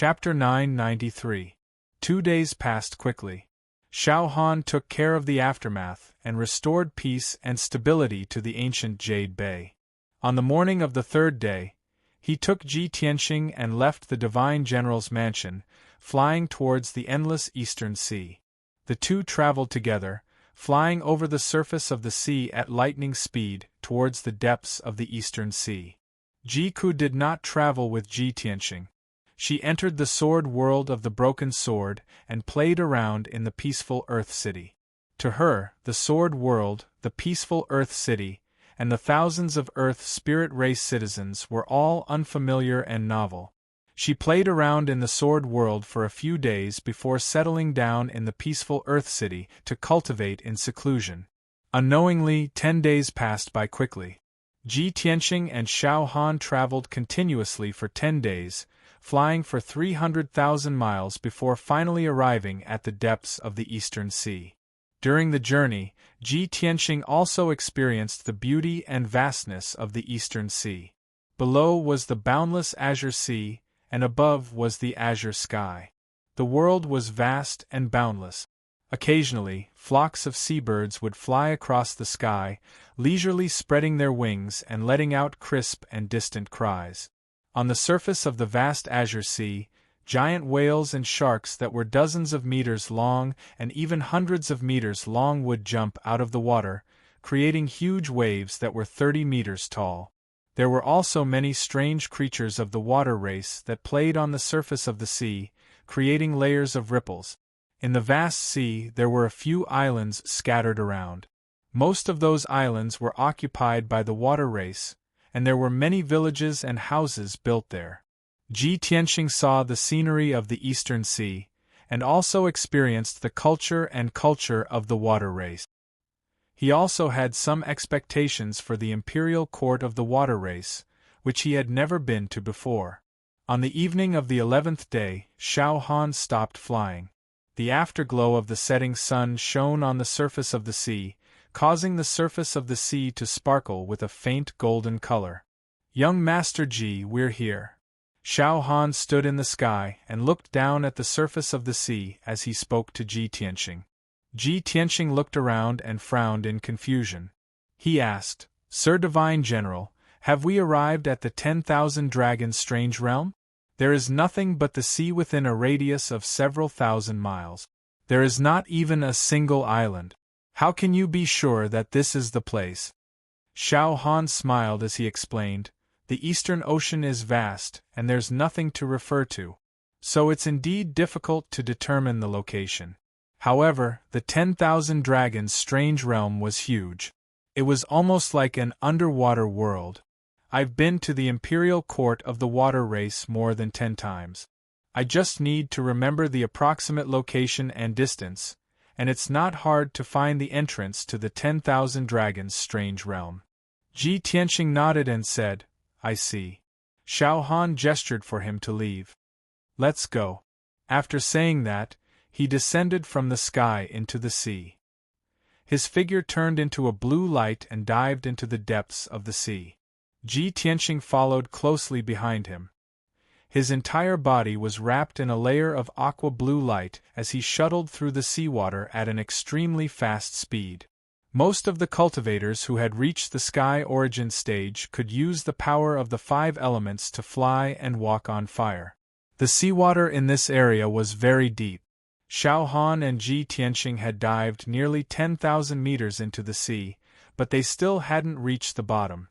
Chapter 993. 2 days passed quickly. Xiao Han took care of the aftermath and restored peace and stability to the ancient Jade Bay. On the morning of the third day, he took Ji Tianxing and left the Divine General's mansion, flying towards the endless Eastern Sea. The two traveled together, flying over the surface of the sea at lightning speed towards the depths of the Eastern Sea. Ji Ku did not travel with Ji Tianxing. She entered the sword world of the broken sword and played around in the peaceful Earth City. To her, the sword world, the peaceful Earth City, and the thousands of Earth spirit race citizens were all unfamiliar and novel. She played around in the sword world for a few days before settling down in the peaceful Earth City to cultivate in seclusion. Unknowingly, 10 days passed by quickly. Ji Tianxing and Xiao Han traveled continuously for 10 days, flying for 300,000 miles before finally arriving at the depths of the Eastern Sea. During the journey, Ji Tianxing also experienced the beauty and vastness of the Eastern Sea. Below was the boundless azure sea, and above was the azure sky. The world was vast and boundless. Occasionally, flocks of seabirds would fly across the sky, leisurely spreading their wings and letting out crisp and distant cries. On the surface of the vast azure sea, giant whales and sharks that were dozens of meters long and even hundreds of meters long would jump out of the water, creating huge waves that were 30 meters tall. There were also many strange creatures of the water race that played on the surface of the sea, creating layers of ripples. In the vast sea there were a few islands scattered around. Most of those islands were occupied by the water race, and there were many villages and houses built there. Ji Tianxing saw the scenery of the Eastern Sea, and also experienced the culture of the water race. He also had some expectations for the imperial court of the water race, which he had never been to before. On the evening of the 11th day, Xiao Han stopped flying. The afterglow of the setting sun shone on the surface of the sea, causing the surface of the sea to sparkle with a faint golden color. "Young Master Ji, we're here." Xiao Han stood in the sky and looked down at the surface of the sea as he spoke to Ji Tianxing. Ji Tianxing looked around and frowned in confusion. He asked, "Sir Divine General, have we arrived at the 10,000 Dragons' strange realm? There is nothing but the sea within a radius of several thousand miles. There is not even a single island. How can you be sure that this is the place?" Xiao Han smiled as he explained, "The Eastern Ocean is vast, and there's nothing to refer to. So it's indeed difficult to determine the location. However, the 10,000 Dragons' strange realm was huge. It was almost like an underwater world. I've been to the imperial court of the water race more than 10 times. I just need to remember the approximate location and distance, and it's not hard to find the entrance to the 10,000 Dragons' strange realm." Ji Tianxing nodded and said, "I see." Xiao Han gestured for him to leave. "Let's go." After saying that, he descended from the sky into the sea. His figure turned into a blue light and dived into the depths of the sea. Ji Tianxing followed closely behind him. His entire body was wrapped in a layer of aqua blue light as he shuttled through the seawater at an extremely fast speed. Most of the cultivators who had reached the sky origin stage could use the power of the 5 elements to fly and walk on fire. The seawater in this area was very deep. Xiao Han and Ji Tianxing had dived nearly 10,000 meters into the sea, but they still hadn't reached the bottom.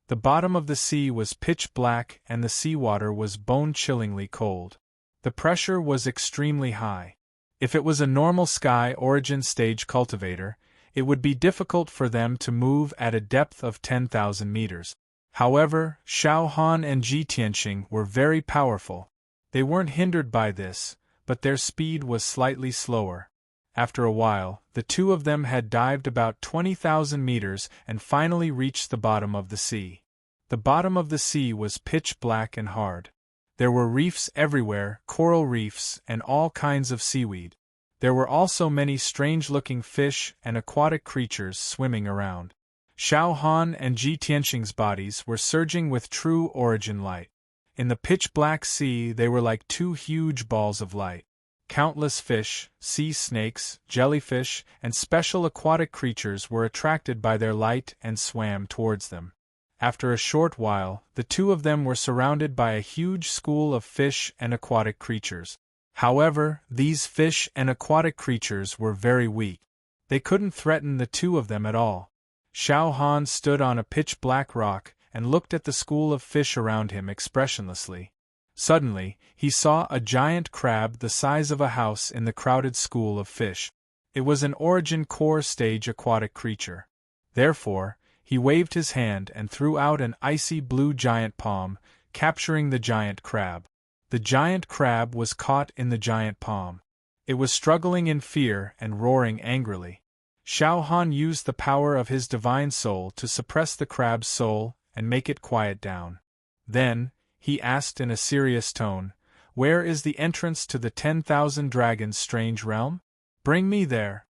The bottom of the sea was pitch black and the seawater was bone-chillingly cold. The pressure was extremely high. If it was a normal sky origin stage cultivator, it would be difficult for them to move at a depth of 10,000 meters. However, Xiao Han and Ji Tianxing were very powerful. They weren't hindered by this, but their speed was slightly slower. After a while, the two of them had dived about 20,000 meters and finally reached the bottom of the sea. The bottom of the sea was pitch black and hard. There were reefs everywhere, coral reefs, and all kinds of seaweed. There were also many strange-looking fish and aquatic creatures swimming around. Xiao Han and Ji Tianxing's bodies were surging with true origin light. In the pitch-black sea they were like two huge balls of light. Countless fish, sea snakes, jellyfish, and special aquatic creatures were attracted by their light and swam towards them. After a short while, the two of them were surrounded by a huge school of fish and aquatic creatures. However, these fish and aquatic creatures were very weak. They couldn't threaten the two of them at all. Xiao Han stood on a pitch-black rock and looked at the school of fish around him expressionlessly. Suddenly, he saw a giant crab the size of a house in the crowded school of fish. It was an origin core stage aquatic creature. Therefore, he waved his hand and threw out an icy blue giant palm, capturing the giant crab. The giant crab was caught in the giant palm. It was struggling in fear and roaring angrily. Xiao Han used the power of his divine soul to suppress the crab's soul and make it quiet down. Then, he asked in a serious tone, "Where is the entrance to the 10,000 dragons' strange realm? Bring me there."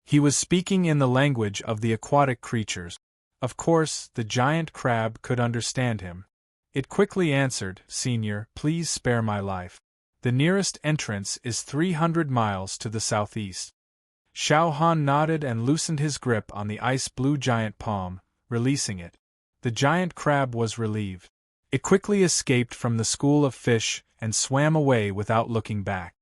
He was speaking in the language of the aquatic creatures. Of course, the giant crab could understand him. It quickly answered, "Senior, please spare my life. The nearest entrance is 300 miles to the southeast." Xiao Han nodded and loosened his grip on the ice-blue giant palm, releasing it. The giant crab was relieved. It quickly escaped from the school of fish and swam away without looking back.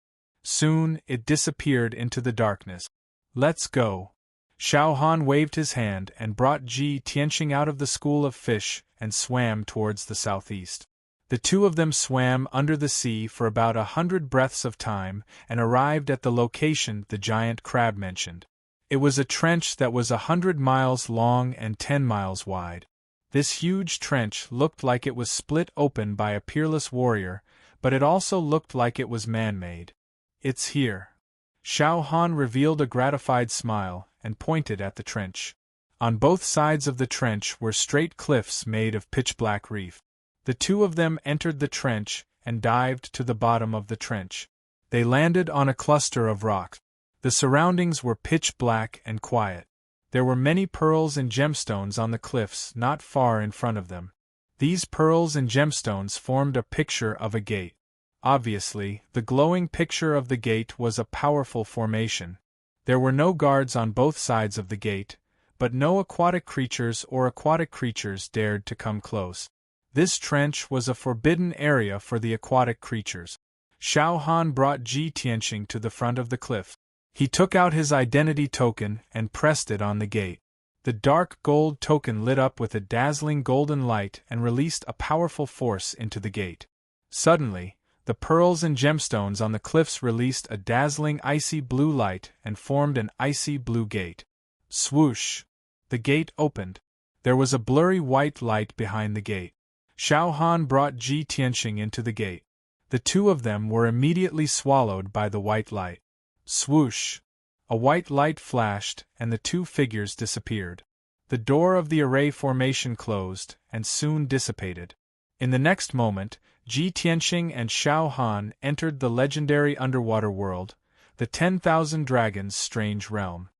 Soon, it disappeared into the darkness. "Let's go." Xiao Han waved his hand and brought Ji Tianqing out of the school of fish and swam towards the southeast. The two of them swam under the sea for about 100 breaths of time and arrived at the location the giant crab mentioned. It was a trench that was 100 miles long and 10 miles wide. This huge trench looked like it was split open by a peerless warrior, but it also looked like it was man-made. "It's here." Xiao Han revealed a gratified smile and pointed at the trench. On both sides of the trench were straight cliffs made of pitch-black reef. The two of them entered the trench and dived to the bottom of the trench. They landed on a cluster of rocks. The surroundings were pitch-black and quiet. There were many pearls and gemstones on the cliffs not far in front of them. These pearls and gemstones formed a picture of a gate. Obviously, the glowing picture of the gate was a powerful formation. There were no guards on both sides of the gate, but no aquatic creatures or aquatic creatures dared to come close. This trench was a forbidden area for the aquatic creatures. Xiao Han brought Ji Tianqing to the front of the cliff. He took out his identity token and pressed it on the gate. The dark gold token lit up with a dazzling golden light and released a powerful force into the gate. Suddenly, the pearls and gemstones on the cliffs released a dazzling icy blue light and formed an icy blue gate. Swoosh! The gate opened. There was a blurry white light behind the gate. Xiao Han brought Ji Tianqing into the gate. The two of them were immediately swallowed by the white light. Swoosh! A white light flashed, and the two figures disappeared. The door of the array formation closed, and soon dissipated. In the next moment, Ji Tianqing and Xiao Han entered the legendary underwater world, the 10,000 Dragons' Strange Realm.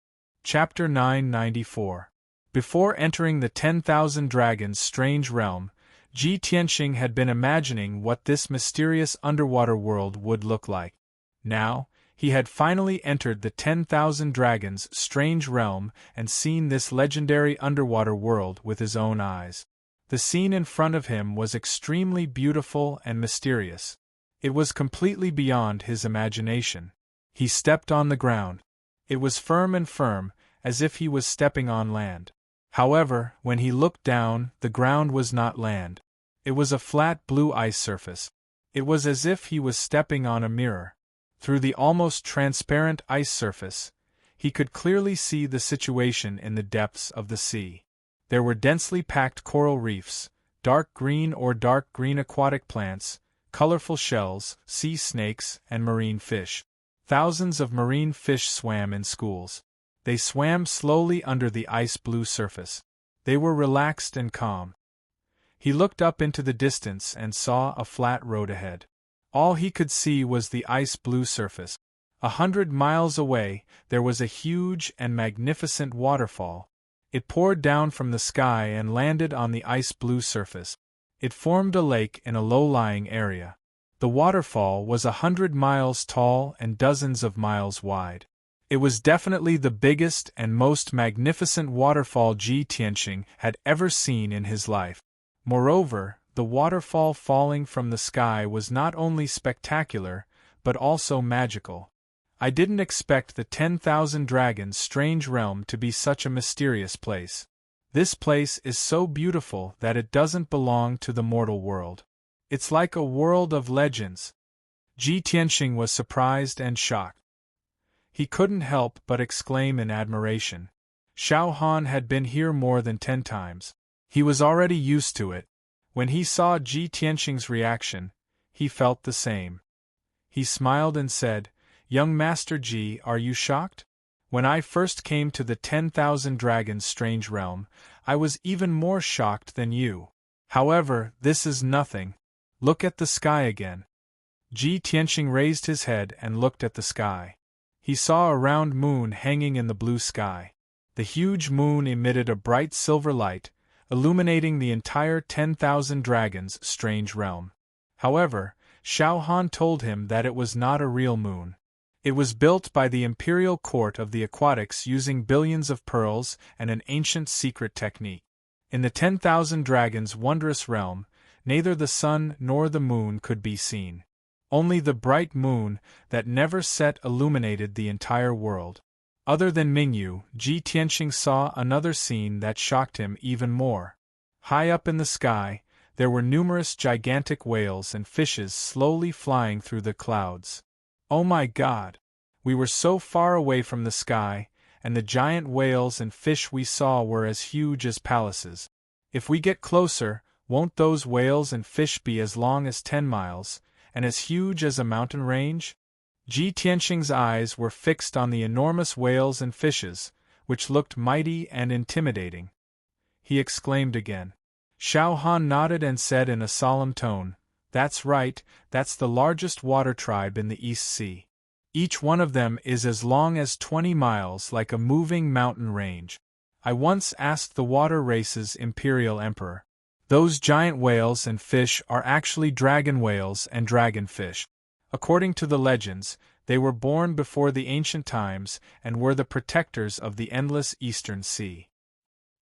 Chapter 994. Before entering the 10,000 Dragons' Strange Realm, Ji Tianqing had been imagining what this mysterious underwater world would look like. Now, he had finally entered the 10,000 Dragons' Strange Realm and seen this legendary underwater world with his own eyes. The scene in front of him was extremely beautiful and mysterious. It was completely beyond his imagination. He stepped on the ground. It was firm and firm, as if he was stepping on land. However, when he looked down, the ground was not land. It was a flat blue ice surface. It was as if he was stepping on a mirror. Through the almost transparent ice surface, he could clearly see the situation in the depths of the sea. There were densely packed coral reefs, dark green or dark green aquatic plants, colorful shells, sea snakes, and marine fish. Thousands of marine fish swam in schools. They swam slowly under the ice-blue surface. They were relaxed and calm. He looked up into the distance and saw a flat road ahead. All he could see was the ice-blue surface. 100 miles away, there was a huge and magnificent waterfall. It poured down from the sky and landed on the ice-blue surface. It formed a lake in a low-lying area. The waterfall was 100 miles tall and dozens of miles wide. It was definitely the biggest and most magnificent waterfall Ji Tianqing had ever seen in his life. Moreover, the waterfall falling from the sky was not only spectacular, but also magical. I didn't expect the 10,000 Dragons' strange realm to be such a mysterious place. This place is so beautiful that it doesn't belong to the mortal world. It's like a world of legends. Ji Tianqing was surprised and shocked. He couldn't help but exclaim in admiration. Xiao Han had been here more than 10 times. He was already used to it. When he saw Ji Tianqing's reaction, he felt the same. He smiled and said, "Young Master Ji, are you shocked? When I first came to the 10,000 Dragons' strange realm, I was even more shocked than you. However, this is nothing. Look at the sky again." Ji Tianqing raised his head and looked at the sky. He saw a round moon hanging in the blue sky. The huge moon emitted a bright silver light, illuminating the entire 10,000 Dragons' strange realm. However, Xiao Han told him that it was not a real moon. It was built by the imperial court of the aquatics using billions of pearls and an ancient secret technique. In the 10,000 Dragons' wondrous realm, neither the sun nor the moon could be seen. Only the bright moon that never set illuminated the entire world. Other than Mingyu, Ji Tianqing saw another scene that shocked him even more. High up in the sky, there were numerous gigantic whales and fishes slowly flying through the clouds. Oh my God! We were so far away from the sky, and the giant whales and fish we saw were as huge as palaces. If we get closer, won't those whales and fish be as long as 10 miles, and as huge as a mountain range? Ji Tianqing's eyes were fixed on the enormous whales and fishes, which looked mighty and intimidating. He exclaimed again. Xiao Han nodded and said in a solemn tone, "That's right, that's the largest water tribe in the East Sea. Each one of them is as long as 20 miles, like a moving mountain range. I once asked the water race's imperial emperor. Those giant whales and fish are actually dragon whales and dragonfish. According to the legends, they were born before the ancient times and were the protectors of the endless eastern sea."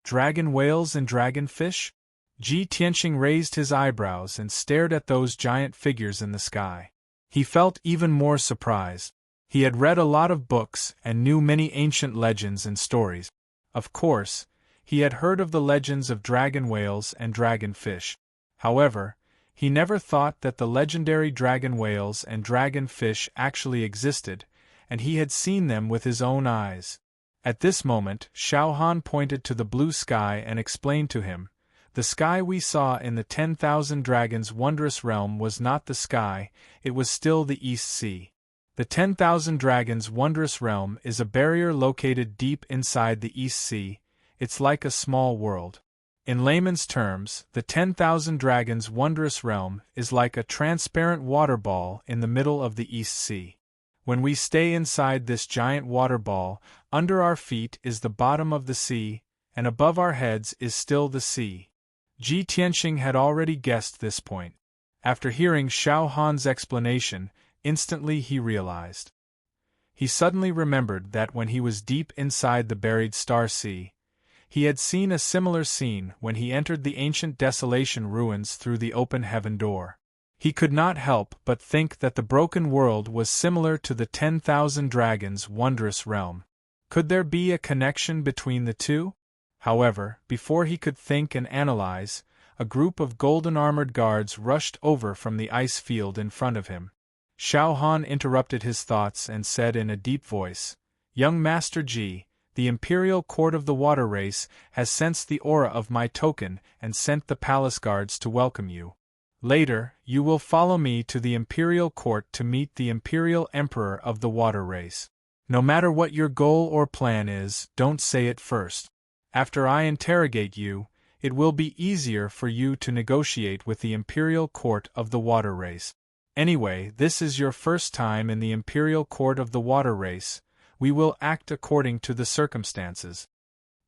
Dragon whales and dragonfish? Ji Tianqing raised his eyebrows and stared at those giant figures in the sky. He felt even more surprised. He had read a lot of books and knew many ancient legends and stories. Of course, he had heard of the legends of dragon whales and dragonfish. However, he never thought that the legendary dragon whales and dragonfish actually existed, and he had seen them with his own eyes. At this moment, Xiao Han pointed to the blue sky and explained to him, "The sky we saw in the 10,000 Dragons' wondrous realm was not the sky, it was still the East Sea. The 10,000 Dragons' wondrous realm is a barrier located deep inside the East Sea. It's like a small world. In layman's terms, the 10,000 Dragons' wondrous realm is like a transparent water ball in the middle of the East Sea. When we stay inside this giant water ball, under our feet is the bottom of the sea, and above our heads is still the sea." Ji Tianqing had already guessed this point. After hearing Xiao Han's explanation, instantly he realized. He suddenly remembered that when he was deep inside the buried Star Sea, he had seen a similar scene when he entered the ancient desolation ruins through the open heaven door. He could not help but think that the broken world was similar to the 10,000 Dragons' wondrous realm. Could there be a connection between the two? However, before he could think and analyze, a group of golden-armored guards rushed over from the ice field in front of him. Xiao Han interrupted his thoughts and said in a deep voice, "Young Master Ji, the Imperial Court of the Water Race has sensed the aura of my token and sent the palace guards to welcome you. Later, you will follow me to the Imperial Court to meet the Imperial Emperor of the Water Race. No matter what your goal or plan is, don't say it first. After I interrogate you, it will be easier for you to negotiate with the Imperial Court of the Water Race. Anyway, this is your first time in the Imperial Court of the Water Race. We will act according to the circumstances."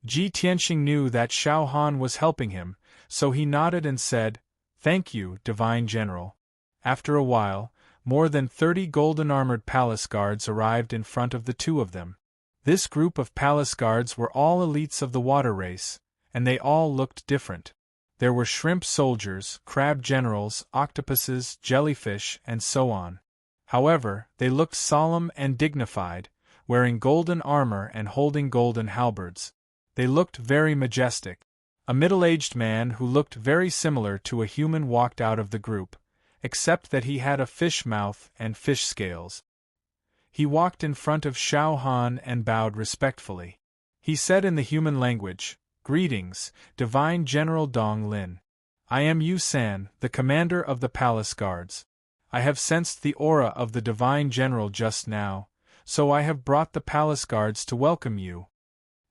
Ji Tianqing knew that Xiao Han was helping him, so he nodded and said, "Thank you, Divine General." After a while, more than 30 golden-armored palace guards arrived in front of the two of them. This group of palace guards were all elites of the water race, and they all looked different. There were shrimp soldiers, crab generals, octopuses, jellyfish, and so on. However, they looked solemn and dignified, wearing golden armor and holding golden halberds. They looked very majestic. A middle-aged man who looked very similar to a human walked out of the group, except that he had a fish mouth and fish scales. He walked in front of Xiao Han and bowed respectfully. He said in the human language, "Greetings, Divine General Dong Lin. I am Yu San, the commander of the palace guards. I have sensed the aura of the Divine General just now, so I have brought the palace guards to welcome you."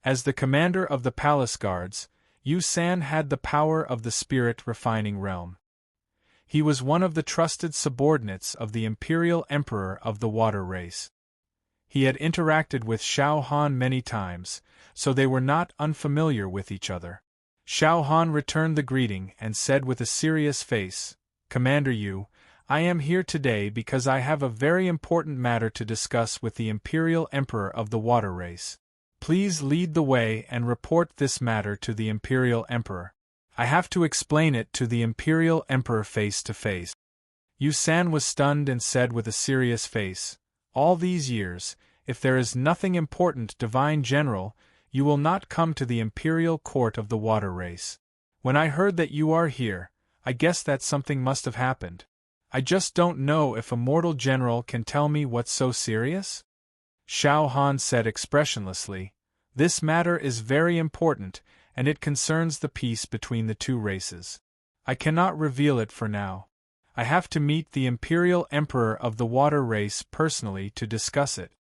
As the commander of the palace guards, Yu San had the power of the spirit refining realm. He was one of the trusted subordinates of the Imperial Emperor of the water race. He had interacted with Xiao Han many times, so they were not unfamiliar with each other. Xiao Han returned the greeting and said with a serious face, "Commander Yu, I am here today because I have a very important matter to discuss with the Imperial Emperor of the water race. Please lead the way and report this matter to the Imperial Emperor. I have to explain it to the Imperial Emperor face to face." Yu San was stunned and said with a serious face, "All these years, if there is nothing important, Divine General, you will not come to the Imperial Court of the water race. When I heard that you are here, I guess that something must have happened. I just don't know if a mortal general can tell me what's so serious?" Xiao Han said expressionlessly, "This matter is very important, and it concerns the peace between the two races. I cannot reveal it for now. I have to meet the Imperial Emperor of the water race personally to discuss it."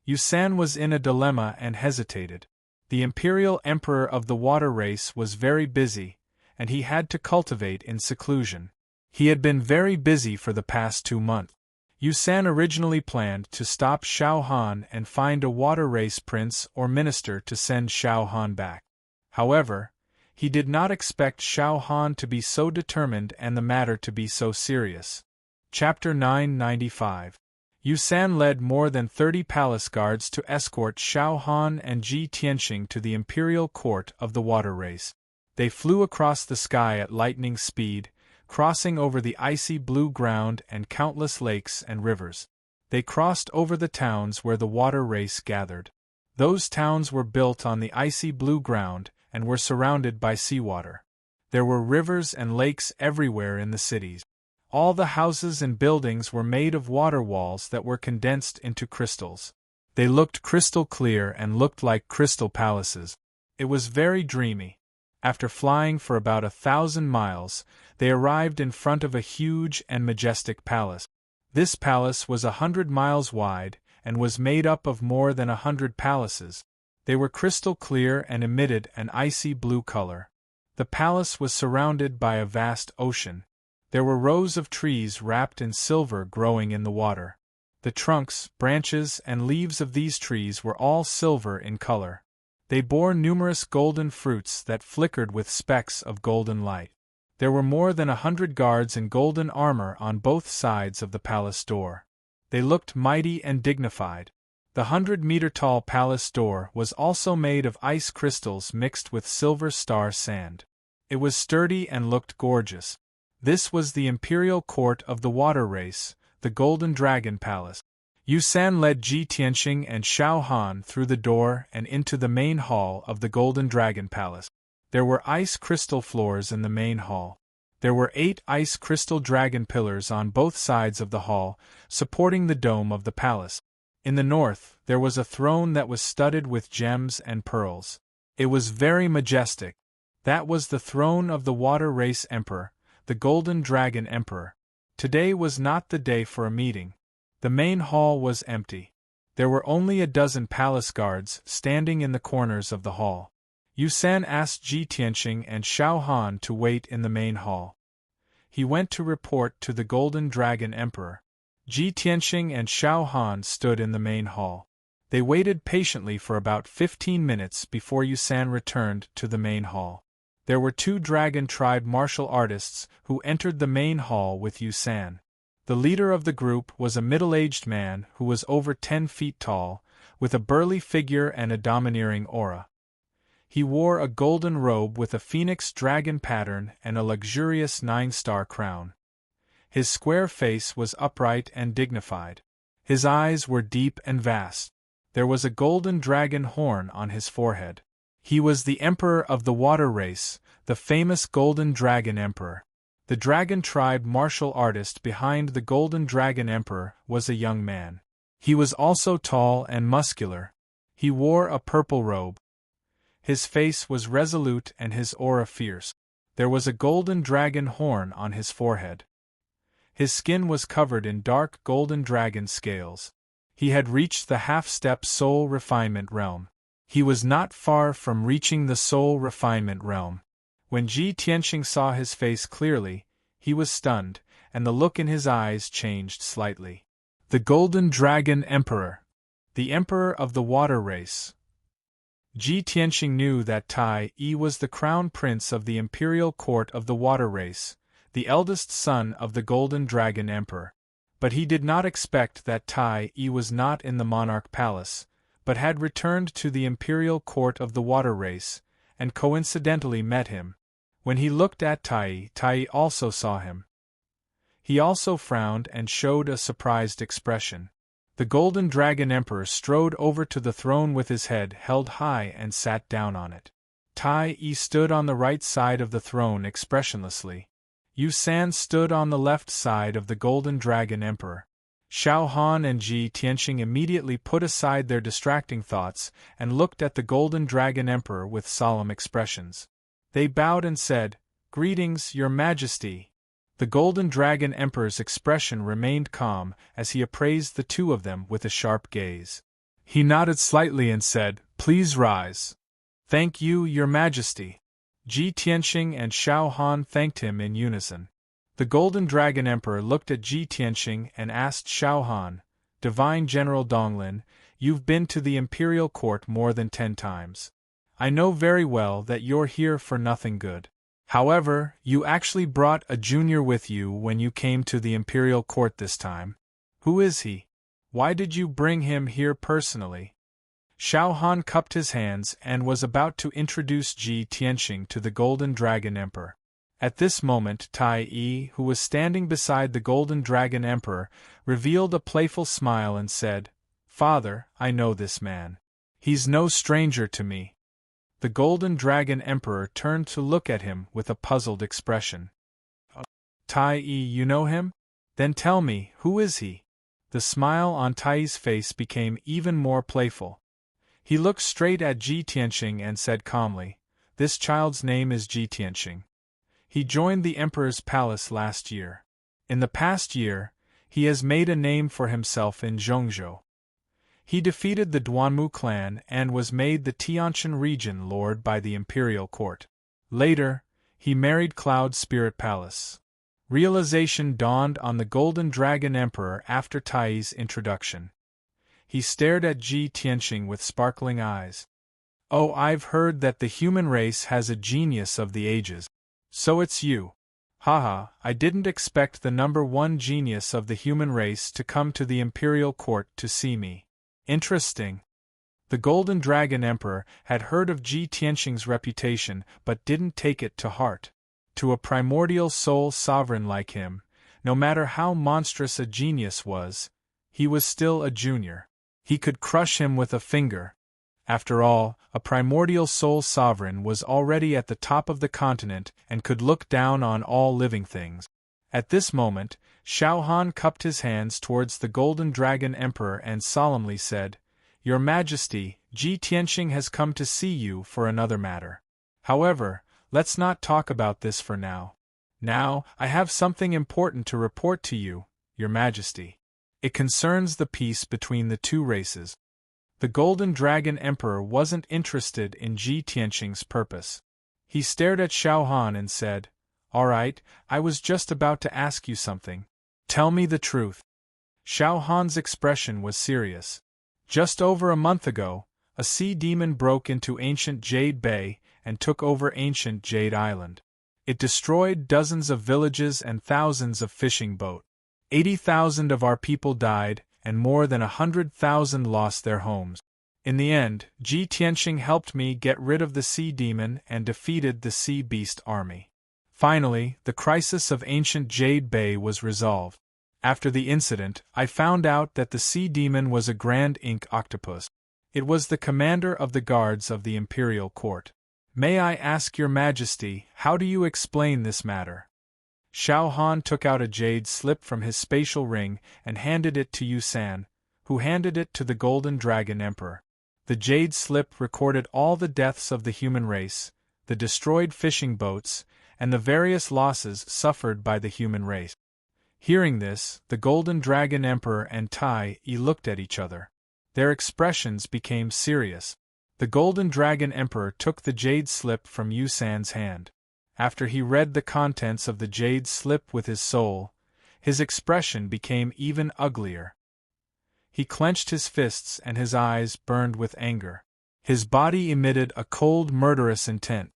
Yu San was in a dilemma and hesitated. The Imperial Emperor of the water race was very busy, and he had to cultivate in seclusion. He had been very busy for the past 2 months. Yu San originally planned to stop Xiao Han and find a water race prince or minister to send Xiao Han back. However, he did not expect Xiao Han to be so determined and the matter to be so serious. Chapter 995. Yu San led more than 30 palace guards to escort Xiao Han and Ji Tianxing to the Imperial Court of the water race. They flew across the sky at lightning speed, crossing over the icy blue ground and countless lakes and rivers. They crossed over the towns where the water race gathered. Those towns were built on the icy blue ground and were surrounded by seawater. There were rivers and lakes everywhere in the cities. All the houses and buildings were made of water walls that were condensed into crystals. They looked crystal clear and looked like crystal palaces. It was very dreamy. After flying for about 1,000 miles, they arrived in front of a huge and majestic palace. This palace was 100 miles wide, and was made up of more than 100 palaces. They were crystal clear and emitted an icy blue color. The palace was surrounded by a vast ocean. There were rows of trees wrapped in silver growing in the water. The trunks, branches, and leaves of these trees were all silver in color. They bore numerous golden fruits that flickered with specks of golden light. There were more than 100 guards in golden armor on both sides of the palace door. They looked mighty and dignified. The 100-meter-tall palace door was also made of ice crystals mixed with silver star sand. It was sturdy and looked gorgeous. This was the Imperial Court of the water race, the Golden Dragon Palace. Yu San led Ji Tianxing and Xiao Han through the door and into the main hall of the Golden Dragon Palace. There were ice crystal floors in the main hall. There were 8 ice crystal dragon pillars on both sides of the hall, supporting the dome of the palace. In the north, there was a throne that was studded with gems and pearls. It was very majestic. That was the throne of the water race emperor, the Golden Dragon Emperor. Today was not the day for a meeting. The main hall was empty. There were only a dozen palace guards standing in the corners of the hall. Yu San asked Ji Tianxing and Xiao Han to wait in the main hall. He went to report to the Golden Dragon Emperor. Ji Tianxing and Xiao Han stood in the main hall. They waited patiently for about 15 minutes before Yu San returned to the main hall. There were 2 Dragon Tribe martial artists who entered the main hall with Yusan. The leader of the group was a middle-aged man who was over 10 feet tall, with a burly figure and a domineering aura. He wore a golden robe with a phoenix dragon pattern and a luxurious 9-star crown. His square face was upright and dignified. His eyes were deep and vast. There was a golden dragon horn on his forehead. He was the Emperor of the Water Race, the famous Golden Dragon Emperor. The Dragon Tribe martial artist behind the Golden Dragon Emperor was a young man. He was also tall and muscular. He wore a purple robe. His face was resolute and his aura fierce. There was a golden dragon horn on his forehead. His skin was covered in dark golden dragon scales. He had reached the half-step soul refinement realm. He was not far from reaching the soul refinement realm. When Ji Tianqing saw his face clearly, he was stunned, and the look in his eyes changed slightly. The Golden Dragon Emperor. The Emperor of the Water Race. Ji Tianqing knew that Tai Yi was the crown prince of the imperial court of the Water Race, the eldest son of the Golden Dragon Emperor. But he did not expect that Tai Yi was not in the monarch palace, but had returned to the imperial court of the Water Race, and coincidentally met him. When he looked at Tai Yi also saw him. He also frowned and showed a surprised expression. The Golden Dragon Emperor strode over to the throne with his head held high and sat down on it. Tai Yi stood on the right side of the throne expressionlessly. Yu San stood on the left side of the Golden Dragon Emperor. Xiao Han and Ji Tianqing immediately put aside their distracting thoughts and looked at the Golden Dragon Emperor with solemn expressions. They bowed and said, "Greetings, Your Majesty." The Golden Dragon Emperor's expression remained calm as he appraised the 2 of them with a sharp gaze. He nodded slightly and said, "Please rise." "Thank you, Your Majesty." Ji Tianqing and Xiao Han thanked him in unison. The Golden Dragon Emperor looked at Ji Tianqing and asked Xiao Han, "Divine General Donglin, you've been to the imperial court more than 10 times. I know very well that you're here for nothing good. However, you actually brought a junior with you when you came to the imperial court this time. Who is he? Why did you bring him here personally?" Xiao Han cupped his hands and was about to introduce Ji Tianqing to the Golden Dragon Emperor. At this moment Tai Yi, who was standing beside the Golden Dragon Emperor, revealed a playful smile and said, "Father, I know this man. He's no stranger to me." The Golden Dragon Emperor turned to look at him with a puzzled expression. "Tai Yi, you know him? Then tell me, who is he?" The smile on Tai Yi's face became even more playful. He looked straight at Ji Tianqing and said calmly, "This child's name is Ji Tianqing. He joined the Emperor's palace last year. In the past year, he has made a name for himself in Zhongzhou. He defeated the Duanmu clan and was made the Tianshan region lord by the imperial court. Later, he married Cloud Spirit Palace." Realization dawned on the Golden Dragon Emperor after Tai Yi's introduction. He stared at Ji Tianqing with sparkling eyes. "Oh, I've heard that the human race has a genius of the ages. So it's you. Haha, I didn't expect the #1 genius of the human race to come to the imperial court to see me. Interesting." The Golden Dragon Emperor had heard of Ji Tianqing's reputation but didn't take it to heart. To a primordial soul sovereign like him, no matter how monstrous a genius was, he was still a junior. He could crush him with a finger. After all, a primordial soul sovereign was already at the top of the continent and could look down on all living things. At this moment, Xiao Han cupped his hands towards the Golden Dragon Emperor and solemnly said, "Your Majesty, Ji Tianqing has come to see you for another matter. However, let's not talk about this for now. Now, I have something important to report to you, Your Majesty. It concerns the peace between the 2 races." The Golden Dragon Emperor wasn't interested in Ji Tianqing's purpose. He stared at Xiao Han and said, "All right, I was just about to ask you something. Tell me the truth." Xiao Han's expression was serious. Just over a month ago, a sea demon broke into ancient Jade Bay and took over ancient Jade Island. It destroyed dozens of villages and thousands of fishing boats. 80,000 of our people died, and more than 100,000 lost their homes. In the end, Ji Tianxing helped me get rid of the sea demon and defeated the sea beast army. Finally, the crisis of ancient Jade Bay was resolved. After the incident, I found out that the sea demon was a grand ink octopus. It was the commander of the guards of the imperial court. May I ask your majesty, how do you explain this matter? Xiao Han took out a jade slip from his spatial ring and handed it to Yu San, who handed it to the Golden Dragon Emperor. The jade slip recorded all the deaths of the human race, the destroyed fishing boats, and the various losses suffered by the human race. Hearing this, the Golden Dragon Emperor and Tai Yi looked at each other. Their expressions became serious. The Golden Dragon Emperor took the jade slip from Yu San's hand. After he read the contents of the jade slip with his soul, his expression became even uglier. He clenched his fists and his eyes burned with anger. His body emitted a cold, murderous intent.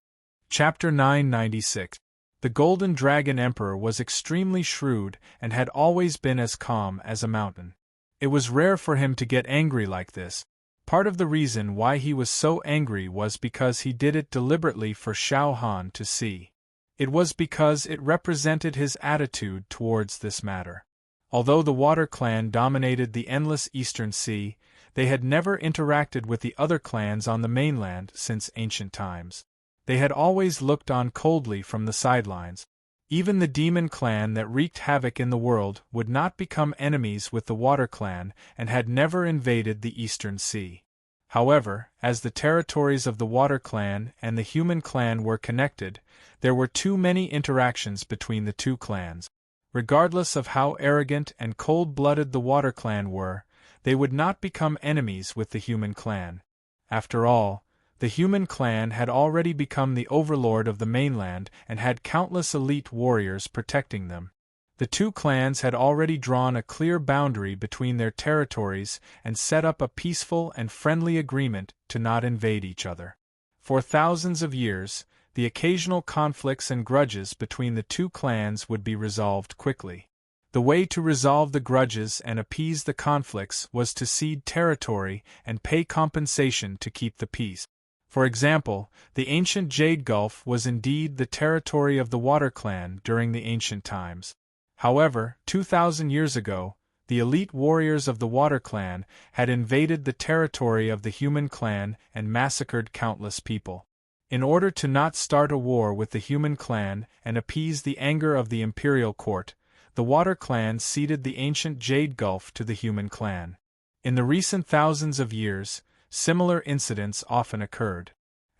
Chapter 996. The Golden Dragon Emperor was extremely shrewd and had always been as calm as a mountain. It was rare for him to get angry like this. Part of the reason why he was so angry was because he did it deliberately for Xiao Han to see. It was because it represented his attitude towards this matter. Although the Water Clan dominated the endless Eastern Sea, they had never interacted with the other clans on the mainland since ancient times. They had always looked on coldly from the sidelines. Even the Demon Clan that wreaked havoc in the world would not become enemies with the Water Clan and had never invaded the Eastern Sea. However, as the territories of the Water Clan and the Human Clan were connected, there were too many interactions between the two clans. Regardless of how arrogant and cold-blooded the Water Clan were, they would not become enemies with the Human Clan. After all, the Human Clan had already become the overlord of the mainland and had countless elite warriors protecting them. The two clans had already drawn a clear boundary between their territories and set up a peaceful and friendly agreement to not invade each other. For thousands of years, the occasional conflicts and grudges between the two clans would be resolved quickly. The way to resolve the grudges and appease the conflicts was to cede territory and pay compensation to keep the peace. For example, the ancient Jade Gulf was indeed the territory of the Water Clan during the ancient times. However, 2,000 years ago, the elite warriors of the Water Clan had invaded the territory of the Human Clan and massacred countless people. In order to not start a war with the Human Clan and appease the anger of the Imperial Court, the Water Clan ceded the ancient Jade Gulf to the Human Clan. In the recent thousands of years, similar incidents often occurred.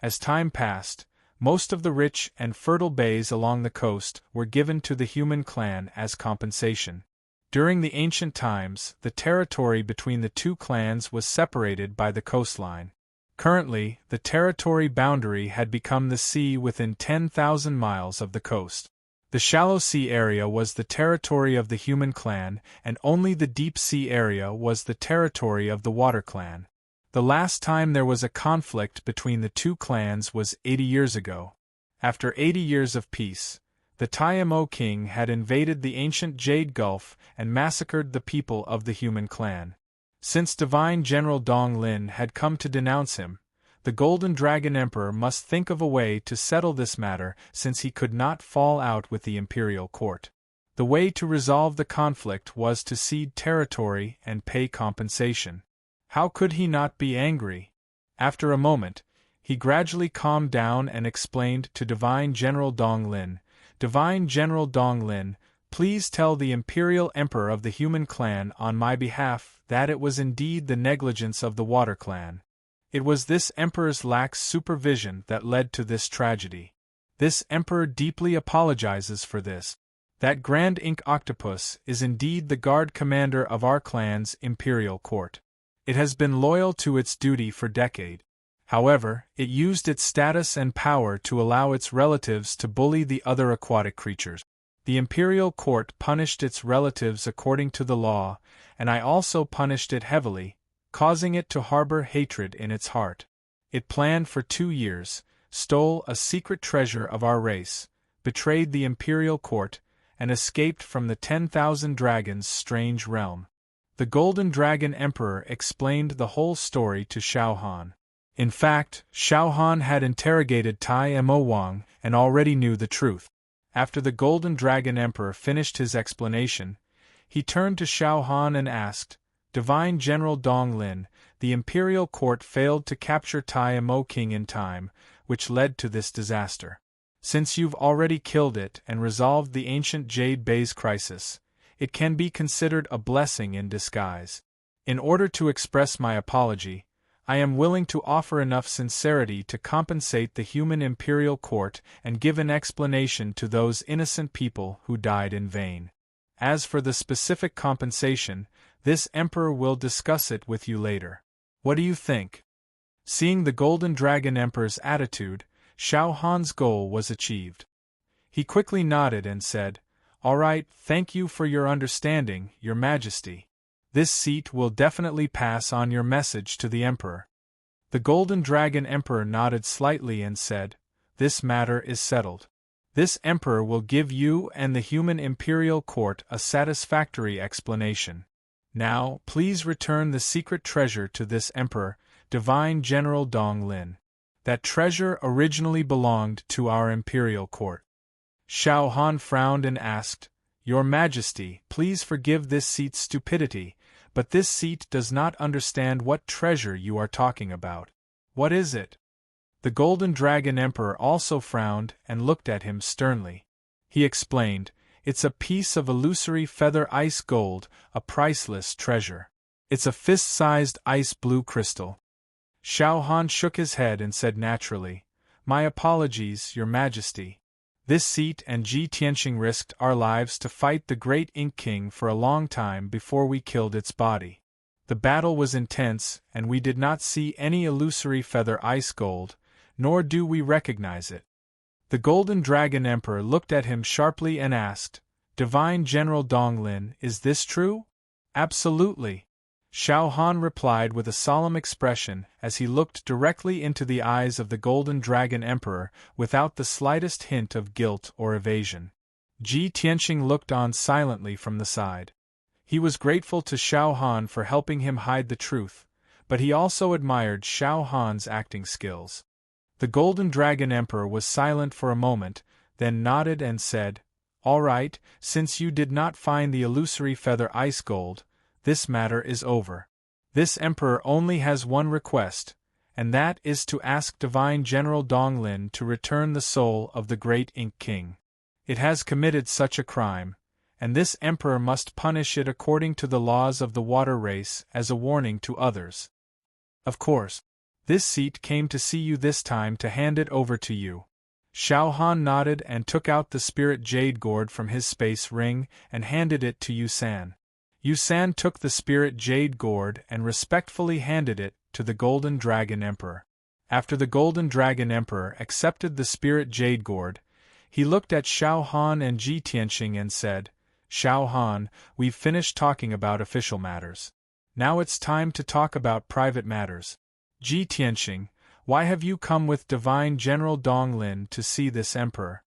As time passed, most of the rich and fertile bays along the coast were given to the Human Clan as compensation. During the ancient times, the territory between the two clans was separated by the coastline. Currently, the territory boundary had become the sea within 10,000 miles of the coast. The shallow sea area was the territory of the Human Clan, and only the deep sea area was the territory of the Water Clan. The last time there was a conflict between the two clans was 80 years ago. After 80 years of peace, the Taimo king had invaded the ancient Jade Gulf and massacred the people of the Human Clan. Since Divine General Dong Lin had come to denounce him, the Golden Dragon Emperor must think of a way to settle this matter since he could not fall out with the Imperial Court. The way to resolve the conflict was to cede territory and pay compensation. How could he not be angry? After a moment, he gradually calmed down and explained to Divine General Dong Lin, "Divine General Dong Lin, please tell the Imperial Emperor of the Human Clan on my behalf that it was indeed the negligence of the Water Clan. It was this Emperor's lax supervision that led to this tragedy. This Emperor deeply apologizes for this. That Grand Ink Octopus is indeed the guard commander of our clan's Imperial Court. It has been loyal to its duty for decades. However, it used its status and power to allow its relatives to bully the other aquatic creatures. The Imperial Court punished its relatives according to the law, and I also punished it heavily, causing it to harbor hatred in its heart. It planned for 2 years, stole a secret treasure of our race, betrayed the imperial court, and escaped from the 10,000 dragons' strange realm. The Golden Dragon Emperor explained the whole story to Xiao Han. In fact, Xiao Han had interrogated Tai Mo Wang and already knew the truth. After the Golden Dragon Emperor finished his explanation, he turned to Xiao Han and asked, "Divine General Dong Lin, the imperial court failed to capture Tai Mo King in time, which led to this disaster. Since you've already killed it and resolved the ancient Jade Bey's crisis, it can be considered a blessing in disguise. In order to express my apology, I am willing to offer enough sincerity to compensate the human imperial court and give an explanation to those innocent people who died in vain. As for the specific compensation, this emperor will discuss it with you later. What do you think?" Seeing the Golden Dragon Emperor's attitude, Xiao Han's goal was achieved. He quickly nodded and said, "All right, thank you for your understanding, Your Majesty. This seat will definitely pass on your message to the Emperor." The Golden Dragon Emperor nodded slightly and said, "This matter is settled. This Emperor will give you and the human imperial court a satisfactory explanation. Now, please return the secret treasure to this Emperor, Divine General Dong Lin. That treasure originally belonged to our imperial court." Xiao Han frowned and asked, "Your Majesty, please forgive this seat's stupidity, but this seat does not understand what treasure you are talking about. What is it?" The Golden Dragon Emperor also frowned and looked at him sternly. He explained, "It's a piece of illusory feather ice gold, a priceless treasure. It's a fist-sized ice blue crystal." Xiao Han shook his head and said naturally, "My apologies, Your Majesty. This seat and Ji Tianxing risked our lives to fight the great Ink King for a long time before we killed its body. The battle was intense, and we did not see any illusory feather ice gold, nor do we recognize it." The Golden Dragon Emperor looked at him sharply and asked, "Divine General Dong Lin, is this true?" "Absolutely," Xiao Han replied with a solemn expression as he looked directly into the eyes of the Golden Dragon Emperor without the slightest hint of guilt or evasion. Ji Tianxing looked on silently from the side. He was grateful to Xiao Han for helping him hide the truth, but he also admired Xiao Han's acting skills. The Golden Dragon Emperor was silent for a moment, then nodded and said, "All right, since you did not find the illusory feather ice gold, this matter is over. This Emperor only has one request, and that is to ask Divine General Dong Lin to return the soul of the great Ink King. It has committed such a crime, and this Emperor must punish it according to the laws of the water race as a warning to others. Of course, this seat came to see you this time to hand it over to you." Xiao Han nodded and took out the spirit jade gourd from his space ring and handed it to Yu San. Yu San took the spirit jade gourd and respectfully handed it to the Golden Dragon Emperor. After the Golden Dragon Emperor accepted the spirit jade gourd, he looked at Xiao Han and Ji Tianxing and said, "Xiao Han, we've finished talking about official matters. Now it's time to talk about private matters. Ji Tianxing, why have you come with Divine General Dong Lin to see this Emperor?"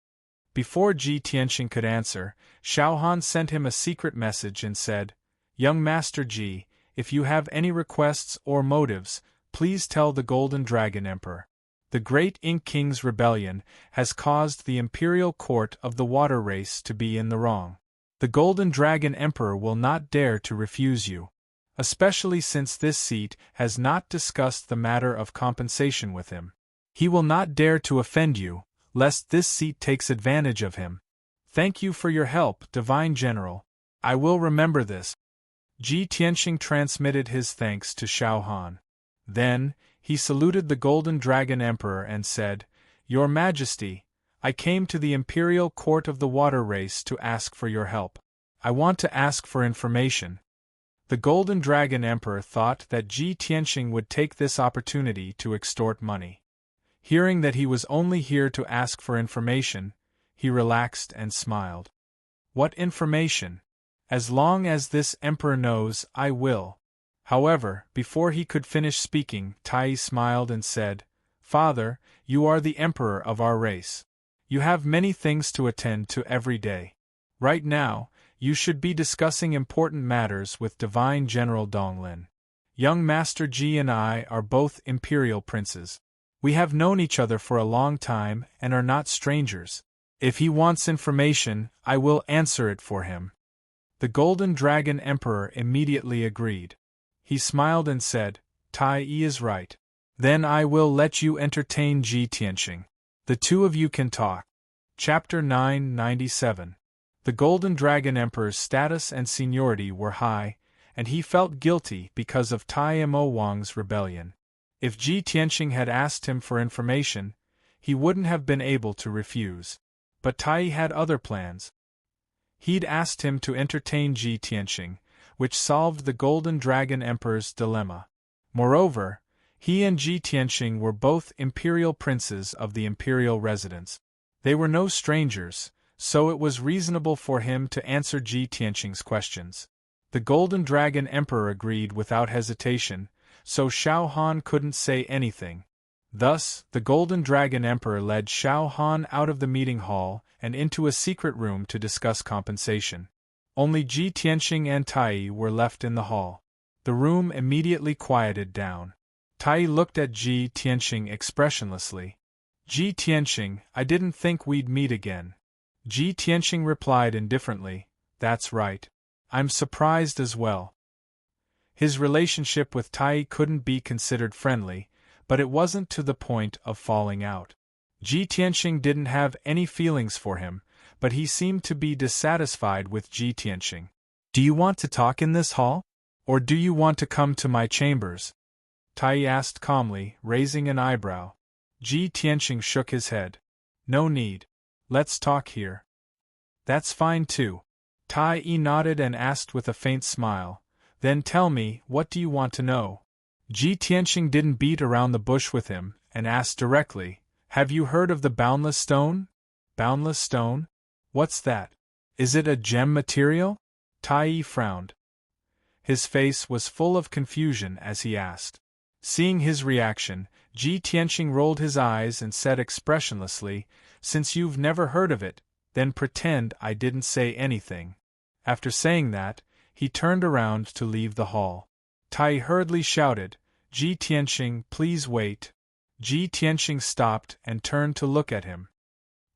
Before Ji Tianxing could answer, Xiao Han sent him a secret message and said, "Young Master Ji, if you have any requests or motives, please tell the Golden Dragon Emperor. The great Ink King's rebellion has caused the imperial court of the water race to be in the wrong. The Golden Dragon Emperor will not dare to refuse you, especially since this seat has not discussed the matter of compensation with him. He will not dare to offend you, lest this seat takes advantage of him. Thank you for your help, Divine General. I will remember this." Ji Tianxing transmitted his thanks to Xiao Han. Then, he saluted the Golden Dragon Emperor and said, "Your Majesty, I came to the Imperial Court of the Water Race to ask for your help. I want to ask for information." The Golden Dragon Emperor thought that Ji Tianxing would take this opportunity to extort money. Hearing that he was only here to ask for information, he relaxed and smiled. "What information? As long as this Emperor knows, I will." However, before he could finish speaking, Tai smiled and said, Father, you are the emperor of our race. You have many things to attend to every day. Right now, you should be discussing important matters with Divine General Donglin. Young Master Ji and I are both imperial princes. We have known each other for a long time and are not strangers. If he wants information, I will answer it for him. The Golden Dragon Emperor immediately agreed. He smiled and said, Tai Yi is right. Then I will let you entertain Ji Tianxing. The two of you can talk. Chapter 997. The Golden Dragon Emperor's status and seniority were high, and he felt guilty because of Tai Mo Wang's rebellion. If Ji Tianxing had asked him for information, he wouldn't have been able to refuse. But Tai had other plans. He'd asked him to entertain Ji Tianxing, which solved the Golden Dragon Emperor's dilemma. Moreover, he and Ji Tianxing were both imperial princes of the imperial residence. They were no strangers, so it was reasonable for him to answer Ji Tianxing's questions. The Golden Dragon Emperor agreed without hesitation, so Xiao Han couldn't say anything. Thus, the Golden Dragon Emperor led Xiao Han out of the meeting hall and into a secret room to discuss compensation. Only Ji Tianxing and Tai were left in the hall. The room immediately quieted down. Tai looked at Ji Tianxing expressionlessly. Ji Tianxing, I didn't think we'd meet again. Ji Tianxing replied indifferently, That's right. I'm surprised as well. His relationship with Tai couldn't be considered friendly, but it wasn't to the point of falling out. Ji Tianxing didn't have any feelings for him, but he seemed to be dissatisfied with Ji Tianxing. Do you want to talk in this hall? Or do you want to come to my chambers? Tai asked calmly, raising an eyebrow. Ji Tianxing shook his head. No need. Let's talk here. That's fine too. Tai nodded and asked with a faint smile, Then tell me, what do you want to know? Ji Tianxing didn't beat around the bush with him, and asked directly, Have you heard of the Boundless Stone? Boundless Stone? What's that? Is it a gem material? Tai frowned. His face was full of confusion as he asked. Seeing his reaction, Ji Tianxing rolled his eyes and said expressionlessly, Since you've never heard of it, then pretend I didn't say anything. After saying that, he turned around to leave the hall. Tai hurriedly shouted, Ji Tianxing, please wait. Ji Tianxing stopped and turned to look at him.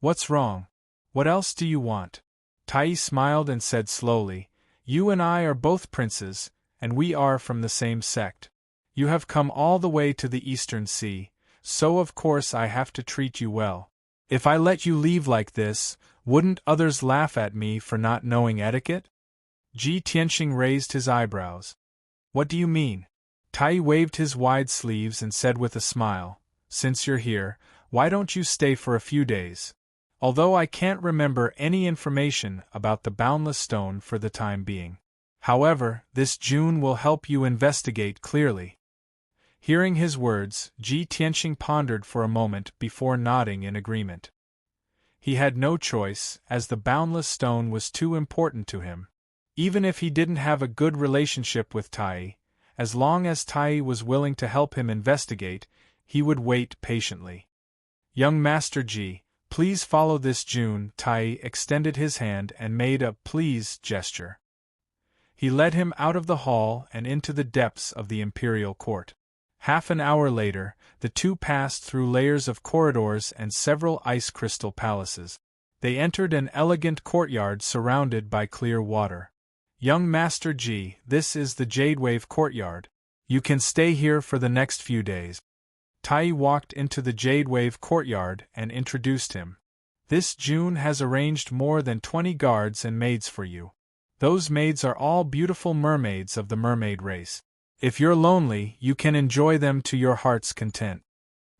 What's wrong? What else do you want? Tai smiled and said slowly, You and I are both princes, and we are from the same sect. You have come all the way to the Eastern Sea, so of course I have to treat you well. If I let you leave like this, wouldn't others laugh at me for not knowing etiquette? Ji Tianxing raised his eyebrows. What do you mean? Tai waved his wide sleeves and said with a smile, Since you're here, why don't you stay for a few days? Although I can't remember any information about the Boundless Stone for the time being. However, this June will help you investigate clearly. Hearing his words, Ji Tianxing pondered for a moment before nodding in agreement. He had no choice, as the Boundless Stone was too important to him. Even if he didn't have a good relationship with Tai, as long as Tai was willing to help him investigate, he would wait patiently. Young Master Ji, please follow this June. Tai extended his hand and made a please gesture. He led him out of the hall and into the depths of the imperial court. Half an hour later, the two passed through layers of corridors and several ice crystal palaces. They entered an elegant courtyard surrounded by clear water. Young Master Ji, this is the Jadewave courtyard. You can stay here for the next few days. Tai walked into the Jadewave courtyard and introduced him. This June has arranged more than 20 guards and maids for you. Those maids are all beautiful mermaids of the mermaid race. If you're lonely, you can enjoy them to your heart's content.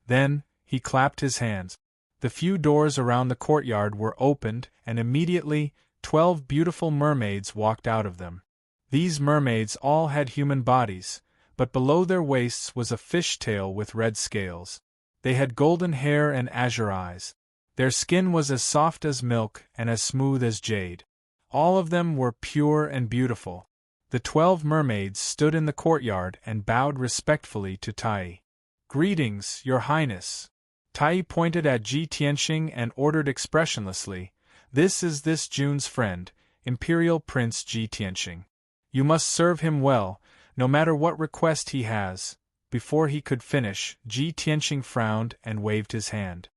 Then, he clapped his hands. The few doors around the courtyard were opened, and immediately, 12 beautiful mermaids walked out of them. These mermaids all had human bodies, but below their waists was a fish tail with red scales. They had golden hair and azure eyes. Their skin was as soft as milk and as smooth as jade. All of them were pure and beautiful. The 12 mermaids stood in the courtyard and bowed respectfully to Tai. Greetings, Your Highness. Tai pointed at Ji Tianxing and ordered expressionlessly, This is this Jun's friend, Imperial Prince Ji Tianxing. You must serve him well, no matter what request he has. Before he could finish, Ji Tianxing frowned and waved his hand.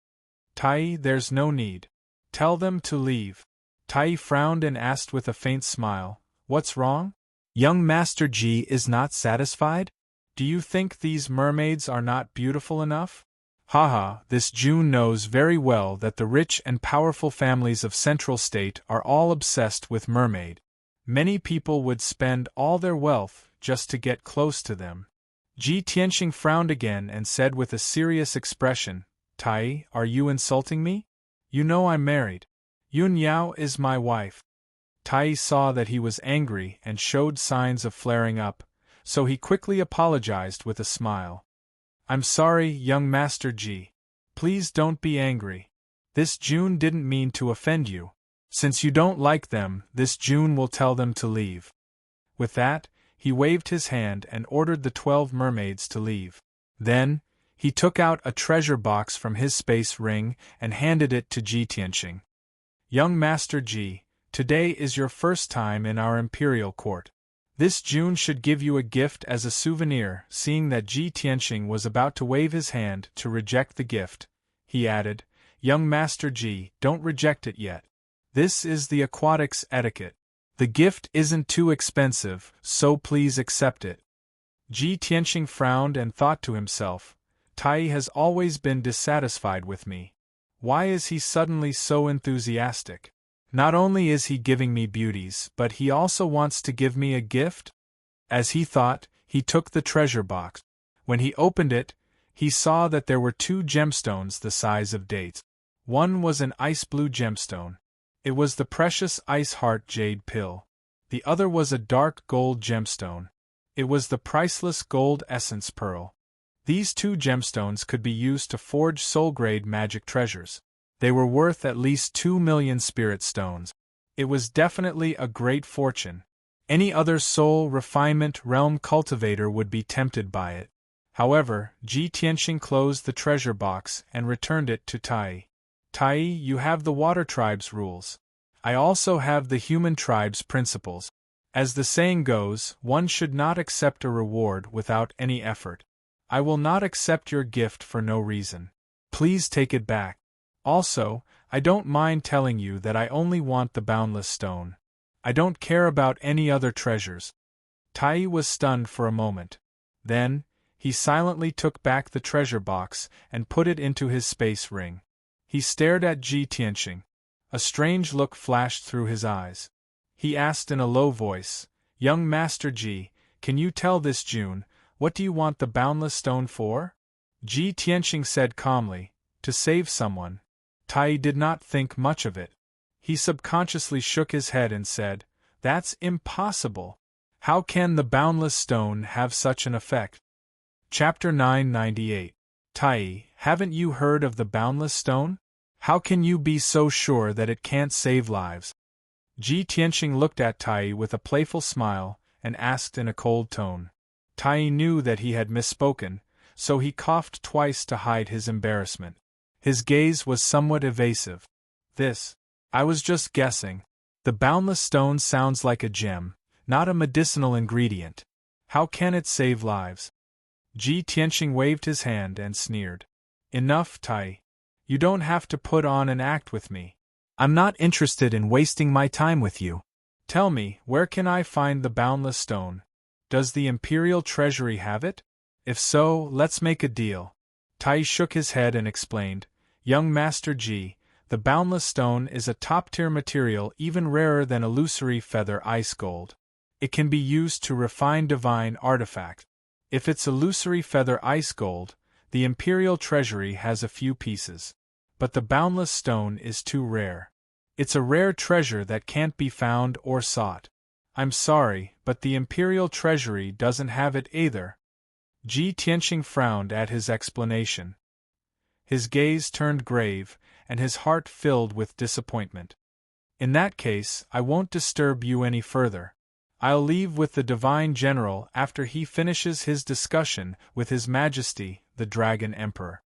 Tai, there's no need. Tell them to leave. Tai frowned and asked with a faint smile, What's wrong? Young Master Ji is not satisfied? Do you think these mermaids are not beautiful enough? Haha, this June knows very well that the rich and powerful families of Central State are all obsessed with mermaid. Many people would spend all their wealth just to get close to them. Ji Tianxing frowned again and said with a serious expression, Tai, are you insulting me? You know I'm married. Yun Yao is my wife. Tai saw that he was angry and showed signs of flaring up, so he quickly apologized with a smile. I'm sorry, young Master Ji. Please don't be angry. This June didn't mean to offend you. Since you don't like them, this June will tell them to leave. With that, he waved his hand and ordered the 12 mermaids to leave. Then, he took out a treasure box from his space ring and handed it to Ji Tianxing. Young Master Ji, today is your first time in our imperial court. This June should give you a gift as a souvenir. Seeing that Ji Tianxing was about to wave his hand to reject the gift, he added, Young Master Ji, don't reject it yet. This is the aquatics etiquette. The gift isn't too expensive, so please accept it. Ji Tianxing frowned and thought to himself, Tai has always been dissatisfied with me. Why is he suddenly so enthusiastic? Not only is he giving me beauties, but he also wants to give me a gift? As he thought, he took the treasure box. When he opened it, he saw that there were 2 gemstones the size of dates. One was an ice blue gemstone. It was the precious ice heart jade pill. The other was a dark gold gemstone. It was the priceless gold essence pearl. These 2 gemstones could be used to forge soul-grade magic treasures. They were worth at least 2 million spirit stones. It was definitely a great fortune. Any other soul refinement realm cultivator would be tempted by it. However, Ji Tianxing closed the treasure box and returned it to Tai. Tai, you have the water tribe's rules. I also have the human tribe's principles. As the saying goes, one should not accept a reward without any effort. I will not accept your gift for no reason. Please take it back. Also, I don't mind telling you that I only want the boundless stone. I don't care about any other treasures. Tai was stunned for a moment. Then, he silently took back the treasure box and put it into his space ring. He stared at Ji Tianxing. A strange look flashed through his eyes. He asked in a low voice, Young Master Ji, can you tell this June, what do you want the boundless stone for? Ji Tianxing said calmly, to save someone. Tai did not think much of it. He subconsciously shook his head and said, That's impossible. How can the boundless stone have such an effect? Chapter 998. Tai, haven't you heard of the boundless stone? How can you be so sure that it can't save lives? Ji Tianxing looked at Tai with a playful smile and asked in a cold tone. Tai knew that he had misspoken, so he coughed twice to hide his embarrassment. His gaze was somewhat evasive. I was just guessing. The boundless stone sounds like a gem, not a medicinal ingredient. How can it save lives? Ji Tianxing waved his hand and sneered. Enough, Tai. You don't have to put on an act with me. I'm not interested in wasting my time with you. Tell me, where can I find the boundless stone? Does the Imperial Treasury have it? If so, let's make a deal. Tai shook his head and explained, Young Master Ji, the boundless stone is a top-tier material even rarer than illusory feather ice gold. It can be used to refine divine artifacts. If it's illusory feather ice gold, the Imperial Treasury has a few pieces. But the boundless stone is too rare. It's a rare treasure that can't be found or sought. I'm sorry, but the Imperial Treasury doesn't have it either. Ji Tianxing frowned at his explanation. His gaze turned grave, and his heart filled with disappointment. In that case, I won't disturb you any further. I'll leave with the Divine General after he finishes his discussion with His Majesty, the Dragon Emperor.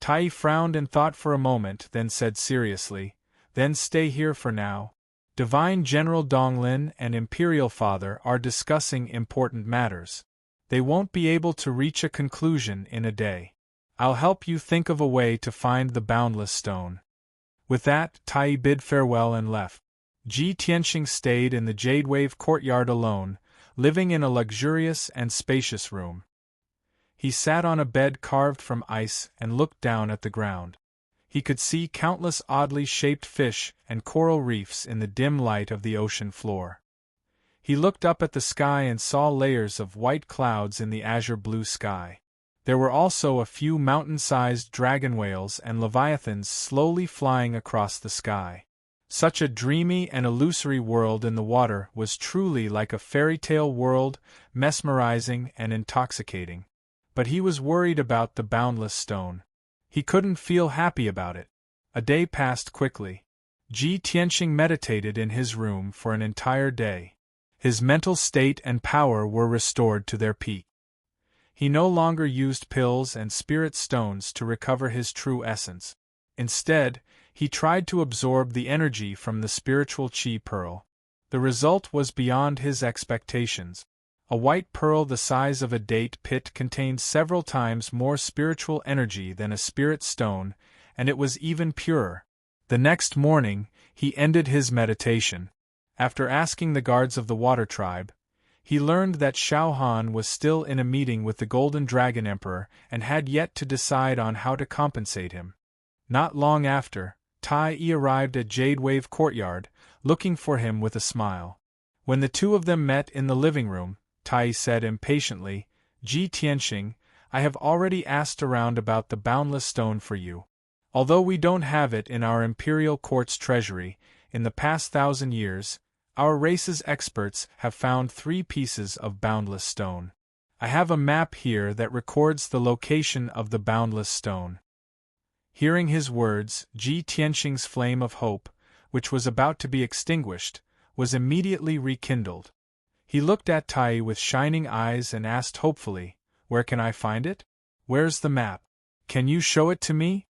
Tai frowned and thought for a moment, then said seriously, "Then stay here for now. Divine General Donglin and Imperial Father are discussing important matters. They won't be able to reach a conclusion in a day. I'll help you think of a way to find the boundless stone." With that, Tai bid farewell and left. Ji Tianxing stayed in the Jade Wave courtyard alone, living in a luxurious and spacious room. He sat on a bed carved from ice and looked down at the ground. He could see countless oddly shaped fish and coral reefs in the dim light of the ocean floor. He looked up at the sky and saw layers of white clouds in the azure blue sky. There were also a few mountain-sized dragon whales and leviathans slowly flying across the sky. Such a dreamy and illusory world in the water was truly like a fairy tale world, mesmerizing and intoxicating. But he was worried about the boundless stone. He couldn't feel happy about it. A day passed quickly. Ji Tianxing meditated in his room for an entire day. His mental state and power were restored to their peak. He no longer used pills and spirit stones to recover his true essence. Instead, he tried to absorb the energy from the spiritual Qi pearl. The result was beyond his expectations. A white pearl the size of a date pit contained several times more spiritual energy than a spirit stone, and it was even purer. The next morning, he ended his meditation. After asking the guards of the Water Tribe, he learned that Xiao Han was still in a meeting with the Golden Dragon Emperor and had yet to decide on how to compensate him. Not long after, Tai arrived at Jade Wave Courtyard, looking for him with a smile. When the two of them met in the living room, Tai said impatiently, "Ji Tianxing, I have already asked around about the boundless stone for you. Although we don't have it in our imperial court's treasury, in the past 1,000 years, our race's experts have found 3 pieces of boundless stone. I have a map here that records the location of the boundless stone." Hearing his words, Ji Tianxing's flame of hope, which was about to be extinguished, was immediately rekindled. He looked at Tai with shining eyes and asked hopefully, "Where can I find it? Where's the map? Can you show it to me?"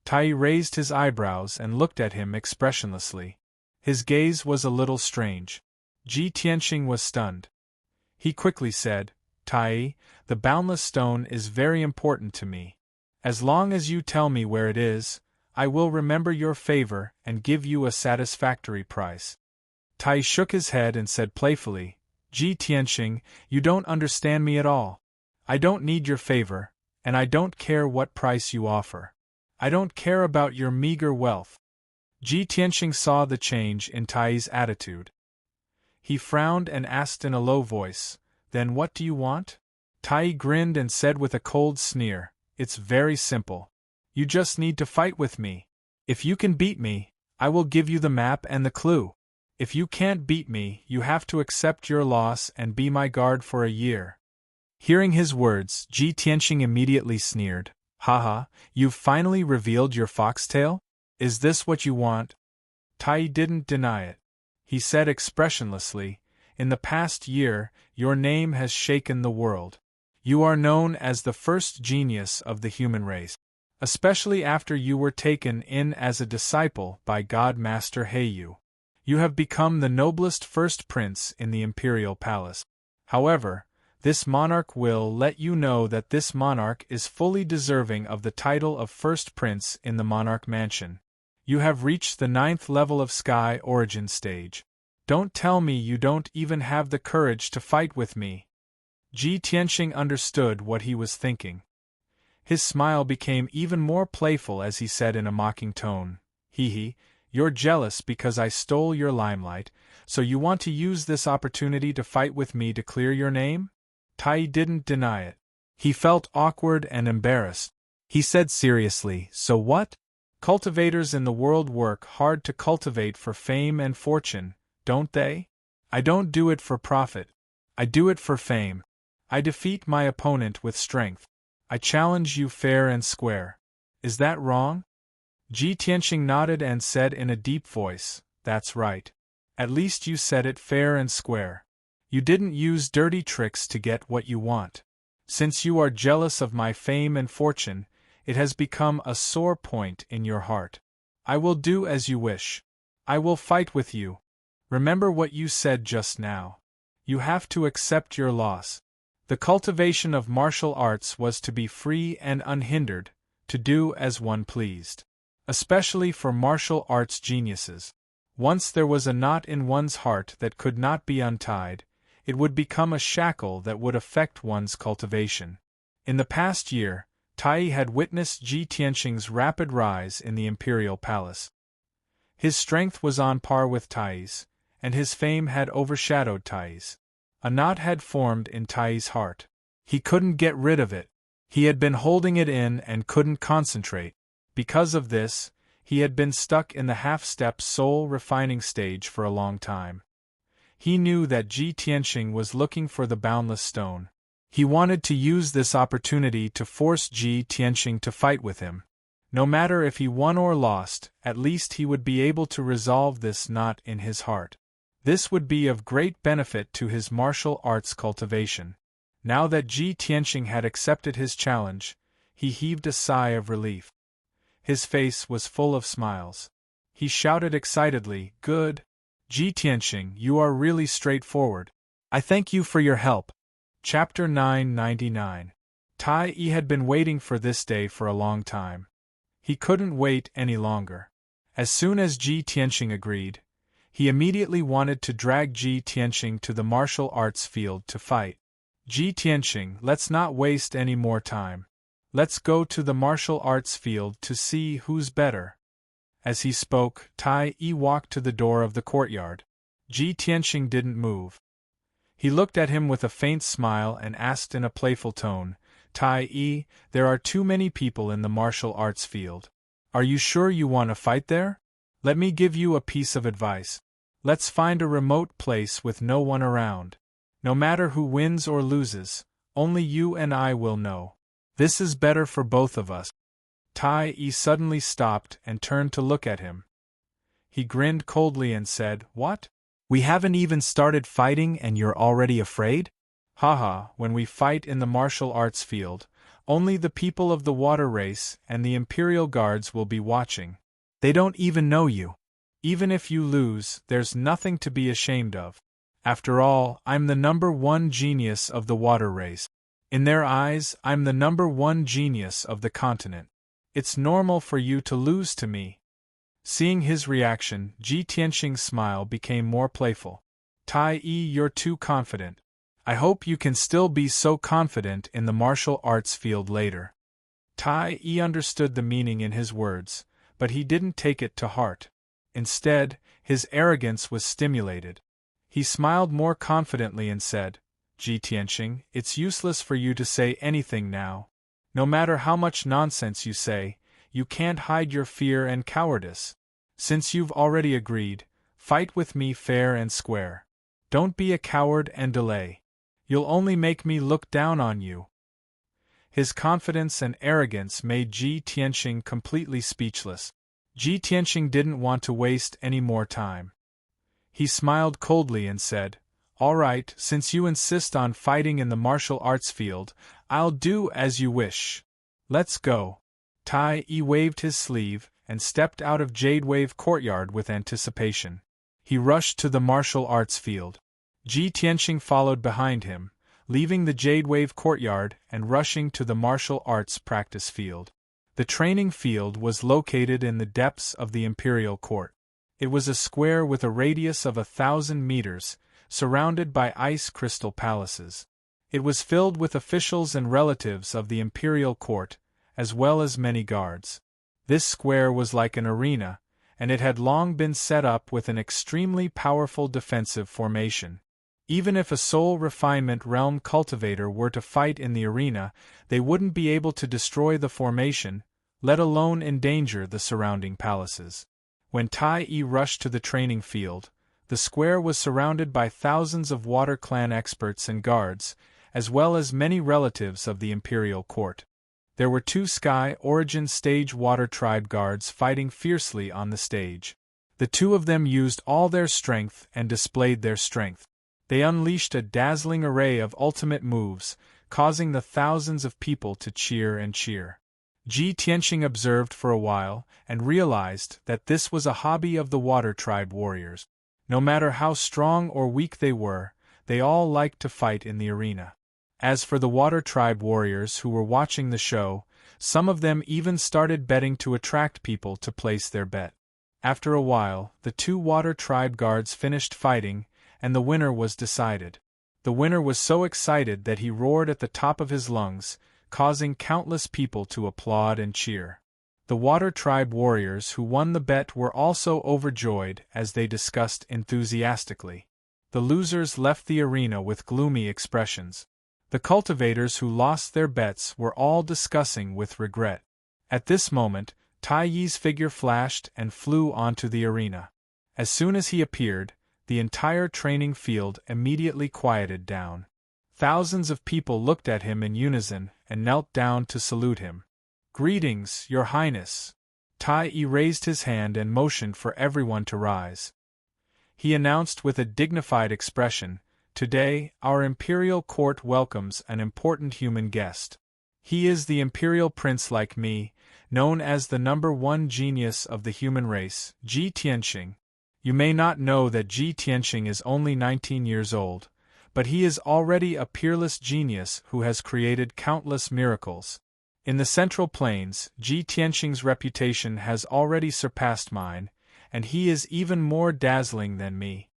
Tai raised his eyebrows and looked at him expressionlessly. His gaze was a little strange. Ji Tianxing was stunned. He quickly said, "Tai, the boundless stone is very important to me. As long as you tell me where it is, I will remember your favor and give you a satisfactory price." Tai shook his head and said playfully, "Ji Tianxing, you don't understand me at all. I don't need your favor, and I don't care what price you offer. I don't care about your meager wealth." Ji Tianxing saw the change in Tai's attitude. He frowned and asked in a low voice, "Then what do you want?" Tai grinned and said with a cold sneer, "It's very simple. You just need to fight with me. If you can beat me, I will give you the map and the clue. If you can't beat me, you have to accept your loss and be my guard for a year." Hearing his words, Ji Tianxing immediately sneered, "Haha, you've finally revealed your foxtail? Is this what you want?" Tai didn't deny it. He said expressionlessly, "In the past year, your name has shaken the world. You are known as the first genius of the human race, especially after you were taken in as a disciple by God Master Heiyu. You have become the noblest first prince in the imperial palace. However, this monarch will let you know that this monarch is fully deserving of the title of first prince in the monarch mansion. You have reached the 9th level of Sky Origin stage. Don't tell me you don't even have the courage to fight with me." Ji Tianxing understood what he was thinking. His smile became even more playful as he said in a mocking tone, "Hee, you're jealous because I stole your limelight, so you want to use this opportunity to fight with me to clear your name?" Tai didn't deny it. He felt awkward and embarrassed. He said seriously, "So what? Cultivators in the world work hard to cultivate for fame and fortune, don't they? I don't do it for profit. I do it for fame. I defeat my opponent with strength. I challenge you fair and square. Is that wrong?" Ji Tianxing nodded and said in a deep voice, "That's right. At least you said it fair and square. You didn't use dirty tricks to get what you want. Since you are jealous of my fame and fortune, it has become a sore point in your heart. I will do as you wish. I will fight with you. Remember what you said just now. You have to accept your loss. The cultivation of martial arts was to be free and unhindered, to do as one pleased. Especially for martial arts geniuses. Once there was a knot in one's heart that could not be untied, it would become a shackle that would affect one's cultivation. In the past year, Tai had witnessed Ji Tianqing's rapid rise in the imperial palace. His strength was on par with Tai's, and his fame had overshadowed Tai's. A knot had formed in Tai's heart. He couldn't get rid of it. He had been holding it in and couldn't concentrate. Because of this, he had been stuck in the half-step soul-refining stage for a long time. He knew that Ji Tianqing was looking for the boundless stone. He wanted to use this opportunity to force Ji Tianqing to fight with him. No matter if he won or lost, at least he would be able to resolve this knot in his heart. This would be of great benefit to his martial arts cultivation. Now that Ji Tianqing had accepted his challenge, he heaved a sigh of relief. His face was full of smiles. He shouted excitedly, "Good! Ji Tianqing, you are really straightforward. I thank you for your help." Chapter 999. Tai Yi had been waiting for this day for a long time. He couldn't wait any longer. As soon as Ji Tianqing agreed, he immediately wanted to drag Ji Tianqing to the martial arts field to fight. Ji Tianqing, let's not waste any more time. Let's go to the martial arts field to see who's better. As he spoke, Tai Yi walked to the door of the courtyard. Ji Tianqing didn't move. He looked at him with a faint smile and asked in a playful tone, "Tai Yi, there are too many people in the martial arts field. Are you sure you want to fight there? Let me give you a piece of advice. Let's find a remote place with no one around. No matter who wins or loses, only you and I will know. This is better for both of us." Tai Yi suddenly stopped and turned to look at him. He grinned coldly and said, "What? We haven't even started fighting and you're already afraid? Haha, when we fight in the martial arts field, only the people of the water race and the Imperial Guards will be watching. They don't even know you. Even if you lose, there's nothing to be ashamed of. After all, I'm the #1 genius of the water race. In their eyes, I'm the #1 genius of the continent. It's normal for you to lose to me." Seeing his reaction, Ji Tianqing's smile became more playful. "Tai Yi, you're too confident. I hope you can still be so confident in the martial arts field later." Tai Yi understood the meaning in his words, but he didn't take it to heart. Instead, his arrogance was stimulated. He smiled more confidently and said, "Ji Tianqing, it's useless for you to say anything now. No matter how much nonsense you say, you can't hide your fear and cowardice. Since you've already agreed, fight with me fair and square. Don't be a coward and delay. You'll only make me look down on you." His confidence and arrogance made Ji Tianqing completely speechless. Ji Tianqing didn't want to waste any more time. He smiled coldly and said, "All right, since you insist on fighting in the martial arts field, I'll do as you wish. Let's go." Tai Yi waved his sleeve and stepped out of Jade Wave Courtyard with anticipation. He rushed to the martial arts field. Ji Tianqing followed behind him, leaving the Jade Wave Courtyard and rushing to the martial arts practice field. The training field was located in the depths of the Imperial Court. It was a square with a radius of 1,000 meters, surrounded by ice crystal palaces. It was filled with officials and relatives of the Imperial Court, as well as many guards. This square was like an arena, and it had long been set up with an extremely powerful defensive formation. Even if a soul refinement realm cultivator were to fight in the arena, they wouldn't be able to destroy the formation, let alone endanger the surrounding palaces. When Tai Yi rushed to the training field, the square was surrounded by thousands of Water Clan experts and guards, as well as many relatives of the Imperial Court. There were 2 Sky Origin Stage Water Tribe guards fighting fiercely on the stage. The 2 of them used all their strength and displayed their strength. They unleashed a dazzling array of ultimate moves, causing the thousands of people to cheer and cheer. Ji Tianqing observed for a while and realized that this was a hobby of the Water Tribe warriors. No matter how strong or weak they were, they all liked to fight in the arena. As for the Water Tribe warriors who were watching the show, some of them even started betting to attract people to place their bet. After a while, the two Water Tribe guards finished fighting, and the winner was decided. The winner was so excited that he roared at the top of his lungs, causing countless people to applaud and cheer. The Water Tribe warriors who won the bet were also overjoyed as they discussed enthusiastically. The losers left the arena with gloomy expressions. The cultivators who lost their bets were all discussing with regret. At this moment, Tai Yi's figure flashed and flew onto the arena. As soon as he appeared, the entire training field immediately quieted down. Thousands of people looked at him in unison and knelt down to salute him. "Greetings, Your Highness." Tai Yi raised his hand and motioned for everyone to rise. He announced with a dignified expression, "Today, our imperial court welcomes an important human guest. He is the imperial prince like me, known as the #1 genius of the human race, Ji Tianqing. You may not know that Ji Tianqing is only 19 years old, but he is already a peerless genius who has created countless miracles. In the Central Plains, Ji Tianqing's reputation has already surpassed mine, and he is even more dazzling than me."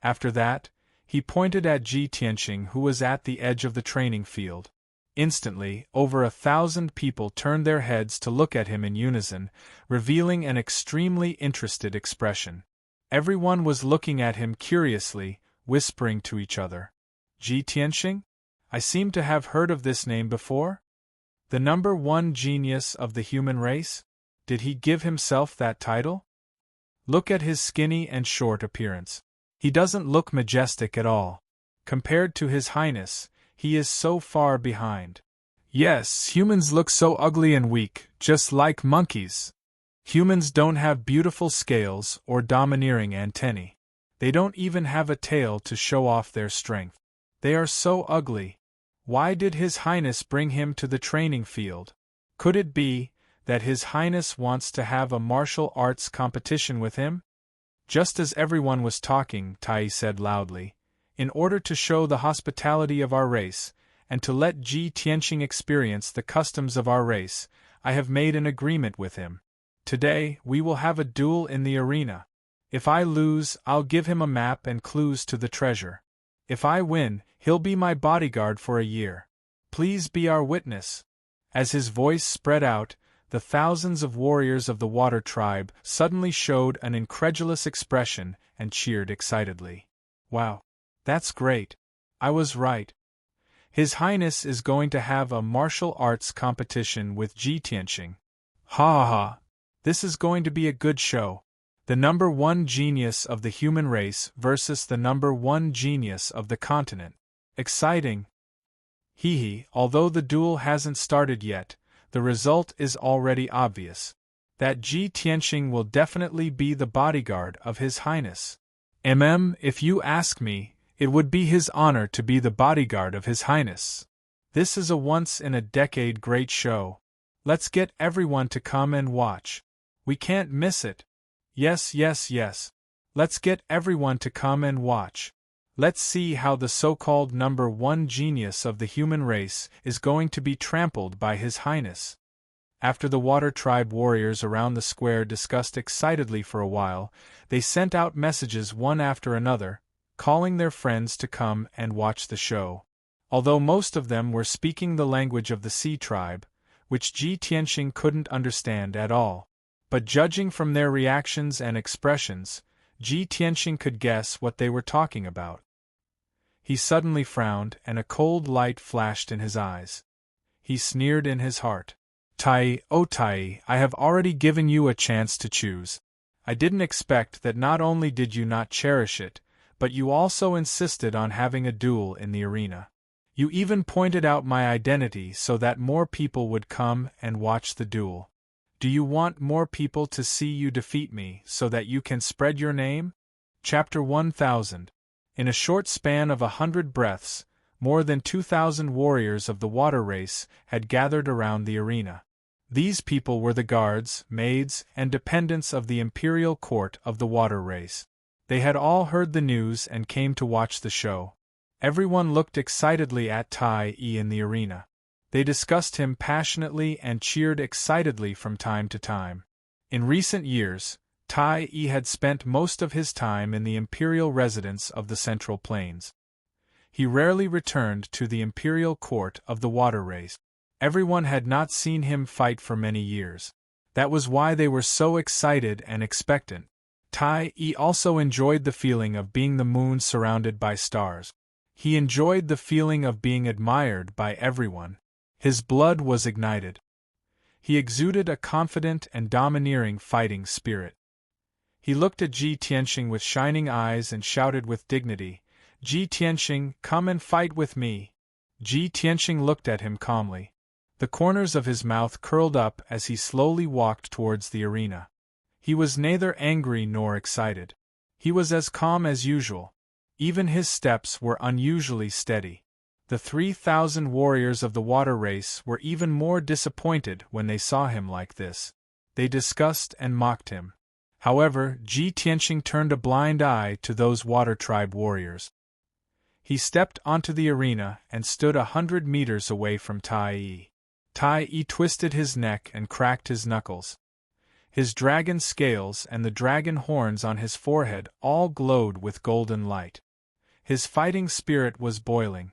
After that, he pointed at Ji Tianqing, who was at the edge of the training field. Instantly, over 1,000 people turned their heads to look at him in unison, revealing an extremely interested expression. Everyone was looking at him curiously, whispering to each other. "Ji Tianqing? I seem to have heard of this name before? The #1 genius of the human race? Did he give himself that title? Look at his skinny and short appearance. He doesn't look majestic at all. Compared to His Highness, he is so far behind. Yes, humans look so ugly and weak, just like monkeys. Humans don't have beautiful scales or domineering antennae. They don't even have a tail to show off their strength. They are so ugly. Why did His Highness bring him to the training field? Could it be that His Highness wants to have a martial arts competition with him?" Just as everyone was talking, Tai said loudly, "In order to show the hospitality of our race, and to let Ji Tianqing experience the customs of our race, I have made an agreement with him. Today, we will have a duel in the arena. If I lose, I'll give him a map and clues to the treasure. If I win, he'll be my bodyguard for a year. Please be our witness." As his voice spread out, the thousands of warriors of the Water Tribe suddenly showed an incredulous expression and cheered excitedly. "Wow! That's great! I was right. His Highness is going to have a martial arts competition with Ji Tianqing. Ha ha ha! This is going to be a good show. The #1 genius of the human race versus the #1 genius of the continent. Exciting! Hee hee, although the duel hasn't started yet, the result is already obvious. That Ji Tianqing will definitely be the bodyguard of His Highness. If you ask me, it would be his honor to be the bodyguard of His Highness. This is a once-in-a-decade great show. Let's get everyone to come and watch. We can't miss it. Yes, yes, yes. Let's get everyone to come and watch. Let's see how the so-called #1 genius of the human race is going to be trampled by His Highness." After the Water Tribe warriors around the square discussed excitedly for a while, they sent out messages one after another, calling their friends to come and watch the show. Although most of them were speaking the language of the Sea Tribe, which Ji Tianqing couldn't understand at all. But judging from their reactions and expressions, Ji Tianqing could guess what they were talking about. He suddenly frowned, and a cold light flashed in his eyes. He sneered in his heart. "Tai, oh Tai, I have already given you a chance to choose. I didn't expect that not only did you not cherish it, but you also insisted on having a duel in the arena. You even pointed out my identity so that more people would come and watch the duel. Do you want more people to see you defeat me so that you can spread your name?" Chapter 1000. In a short span of 100 breaths, more than 2,000 warriors of the water race had gathered around the arena. These people were the guards, maids, and dependents of the imperial court of the water race. They had all heard the news and came to watch the show. Everyone looked excitedly at Tai in the arena. They discussed him passionately and cheered excitedly from time to time. In recent years, Tai had spent most of his time in the imperial residence of the Central Plains. He rarely returned to the imperial court of the water race. Everyone had not seen him fight for many years. That was why they were so excited and expectant. Tai also enjoyed the feeling of being the moon surrounded by stars. He enjoyed the feeling of being admired by everyone. His blood was ignited. He exuded a confident and domineering fighting spirit. He looked at Ji Tianxing with shining eyes and shouted with dignity, "Ji Tianxing, come and fight with me." Ji Tianxing looked at him calmly. The corners of his mouth curled up as he slowly walked towards the arena. He was neither angry nor excited. He was as calm as usual. Even his steps were unusually steady. The 3,000 warriors of the water race were even more disappointed when they saw him like this. They discussed and mocked him. However, Ji Tianxing turned a blind eye to those water tribe warriors. He stepped onto the arena and stood 100 meters away from Tai. Tai twisted his neck and cracked his knuckles. His dragon scales and the dragon horns on his forehead all glowed with golden light. His fighting spirit was boiling.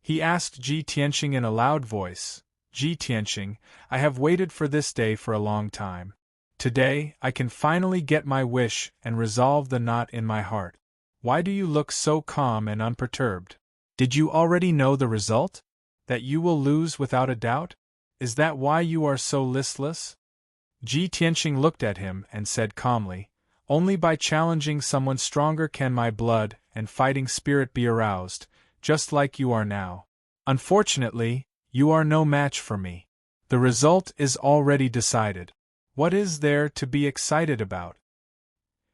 He asked Ji Tianxing in a loud voice, "Ji Tianxing, I have waited for this day for a long time. Today, I can finally get my wish and resolve the knot in my heart. Why do you look so calm and unperturbed? Did you already know the result? That you will lose without a doubt? Is that why you are so listless?" Ji Tianxing looked at him and said calmly, "Only by challenging someone stronger can my blood and fighting spirit be aroused, just like you are now. Unfortunately, you are no match for me. The result is already decided. What is there to be excited about?"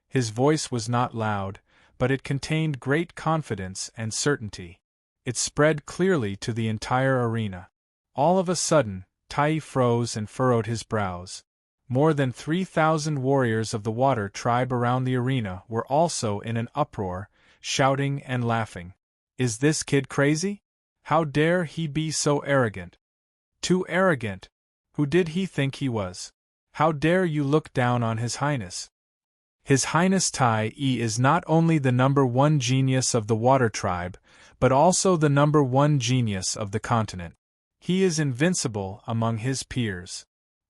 His voice was not loud, but it contained great confidence and certainty. It spread clearly to the entire arena. All of a sudden, Tai froze and furrowed his brows. More than 3,000 warriors of the water tribe around the arena were also in an uproar, shouting and laughing. "Is this kid crazy? How dare he be so arrogant? Too arrogant! Who did he think he was? How dare you look down on His Highness? His Highness Tai is not only the #1 genius of the water tribe, but also the #1 genius of the continent. He is invincible among his peers.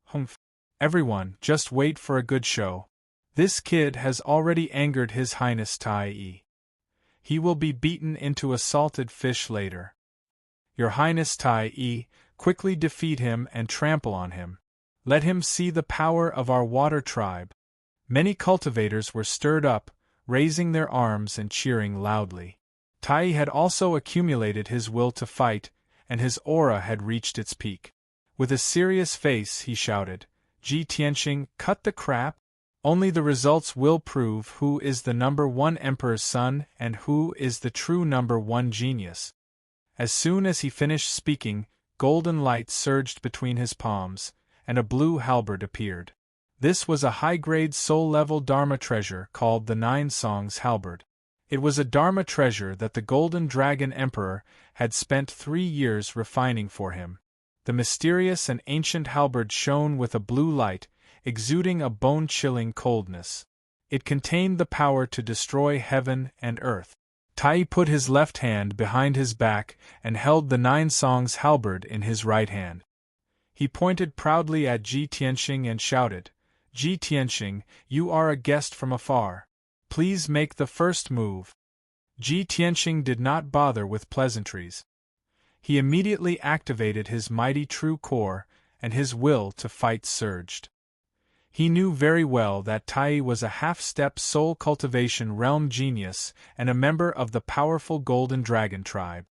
Humph. Everyone, just wait for a good show. This kid has already angered His Highness Tai. He will be beaten into a salted fish later. Your Highness Tai, quickly defeat him and trample on him. Let him see the power of our water tribe." Many cultivators were stirred up, raising their arms and cheering loudly. Tai had also accumulated his will to fight, and his aura had reached its peak. With a serious face he shouted, "Ji Tianxing, cut the crap! Only the results will prove who is the #1 emperor's son and who is the true #1 genius." As soon as he finished speaking, golden light surged between his palms, and a blue halberd appeared. This was a high-grade soul-level Dharma treasure called the 9 Songs Halberd. It was a Dharma treasure that the Golden Dragon Emperor had spent 3 years refining for him. The mysterious and ancient halberd shone with a blue light, exuding a bone-chilling coldness. It contained the power to destroy heaven and earth. Tai put his left hand behind his back and held the 9 Songs halberd in his right hand. He pointed proudly at Ji Tianxing and shouted, "Ji Tianxing, you are a guest from afar. Please make the first move." Ji Tianxing did not bother with pleasantries. He immediately activated his mighty true core, and his will to fight surged. He knew very well that Tai was a half-step soul cultivation realm genius and a member of the powerful Golden Dragon tribe.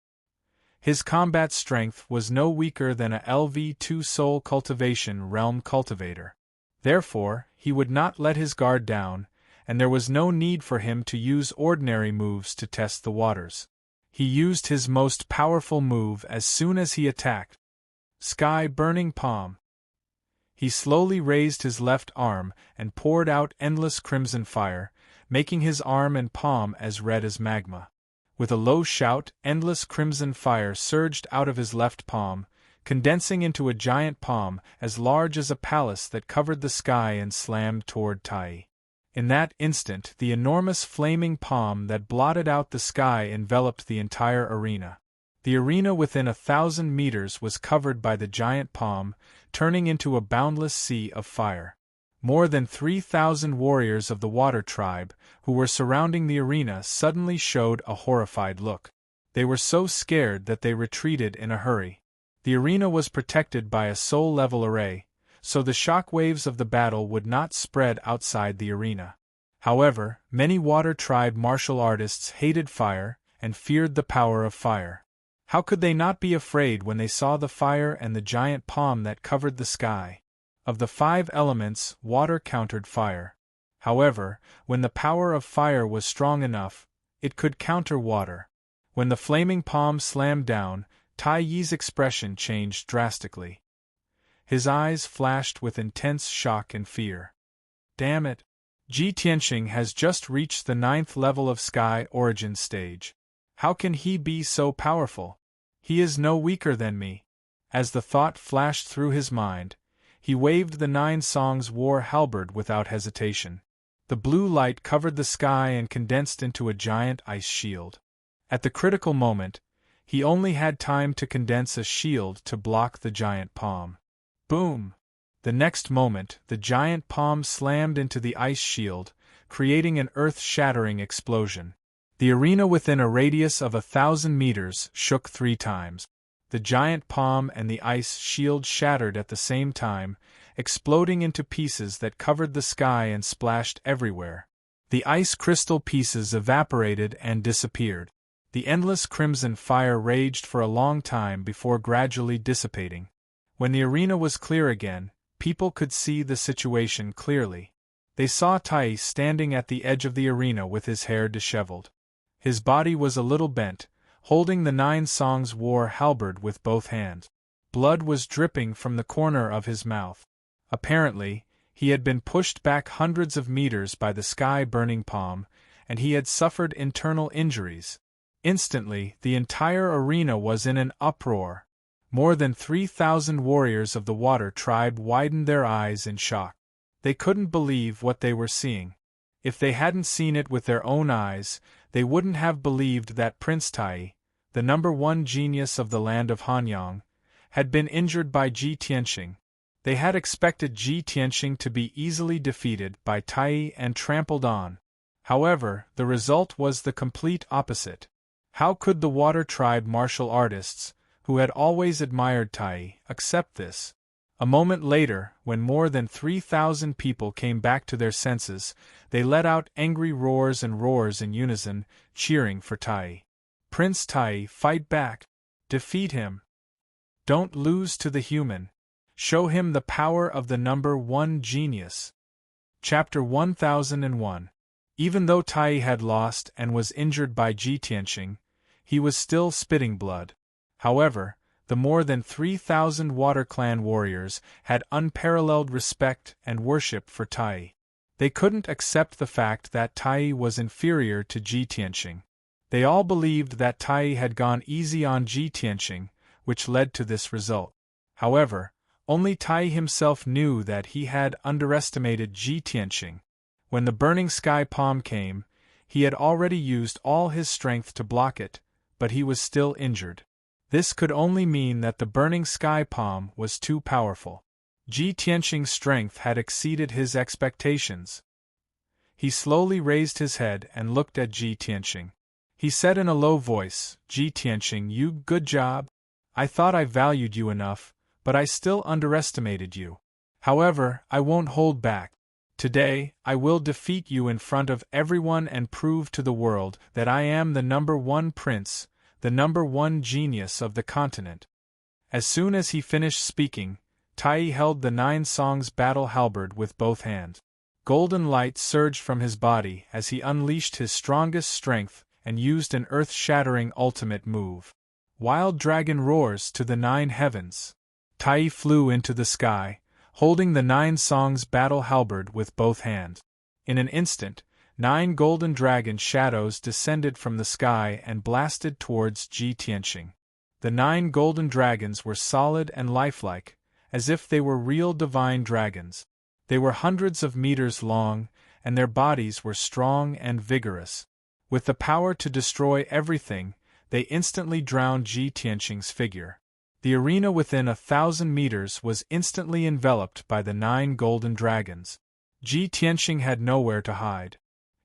His combat strength was no weaker than a LV2 soul cultivation realm cultivator. Therefore, he would not let his guard down, and there was no need for him to use ordinary moves to test the waters. He used his most powerful move as soon as he attacked. Sky Burning Palm. He slowly raised his left arm and poured out endless crimson fire, making his arm and palm as red as magma. With a low shout, endless crimson fire surged out of his left palm, condensing into a giant palm as large as a palace that covered the sky and slammed toward Tai. In that instant, the enormous flaming palm that blotted out the sky enveloped the entire arena. The arena within 1,000 meters was covered by the giant palm, turning into a boundless sea of fire. More than 3,000 warriors of the Water Tribe, who were surrounding the arena, suddenly showed a horrified look. They were so scared that they retreated in a hurry. The arena was protected by a soul-level array, so the shock waves of the battle would not spread outside the arena. However, many Water Tribe martial artists hated fire and feared the power of fire. How could they not be afraid when they saw the fire and the giant palm that covered the sky? Of the 5 elements, water countered fire. However, when the power of fire was strong enough, it could counter water. When the flaming palm slammed down, Tai Yi's expression changed drastically. His eyes flashed with intense shock and fear. Damn it! Ji Tianxing has just reached the 9th level of Sky Origin stage. How can he be so powerful? He is no weaker than me. As the thought flashed through his mind, he waved the 9 Songs War halberd without hesitation. The blue light covered the sky and condensed into a giant ice shield. At the critical moment, he only had time to condense a shield to block the giant palm. Boom! The next moment, the giant palm slammed into the ice shield, creating an earth-shattering explosion. The arena within a radius of 1,000 meters shook 3 times. The giant palm and the ice shield shattered at the same time, exploding into pieces that covered the sky and splashed everywhere. The ice crystal pieces evaporated and disappeared. The endless crimson fire raged for a long time before gradually dissipating. When the arena was clear again, people could see the situation clearly. They saw Tai standing at the edge of the arena with his hair disheveled. His body was a little bent, holding the 9 Songs War halberd with both hands. Blood was dripping from the corner of his mouth. Apparently, he had been pushed back hundreds of meters by the sky-burning palm, and he had suffered internal injuries. Instantly, the entire arena was in an uproar. More than 3,000 warriors of the Water Tribe widened their eyes in shock. They couldn't believe what they were seeing. If they hadn't seen it with their own eyes, they wouldn't have believed that Prince Tai, the #1 genius of the land of Hanyang, had been injured by Ji Tianxing. They had expected Ji Tianxing to be easily defeated by Tai and trampled on. However, the result was the complete opposite. How could the Water Tribe martial artists, who had always admired Tai, accept this? A moment later, when more than 3,000 people came back to their senses, they let out angry roars in unison, cheering for Tai. Prince Tai, fight back! Defeat him! Don't lose to the human! Show him the power of the #1 genius! Chapter 1001. Even though Tai had lost and was injured by Ji Tianxing, he was still spitting blood. However, the more than 3,000 Water Clan warriors had unparalleled respect and worship for Tai. They couldn't accept the fact that Tai was inferior to Ji Tianxing. They all believed that Tai had gone easy on Ji Tianxing, which led to this result. However, only Tai himself knew that he had underestimated Ji Tianxing. When the burning sky palm came, he had already used all his strength to block it, but he was still injured. This could only mean that the burning sky palm was too powerful. Ji Tianxing's strength had exceeded his expectations. He slowly raised his head and looked at Ji Tianxing. He said in a low voice, "Ji Tianxing, you good job. I thought I valued you enough, but I still underestimated you. However, I won't hold back. Today, I will defeat you in front of everyone and prove to the world that I am the #1 prince, the #1 genius of the continent." As soon as he finished speaking, Tai held the 9 Songs battle halberd with both hands. Golden light surged from his body as he unleashed his strongest strength and used an earth-shattering ultimate move. Wild Dragon Roars to the Nine Heavens. Tai flew into the sky, holding the Nine Songs battle halberd with both hands. In an instant, 9 golden dragon shadows descended from the sky and blasted towards Ji Tianqing. The 9 golden dragons were solid and lifelike, as if they were real divine dragons. They were hundreds of meters long, and their bodies were strong and vigorous. With the power to destroy everything, they instantly drowned Ji Tianqing's figure. The arena within 1,000 meters was instantly enveloped by the 9 golden dragons. Ji Tianqing had nowhere to hide.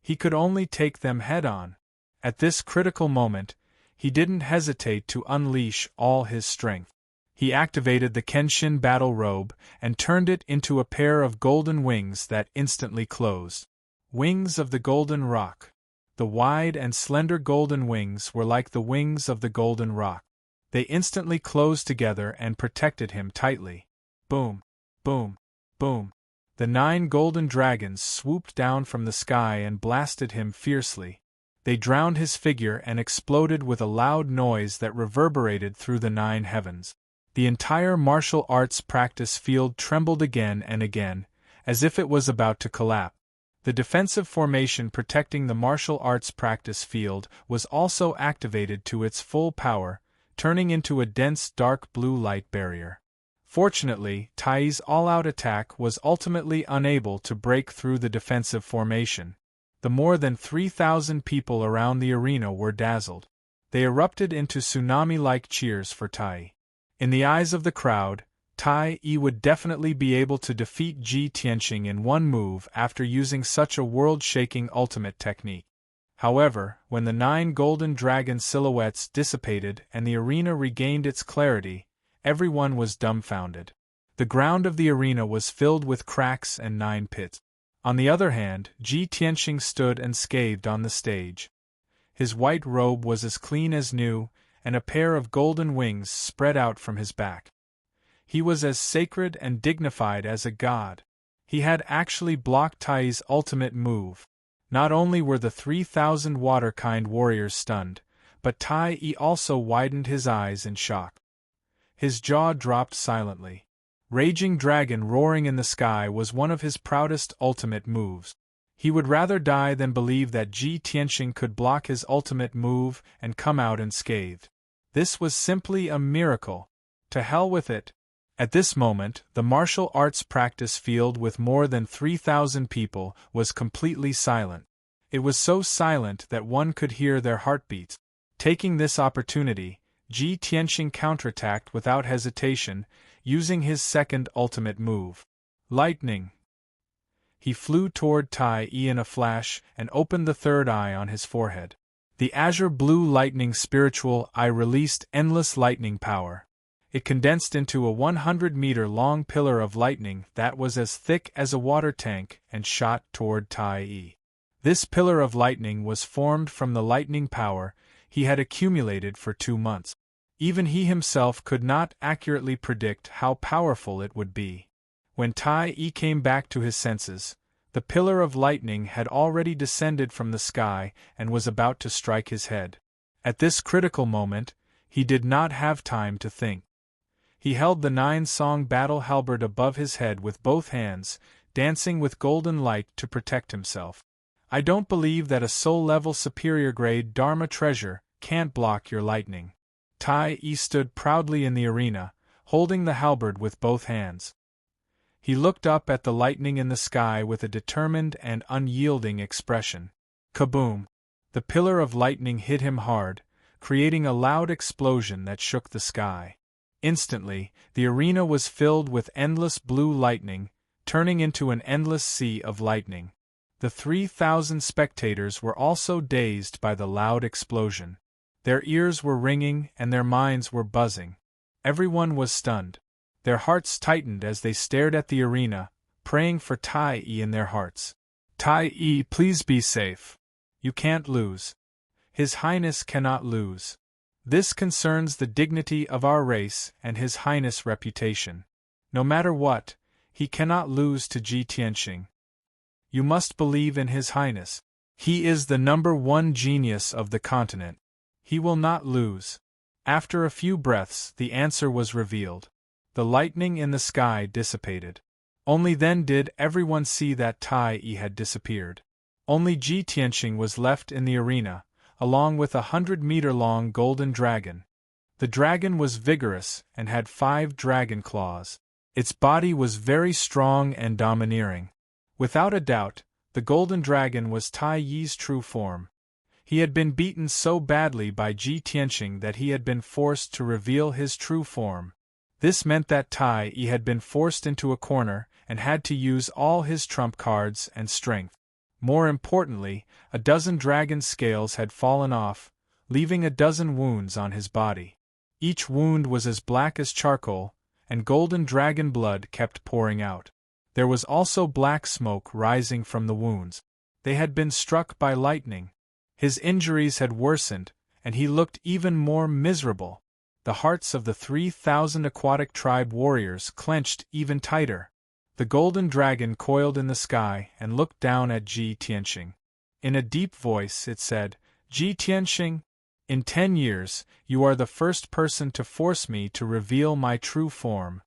He could only take them head-on. At this critical moment, he didn't hesitate to unleash all his strength. He activated the Kenshin battle robe and turned it into a pair of golden wings that instantly closed. Wings of the Golden Rock. The wide and slender golden wings were like the wings of the Golden Rock. They instantly closed together and protected him tightly. Boom! Boom! Boom! The 9 golden dragons swooped down from the sky and blasted him fiercely. They drowned his figure and exploded with a loud noise that reverberated through the 9 heavens. The entire martial arts practice field trembled again and again, as if it was about to collapse. The defensive formation protecting the martial arts practice field was also activated to its full power, turning into a dense dark blue light barrier. Fortunately, Tai's all-out attack was ultimately unable to break through the defensive formation. The more than 3,000 people around the arena were dazzled. They erupted into tsunami-like cheers for Tai. In the eyes of the crowd, Tai would definitely be able to defeat Ji Tianqing in one move after using such a world-shaking ultimate technique. However, when the 9 golden dragon silhouettes dissipated and the arena regained its clarity, everyone was dumbfounded. The ground of the arena was filled with cracks and 9 pits. On the other hand, Ji Tianqing stood unscathed on the stage. His white robe was as clean as new, and a pair of golden wings spread out from his back. He was as sacred and dignified as a god. He had actually blocked Tai's ultimate move. Not only were the 3,000 water-kind warriors stunned, but Tai also widened his eyes in shock. His jaw dropped silently. Raging Dragon Roaring in the Sky was one of his proudest ultimate moves. He would rather die than believe that Ji Tianqing could block his ultimate move and come out unscathed. This was simply a miracle. To hell with it. At this moment, the martial arts practice field with more than 3,000 people was completely silent. It was so silent that one could hear their heartbeats. Taking this opportunity, Ji Tianqing counterattacked without hesitation, using his second ultimate move. Lightning. He flew toward Tai in a flash and opened the third eye on his forehead. The azure blue lightning spiritual eye released endless lightning power. It condensed into a 100-meter-long pillar of lightning that was as thick as a water tank and shot toward Tai. This pillar of lightning was formed from the lightning power he had accumulated for 2 months. Even he himself could not accurately predict how powerful it would be. When Tai came back to his senses, the pillar of lightning had already descended from the sky and was about to strike his head. At this critical moment, he did not have time to think. He held the 9-song battle halberd above his head with both hands, dancing with golden light to protect himself. I don't believe that a soul-level superior-grade Dharma treasure can't block your lightning. Tai stood proudly in the arena, holding the halberd with both hands. He looked up at the lightning in the sky with a determined and unyielding expression. Kaboom! The pillar of lightning hit him hard, creating a loud explosion that shook the sky. Instantly, the arena was filled with endless blue lightning, turning into an endless sea of lightning. The 3,000 spectators were also dazed by the loud explosion. Their ears were ringing and their minds were buzzing. Everyone was stunned. Their hearts tightened as they stared at the arena, praying for Tai in their hearts. Tai, please be safe. You can't lose. His Highness cannot lose. This concerns the dignity of our race and His Highness' reputation. No matter what, he cannot lose to Ji Tianqing. You must believe in His Highness. He is the #1 genius of the continent. He will not lose. After a few breaths, the answer was revealed. The lightning in the sky dissipated. Only then did everyone see that Tai Yi had disappeared. Only Ji Tianqing was left in the arena, along with a 100-meter-long golden dragon. The dragon was vigorous and had 5 dragon claws. Its body was very strong and domineering. Without a doubt, the golden dragon was Tai Yi's true form. He had been beaten so badly by Ji Tianqing that he had been forced to reveal his true form. This meant that Tai Yi had been forced into a corner and had to use all his trump cards and strength. More importantly, a dozen dragon scales had fallen off, leaving a dozen wounds on his body. Each wound was as black as charcoal, and golden dragon blood kept pouring out. There was also black smoke rising from the wounds. They had been struck by lightning. His injuries had worsened, and he looked even more miserable. The hearts of the 3,000 aquatic tribe warriors clenched even tighter. The golden dragon coiled in the sky and looked down at Ji Tianqing. In a deep voice it said, "Ji Tianqing, in 10 years, you are the first person to force me to reveal my true form.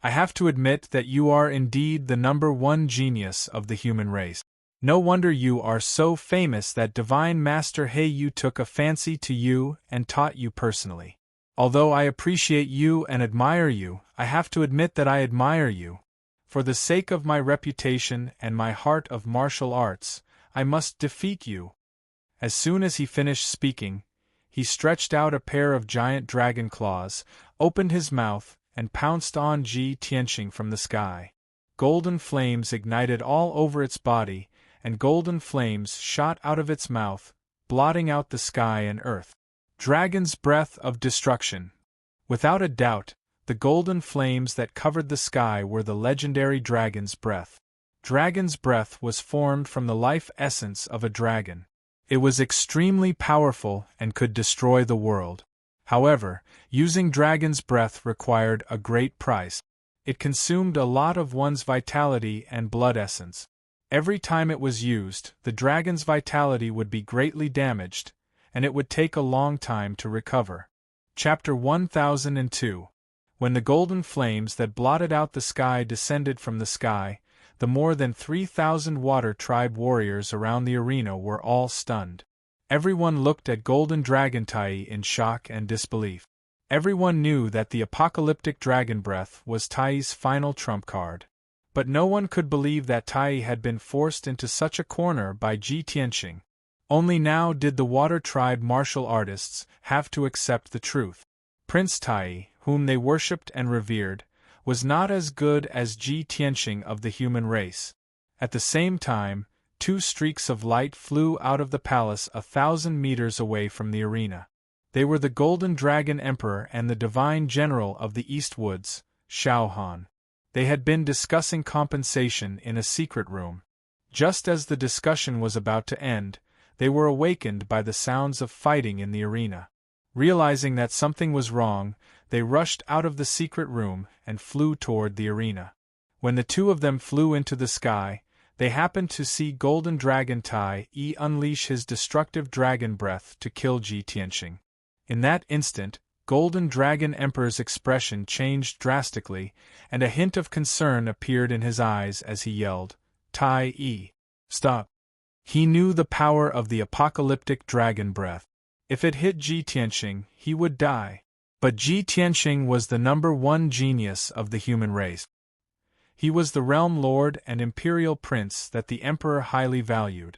I have to admit that you are indeed the #1 genius of the human race. No wonder you are so famous that Divine Master He Yu took a fancy to you and taught you personally. Although I appreciate you and admire you, I have to admit that I admire you. For the sake of my reputation and my heart of martial arts, I must defeat you." As soon as he finished speaking, he stretched out a pair of giant dragon claws, opened his mouth, and pounced on Ji Tianqing from the sky. Golden flames ignited all over its body, and golden flames shot out of its mouth, blotting out the sky and earth. Dragon's breath of destruction. Without a doubt, the golden flames that covered the sky were the legendary dragon's breath. Dragon's breath was formed from the life essence of a dragon. It was extremely powerful and could destroy the world. However, using dragon's breath required a great price. It consumed a lot of one's vitality and blood essence. Every time it was used, the dragon's vitality would be greatly damaged, and it would take a long time to recover. Chapter 1002. When the golden flames that blotted out the sky descended from the sky, the more than 3,000 water tribe warriors around the arena were all stunned. Everyone looked at Golden Dragon Tai in shock and disbelief. Everyone knew that the apocalyptic dragon breath was Tai's final trump card. But no one could believe that Tai had been forced into such a corner by Ji Tianqing. Only now did the water tribe martial artists have to accept the truth. Prince Tai, whom they worshipped and revered, was not as good as Ji Tianqing of the human race. At the same time, 2 streaks of light flew out of the palace 1,000 meters away from the arena. They were the Golden Dragon Emperor and the Divine General of the East Woods, Xiao Han. They had been discussing compensation in a secret room. Just as the discussion was about to end, they were awakened by the sounds of fighting in the arena. Realizing that something was wrong, they rushed out of the secret room and flew toward the arena. When the 2 of them flew into the sky, they happened to see Golden Dragon Tai unleash his destructive dragon breath to kill Ji Tianqing. In that instant, Golden Dragon Emperor's expression changed drastically, and a hint of concern appeared in his eyes as he yelled, "Tai Yi, stop!" He knew the power of the apocalyptic dragon breath. If it hit Ji Tianqing, he would die. But Ji Tianqing was the #1 genius of the human race. He was the realm lord and imperial prince that the emperor highly valued.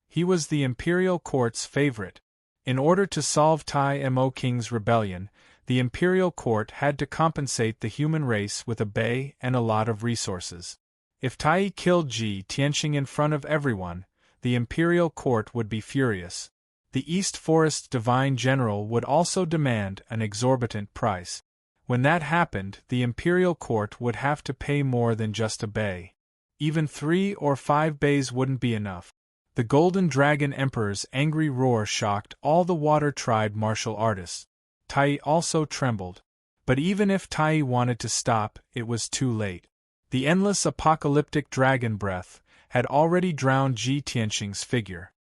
He was the imperial court's favorite. In order to solve Tai Mo King's rebellion, the imperial court had to compensate the human race with a bay and a lot of resources. If Tai killed Ji Tianqing in front of everyone, the imperial court would be furious. The East Forest Divine General would also demand an exorbitant price. When that happened, the imperial court would have to pay more than just a bay. Even 3 or 5 bays wouldn't be enough. The Golden Dragon Emperor's angry roar shocked all the water tribe martial artists. Tai also trembled. But even if Tai wanted to stop, it was too late. The endless apocalyptic dragon breath had already drowned Ji Tianqing's figure.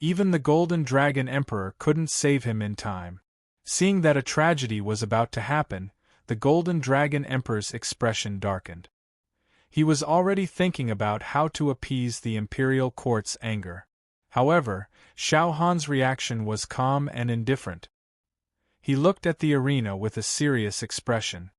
Even the Golden Dragon Emperor couldn't save him in time. Seeing that a tragedy was about to happen, the Golden Dragon Emperor's expression darkened. He was already thinking about how to appease the imperial court's anger. However, Xiao Han's reaction was calm and indifferent. He looked at the arena with a serious expression.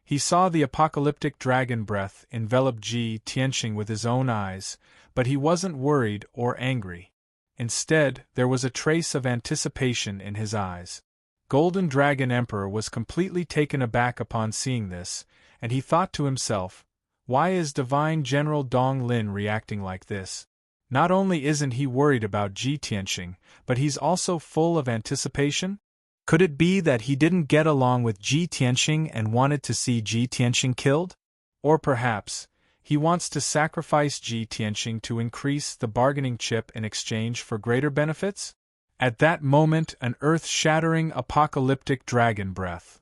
He saw the apocalyptic dragon breath envelop Ji Tianxing with his own eyes, but he wasn't worried or angry. Instead, there was a trace of anticipation in his eyes. Golden Dragon Emperor was completely taken aback upon seeing this, and he thought to himself, why is Divine General Dong Lin reacting like this? Not only isn't he worried about Ji Tianxing, but he's also full of anticipation? Could it be that he didn't get along with Ji Tianxing and wanted to see Ji Tianxing killed? Or perhaps, he wants to sacrifice Ji Tianxing to increase the bargaining chip in exchange for greater benefits? At that moment, an earth-shattering apocalyptic dragon breath.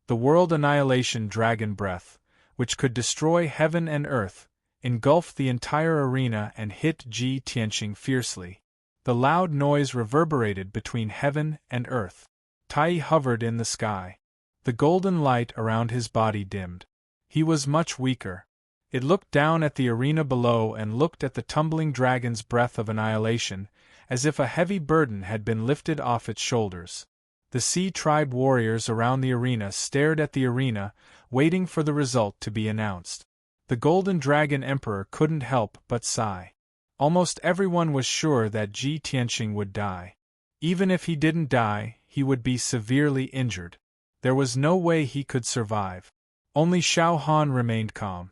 The world annihilation dragon breath, which could destroy heaven and earth, engulfed the entire arena and hit Ji Tianxing fiercely. The loud noise reverberated between heaven and earth. Tai hovered in the sky. The golden light around his body dimmed. He was much weaker. It looked down at the arena below and looked at the tumbling dragon's breath of annihilation, as if a heavy burden had been lifted off its shoulders. The Sea Tribe warriors around the arena stared at the arena, waiting for the result to be announced. The Golden Dragon Emperor couldn't help but sigh. Almost everyone was sure that Ji Tianxing would die. Even if he didn't die, he would be severely injured. There was no way he could survive. Only Xiao Han remained calm.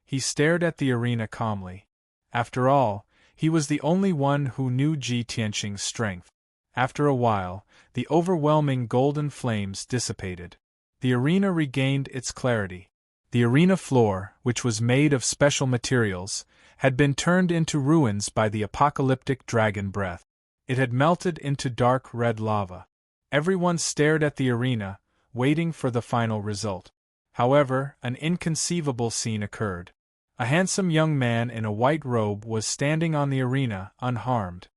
He stared at the arena calmly. After all, he was the only one who knew Ji Tianxing's strength. After a while, the overwhelming golden flames dissipated. The arena regained its clarity. The arena floor, which was made of special materials, had been turned into ruins by the apocalyptic dragon breath. It had melted into dark red lava. Everyone stared at the arena, waiting for the final result. However, an inconceivable scene occurred. A handsome young man in a white robe was standing on the arena, unharmed.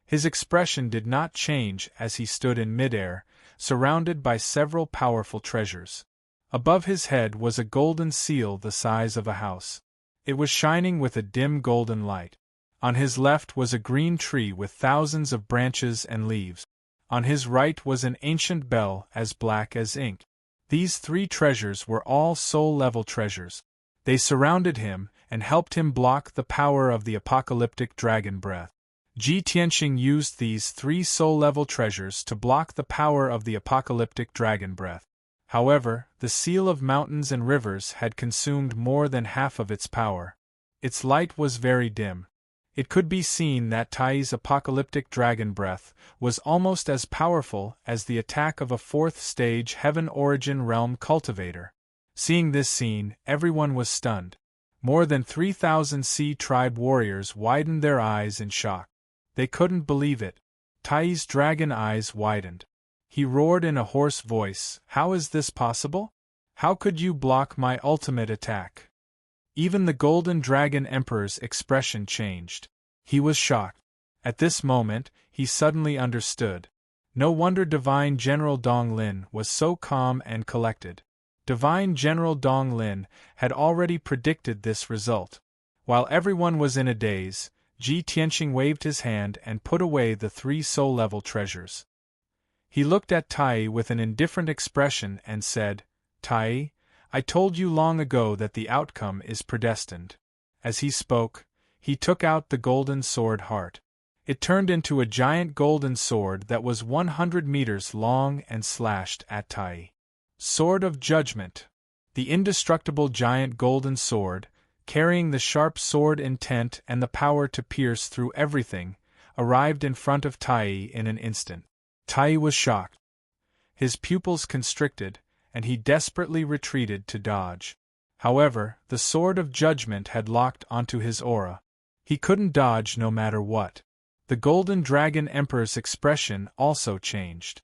His expression did not change as he stood in midair, surrounded by several powerful treasures. Above his head was a golden seal the size of a house. It was shining with a dim golden light. On his left was a green tree with thousands of branches and leaves. On his right was an ancient bell as black as ink. These three treasures were all soul-level treasures. They surrounded him and helped him block the power of the apocalyptic dragon breath. Ji Tianxing used these three soul-level treasures to block the power of the apocalyptic dragon breath. However, the seal of mountains and rivers had consumed more than half of its power. Its light was very dim. It could be seen that Tai's apocalyptic dragon breath was almost as powerful as the attack of a fourth-stage Heaven Origin Realm cultivator. Seeing this scene, everyone was stunned. More than 3,000 Sea Tribe warriors widened their eyes in shock. They couldn't believe it. Tai's dragon eyes widened. He roared in a hoarse voice, "How is this possible? How could you block my ultimate attack?" Even the Golden Dragon Emperor's expression changed. He was shocked. At this moment, he suddenly understood. No wonder Divine General Dong Lin was so calm and collected. Divine General Dong Lin had already predicted this result. While everyone was in a daze, Ji Tianxing waved his hand and put away the three soul-level treasures. He looked at Tai with an indifferent expression and said, "Tai, I told you long ago that the outcome is predestined." As he spoke, he took out the golden sword heart. It turned into a giant golden sword that was 100 meters long and slashed at Tai. Sword of Judgment. The indestructible giant golden sword, carrying the sharp sword intent and the power to pierce through everything, arrived in front of Tai in an instant. Tai was shocked. His pupils constricted, and he desperately retreated to dodge. However, the Sword of Judgment had locked onto his aura. He couldn't dodge no matter what. The Golden Dragon Emperor's expression also changed.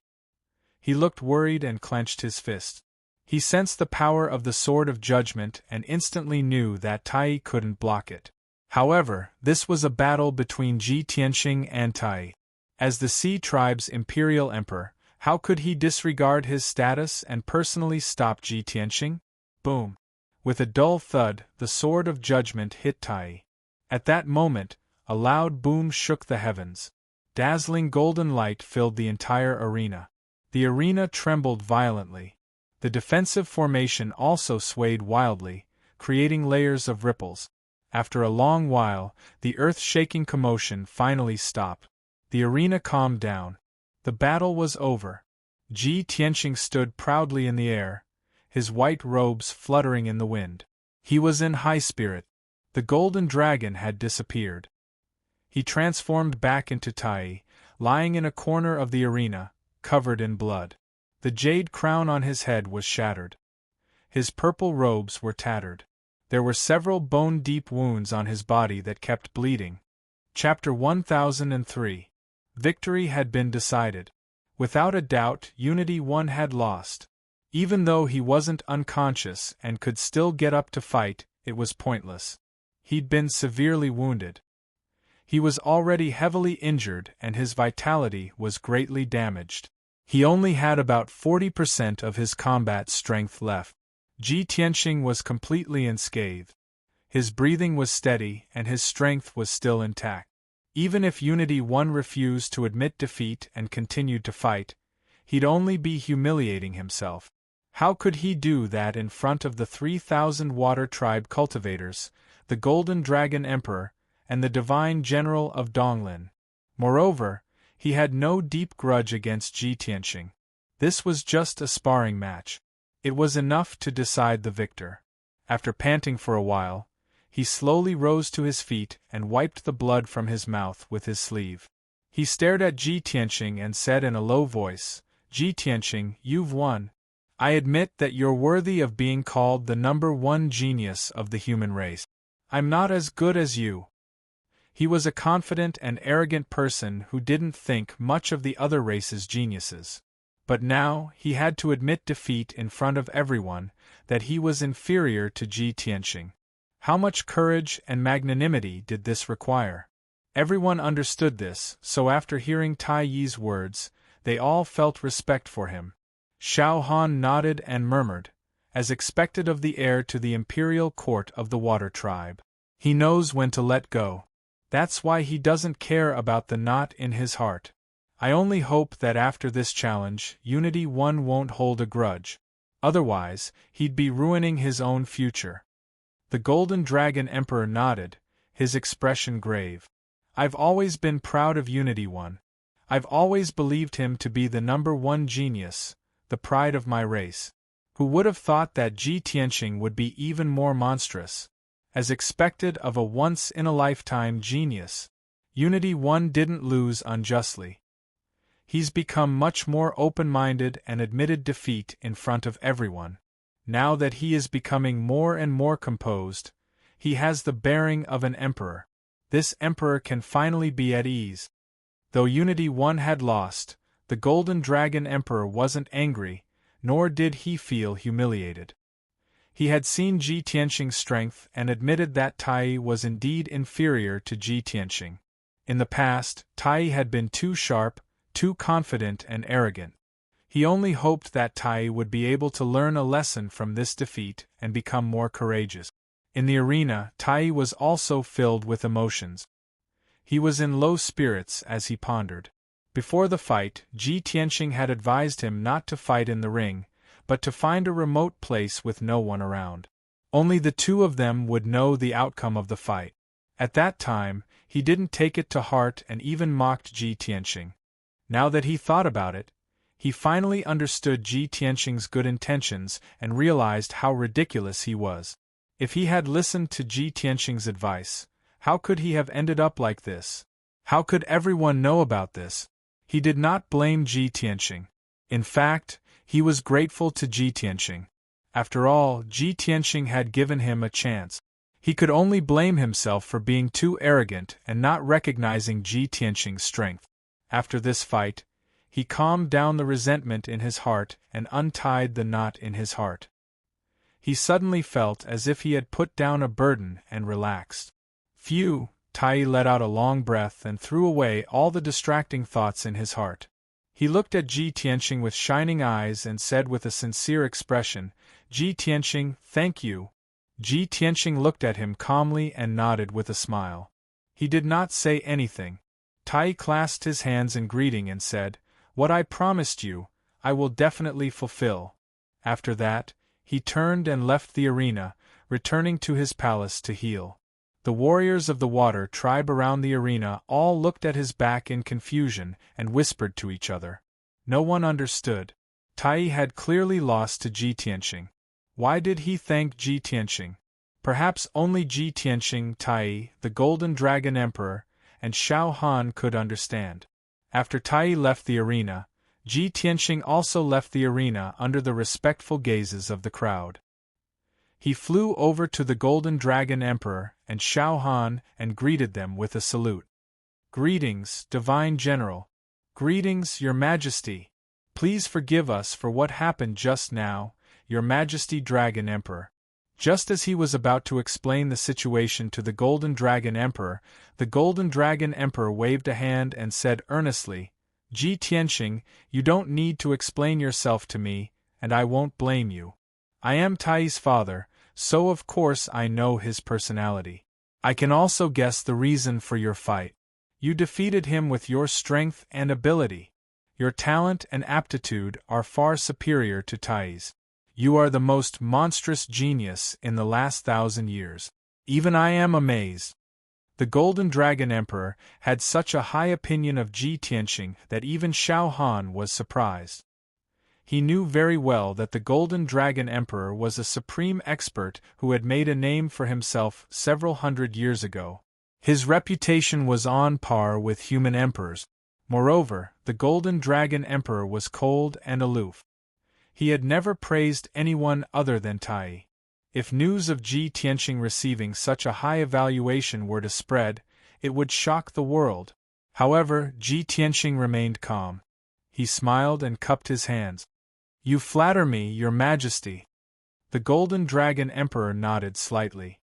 He looked worried and clenched his fist. He sensed the power of the Sword of Judgment and instantly knew that Tai couldn't block it. However, this was a battle between Ji Tianxing and Tai. As the Sea Tribe's imperial emperor, how could he disregard his status and personally stop Ji Tianxing? Boom! With a dull thud, the sword of judgment hit Tai. At that moment, a loud boom shook the heavens. Dazzling golden light filled the entire arena. The arena trembled violently. The defensive formation also swayed wildly, creating layers of ripples. After a long while, the earth-shaking commotion finally stopped. The arena calmed down. The battle was over. Ji Tianxing stood proudly in the air, his white robes fluttering in the wind. He was in high spirit. The golden dragon had disappeared. He transformed back into Tai, lying in a corner of the arena, covered in blood. The jade crown on his head was shattered. His purple robes were tattered. There were several bone-deep wounds on his body that kept bleeding. Chapter 1003. Victory had been decided. Without a doubt, Unity 1 had lost. Even though he wasn't unconscious and could still get up to fight, it was pointless. He'd been severely wounded. He was already heavily injured and his vitality was greatly damaged. He only had about 40% of his combat strength left. Ji Tianxing was completely unscathed. His breathing was steady and his strength was still intact. Even if Unity 1 refused to admit defeat and continued to fight, he'd only be humiliating himself. How could he do that in front of the 3,000 Water Tribe cultivators, the Golden Dragon Emperor, and the Divine General of Donglin? Moreover, he had no deep grudge against Ji Tianxing. This was just a sparring match. It was enough to decide the victor. After panting for a while, he slowly rose to his feet and wiped the blood from his mouth with his sleeve. He stared at Ji Tianxing and said in a low voice, "Ji Tianxing, you've won. I admit that you're worthy of being called the #1 genius of the human race. I'm not as good as you." He was a confident and arrogant person who didn't think much of the other race's geniuses. But now, he had to admit defeat in front of everyone, that he was inferior to Ji Tianxing. How much courage and magnanimity did this require? Everyone understood this, so after hearing Tai Yi's words, they all felt respect for him. Xiao Han nodded and murmured, as expected of the heir to the imperial court of the Water Tribe. He knows when to let go. That's why he doesn't care about the knot in his heart. I only hope that after this challenge, Unity 1 won't hold a grudge. Otherwise, he'd be ruining his own future. The Golden Dragon Emperor nodded, his expression grave. I've always been proud of Unity 1. I've always believed him to be the #1 genius, the pride of my race. Who would have thought that Ji Tianxing would be even more monstrous? As expected of a once-in-a-lifetime genius, Unity 1 didn't lose unjustly. He's become much more open-minded and admitted defeat in front of everyone. Now that he is becoming more and more composed, he has the bearing of an emperor. This emperor can finally be at ease. Though Unity 1 had lost, the Golden Dragon Emperor wasn't angry, nor did he feel humiliated. He had seen Ji Tianxing's strength and admitted that Tai was indeed inferior to Ji Tianxing. In the past, Tai had been too sharp, too confident and arrogant. He only hoped that Tai would be able to learn a lesson from this defeat and become more courageous. In the arena, Tai was also filled with emotions. He was in low spirits as he pondered. Before the fight, Ji Tianxing had advised him not to fight in the ring, but to find a remote place with no one around. Only the two of them would know the outcome of the fight. At that time, he didn't take it to heart and even mocked Ji Tianxing. Now that he thought about it, he finally understood Ji Tianxing's good intentions and realized how ridiculous he was. If he had listened to Ji Tianxing's advice, how could he have ended up like this? How could everyone know about this? He did not blame Ji Tianxing. In fact, he was grateful to Ji Tianxing. After all, Ji Tianxing had given him a chance. He could only blame himself for being too arrogant and not recognizing Ji Tianxing's strength. After this fight, he calmed down the resentment in his heart and untied the knot in his heart. He suddenly felt as if he had put down a burden and relaxed. Phew, Tai let out a long breath and threw away all the distracting thoughts in his heart. He looked at Ji Tianqing with shining eyes and said with a sincere expression, Ji Tianqing, thank you. Ji Tianqing looked at him calmly and nodded with a smile. He did not say anything. Tai clasped his hands in greeting and said, what I promised you, I will definitely fulfill. After that, he turned and left the arena, returning to his palace to heal. The warriors of the water tribe around the arena all looked at his back in confusion and whispered to each other. No one understood. Tai had clearly lost to Ji Tianqing. Why did he thank Ji Tianqing? Perhaps only Ji Tianqing, Tai, the Golden Dragon Emperor, and Xiao Han could understand. After Tai left the arena, Ji Tianqing also left the arena under the respectful gazes of the crowd. He flew over to the Golden Dragon Emperor and Xiao Han and greeted them with a salute. Greetings, Divine General. Greetings, Your Majesty. Please forgive us for what happened just now, Your Majesty Dragon Emperor. Just as he was about to explain the situation to the Golden Dragon Emperor, the Golden Dragon Emperor waved a hand and said earnestly, Ji Tianqing, you don't need to explain yourself to me, and I won't blame you. I am Tai's father, so of course I know his personality. I can also guess the reason for your fight. You defeated him with your strength and ability. Your talent and aptitude are far superior to Tai's. You are the most monstrous genius in the last 1,000 years. Even I am amazed. The Golden Dragon Emperor had such a high opinion of Ji Tianqing that even Xiao Han was surprised. He knew very well that the Golden Dragon Emperor was a supreme expert who had made a name for himself several hundred years ago. His reputation was on par with human emperors. Moreover, the Golden Dragon Emperor was cold and aloof. He had never praised anyone other than Tai. If news of Ji Tianqing receiving such a high evaluation were to spread, it would shock the world. However, Ji Tianqing remained calm. He smiled and cupped his hands. You flatter me, Your Majesty. The Golden Dragon Emperor nodded slightly.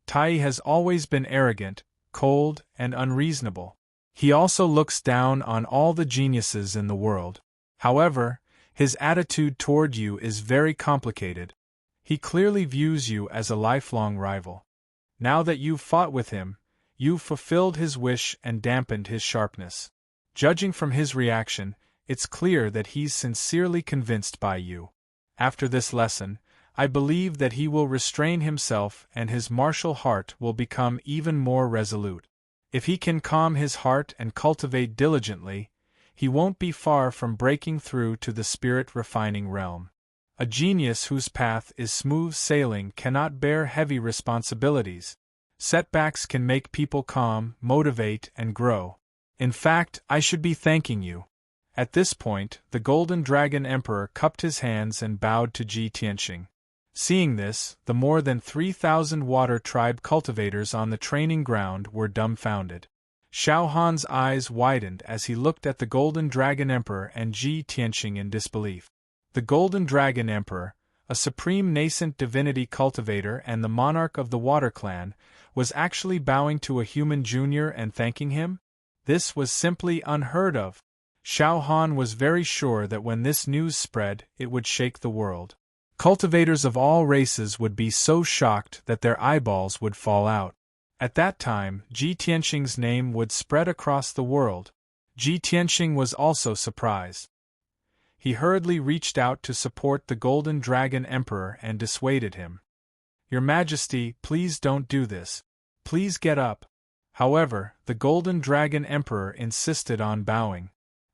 Tai has always been arrogant, cold, and unreasonable. He also looks down on all the geniuses in the world. However, his attitude toward you is very complicated. He clearly views you as a lifelong rival. Now that you've fought with him, you've fulfilled his wish and dampened his sharpness. Judging from his reaction, it's clear that he's sincerely convinced by you. After this lesson, I believe that he will restrain himself and his martial heart will become even more resolute. If he can calm his heart and cultivate diligently, he won't be far from breaking through to the spirit-refining realm. A genius whose path is smooth sailing cannot bear heavy responsibilities. Setbacks can make people calm, motivate, and grow. In fact, I should be thanking you. At this point, the Golden Dragon Emperor cupped his hands and bowed to Ji Tianqing. Seeing this, the more than 3,000 water tribe cultivators on the training ground were dumbfounded. Xiao Han's eyes widened as he looked at the Golden Dragon Emperor and Ji Tianqing in disbelief. The Golden Dragon Emperor, a supreme nascent divinity cultivator and the monarch of the Water Clan, was actually bowing to a human junior and thanking him? This was simply unheard of. Xiao Han was very sure that when this news spread, it would shake the world. Cultivators of all races would be so shocked that their eyeballs would fall out. At that time, Ji Tianqing's name would spread across the world. Ji Tianqing was also surprised. He hurriedly reached out to support the Golden Dragon Emperor and dissuaded him. Your Majesty, please don't do this. Please get up. However, the Golden Dragon Emperor insisted on bowing.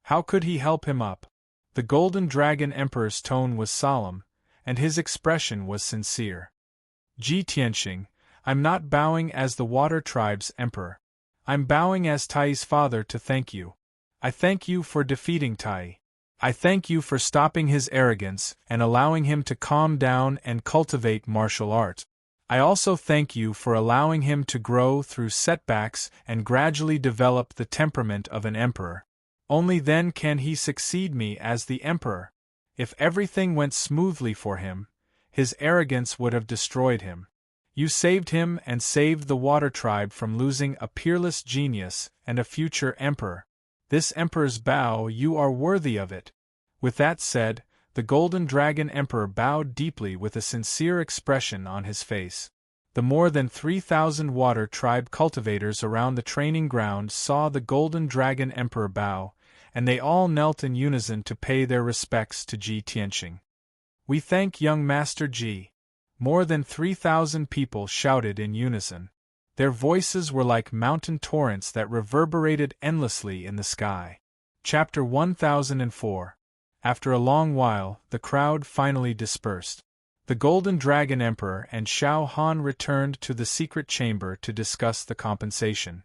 How could he help him up? The Golden Dragon Emperor's tone was solemn, and his expression was sincere. Ji Tianqing, I'm not bowing as the Water Tribe's Emperor. I'm bowing as Tai's father to thank you. I thank you for defeating Tai. I thank you for stopping his arrogance and allowing him to calm down and cultivate martial arts. I also thank you for allowing him to grow through setbacks and gradually develop the temperament of an emperor. Only then can he succeed me as the emperor. If everything went smoothly for him, his arrogance would have destroyed him. You saved him and saved the water tribe from losing a peerless genius and a future emperor. This emperor's bow, you are worthy of it. With that said, the Golden Dragon Emperor bowed deeply with a sincere expression on his face. The more than 3,000 water tribe cultivators around the training ground saw the Golden Dragon Emperor bow, and they all knelt in unison to pay their respects to Ji Tianqing. We thank young Master Ji. More than 3,000 people shouted in unison. Their voices were like mountain torrents that reverberated endlessly in the sky. Chapter 1004. After a long while, the crowd finally dispersed. The Golden Dragon Emperor and Xiao Han returned to the secret chamber to discuss the compensation.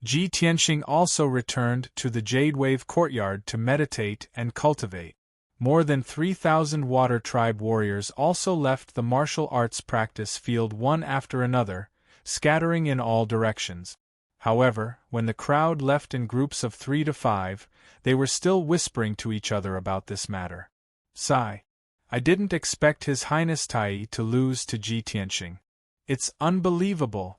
Ji Tianqing also returned to the Jade Wave courtyard to meditate and cultivate. More than 3,000 water tribe warriors also left the martial arts practice field one after another, scattering in all directions. However, when the crowd left in groups of 3 to 5, they were still whispering to each other about this matter. Sigh. I didn't expect His Highness Tai to lose to Ji Tianqing. It's unbelievable.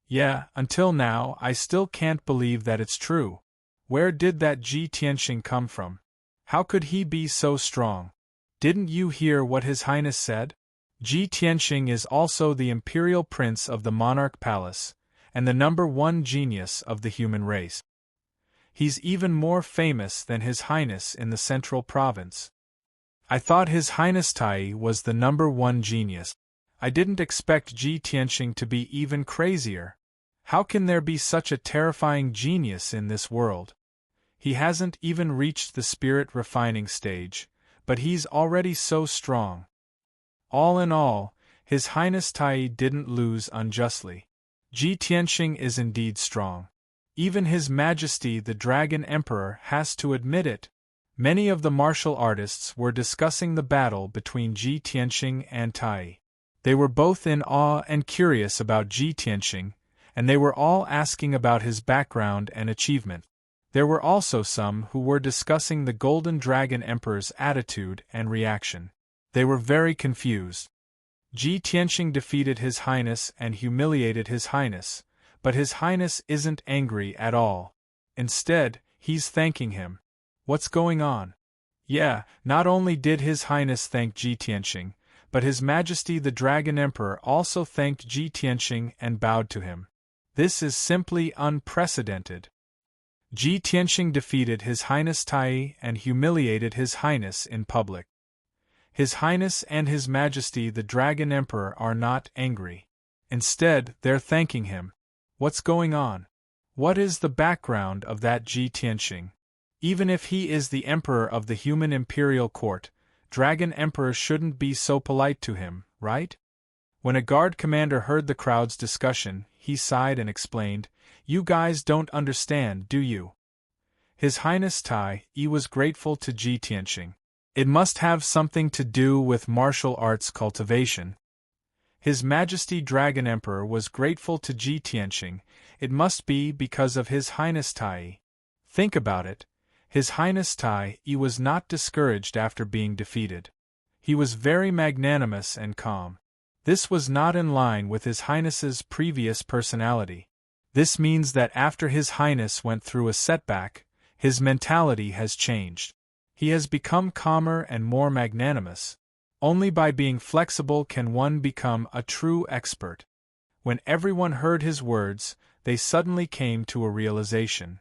Yeah, until now I still can't believe that it's true. Where did that Ji Tianqing come from? How could he be so strong? Didn't you hear what His Highness said? Ji Tianqing is also the imperial prince of the monarch palace, and the #1 genius of the human race. He's even more famous than His Highness in the central province. I thought His Highness Tai was the #1 genius. I didn't expect Ji Tianqing to be even crazier. How can there be such a terrifying genius in this world? He hasn't even reached the spirit refining stage, but he's already so strong. All in all, His Highness Tai didn't lose unjustly. Ji Tianqing is indeed strong. Even His Majesty the Dragon Emperor has to admit it. Many of the martial artists were discussing the battle between Ji Tianqing and Tai. They were both in awe and curious about Ji Tianqing, and they were all asking about his background and achievement. There were also some who were discussing the Golden Dragon Emperor's attitude and reaction. They were very confused. Ji Tianqing defeated His Highness and humiliated His Highness, but His Highness isn't angry at all. Instead, he's thanking him. What's going on? Yeah, not only did His Highness thank Ji Tianqing, but His Majesty the Dragon Emperor also thanked Ji Tianqing and bowed to him. This is simply unprecedented. Ji Tianqing defeated His Highness Tai and humiliated His Highness in public. His Highness and His Majesty the Dragon Emperor are not angry. Instead, they're thanking him. What's going on? What is the background of that Ji Tianqing? Even if he is the Emperor of the human imperial court, Dragon Emperor shouldn't be so polite to him, right? When a guard commander heard the crowd's discussion, he sighed and explained, "You guys don't understand, do you? His Highness Tai was grateful to Ji Tianqing. It must have something to do with martial arts cultivation. His Majesty Dragon Emperor was grateful to Ji Tianqing. It must be because of His Highness Tai. Think about it. His Highness Tai was not discouraged after being defeated. He was very magnanimous and calm. This was not in line with His Highness's previous personality. This means that after His Highness went through a setback, his mentality has changed. He has become calmer and more magnanimous. Only by being flexible can one become a true expert." When everyone heard his words, they suddenly came to a realization.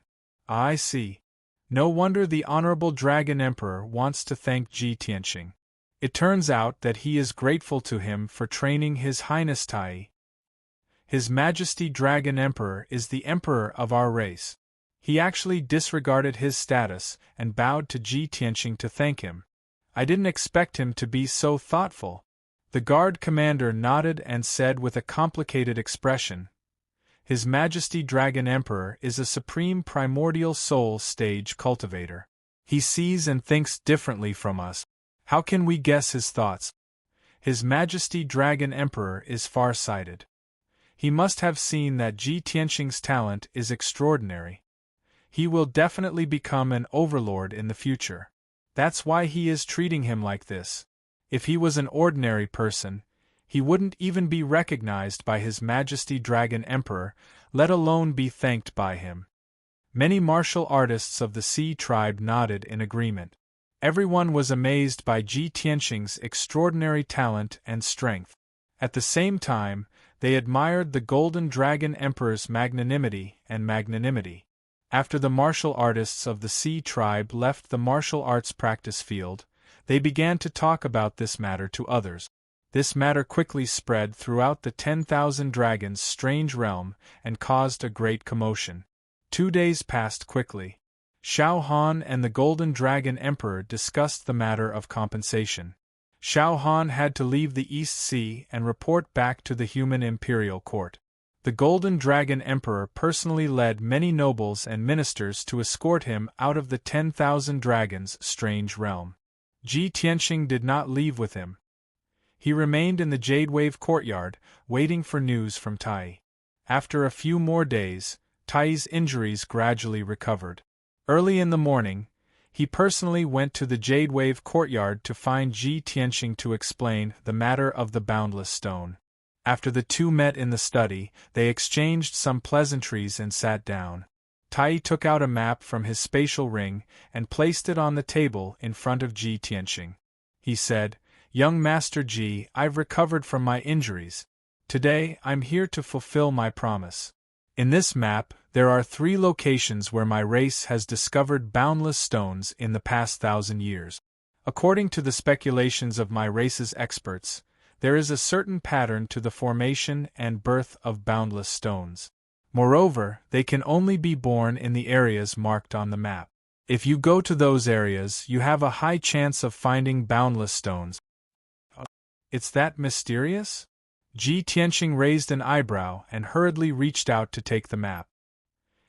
I see. No wonder the Honorable Dragon Emperor wants to thank Ji Tianqing. It turns out that he is grateful to him for training His Highness Tai. His Majesty Dragon Emperor is the emperor of our race. He actually disregarded his status and bowed to Ji Tianqing to thank him. I didn't expect him to be so thoughtful. The guard commander nodded and said with a complicated expression, "His Majesty Dragon Emperor is a supreme primordial soul stage cultivator. He sees and thinks differently from us. How can we guess his thoughts? His Majesty Dragon Emperor is far-sighted. He must have seen that Ji Tianqing's talent is extraordinary. He will definitely become an overlord in the future. That's why he is treating him like this. If he was an ordinary person, He wouldn't even be recognized by His Majesty Dragon Emperor, let alone be thanked by him. Many martial artists of the Sea tribe nodded in agreement. Everyone was amazed by Ji Tianqing's extraordinary talent and strength. At the same time, they admired the Golden Dragon Emperor's magnanimity. After the martial artists of the Sea tribe left the martial arts practice field, they began to talk about this matter to others. This matter quickly spread throughout the 10,000 Dragons' strange realm and caused a great commotion. 2 days passed quickly. Xiao Han and the Golden Dragon Emperor discussed the matter of compensation. Xiao Han had to leave the East Sea and report back to the human imperial court. The Golden Dragon Emperor personally led many nobles and ministers to escort him out of the 10,000 Dragons' strange realm. Ji Tianqing did not leave with him. He remained in the Jade Wave courtyard, waiting for news from Tai. After a few more days, Tai's injuries gradually recovered. Early in the morning, he personally went to the Jade Wave courtyard to find Ji Tianqing to explain the matter of the boundless stone. After the two met in the study, they exchanged some pleasantries and sat down. Tai took out a map from his spatial ring and placed it on the table in front of Ji Tianqing. He said, "Young Master Ji, I've recovered from my injuries. Today, I'm here to fulfill my promise. In this map, there are 3 locations where my race has discovered boundless stones in the past 1,000 years. According to the speculations of my race's experts, there is a certain pattern to the formation and birth of boundless stones. Moreover, they can only be born in the areas marked on the map. If you go to those areas, you have a high chance of finding boundless stones." "It's that mysterious?" Ji Tianqing raised an eyebrow and hurriedly reached out to take the map.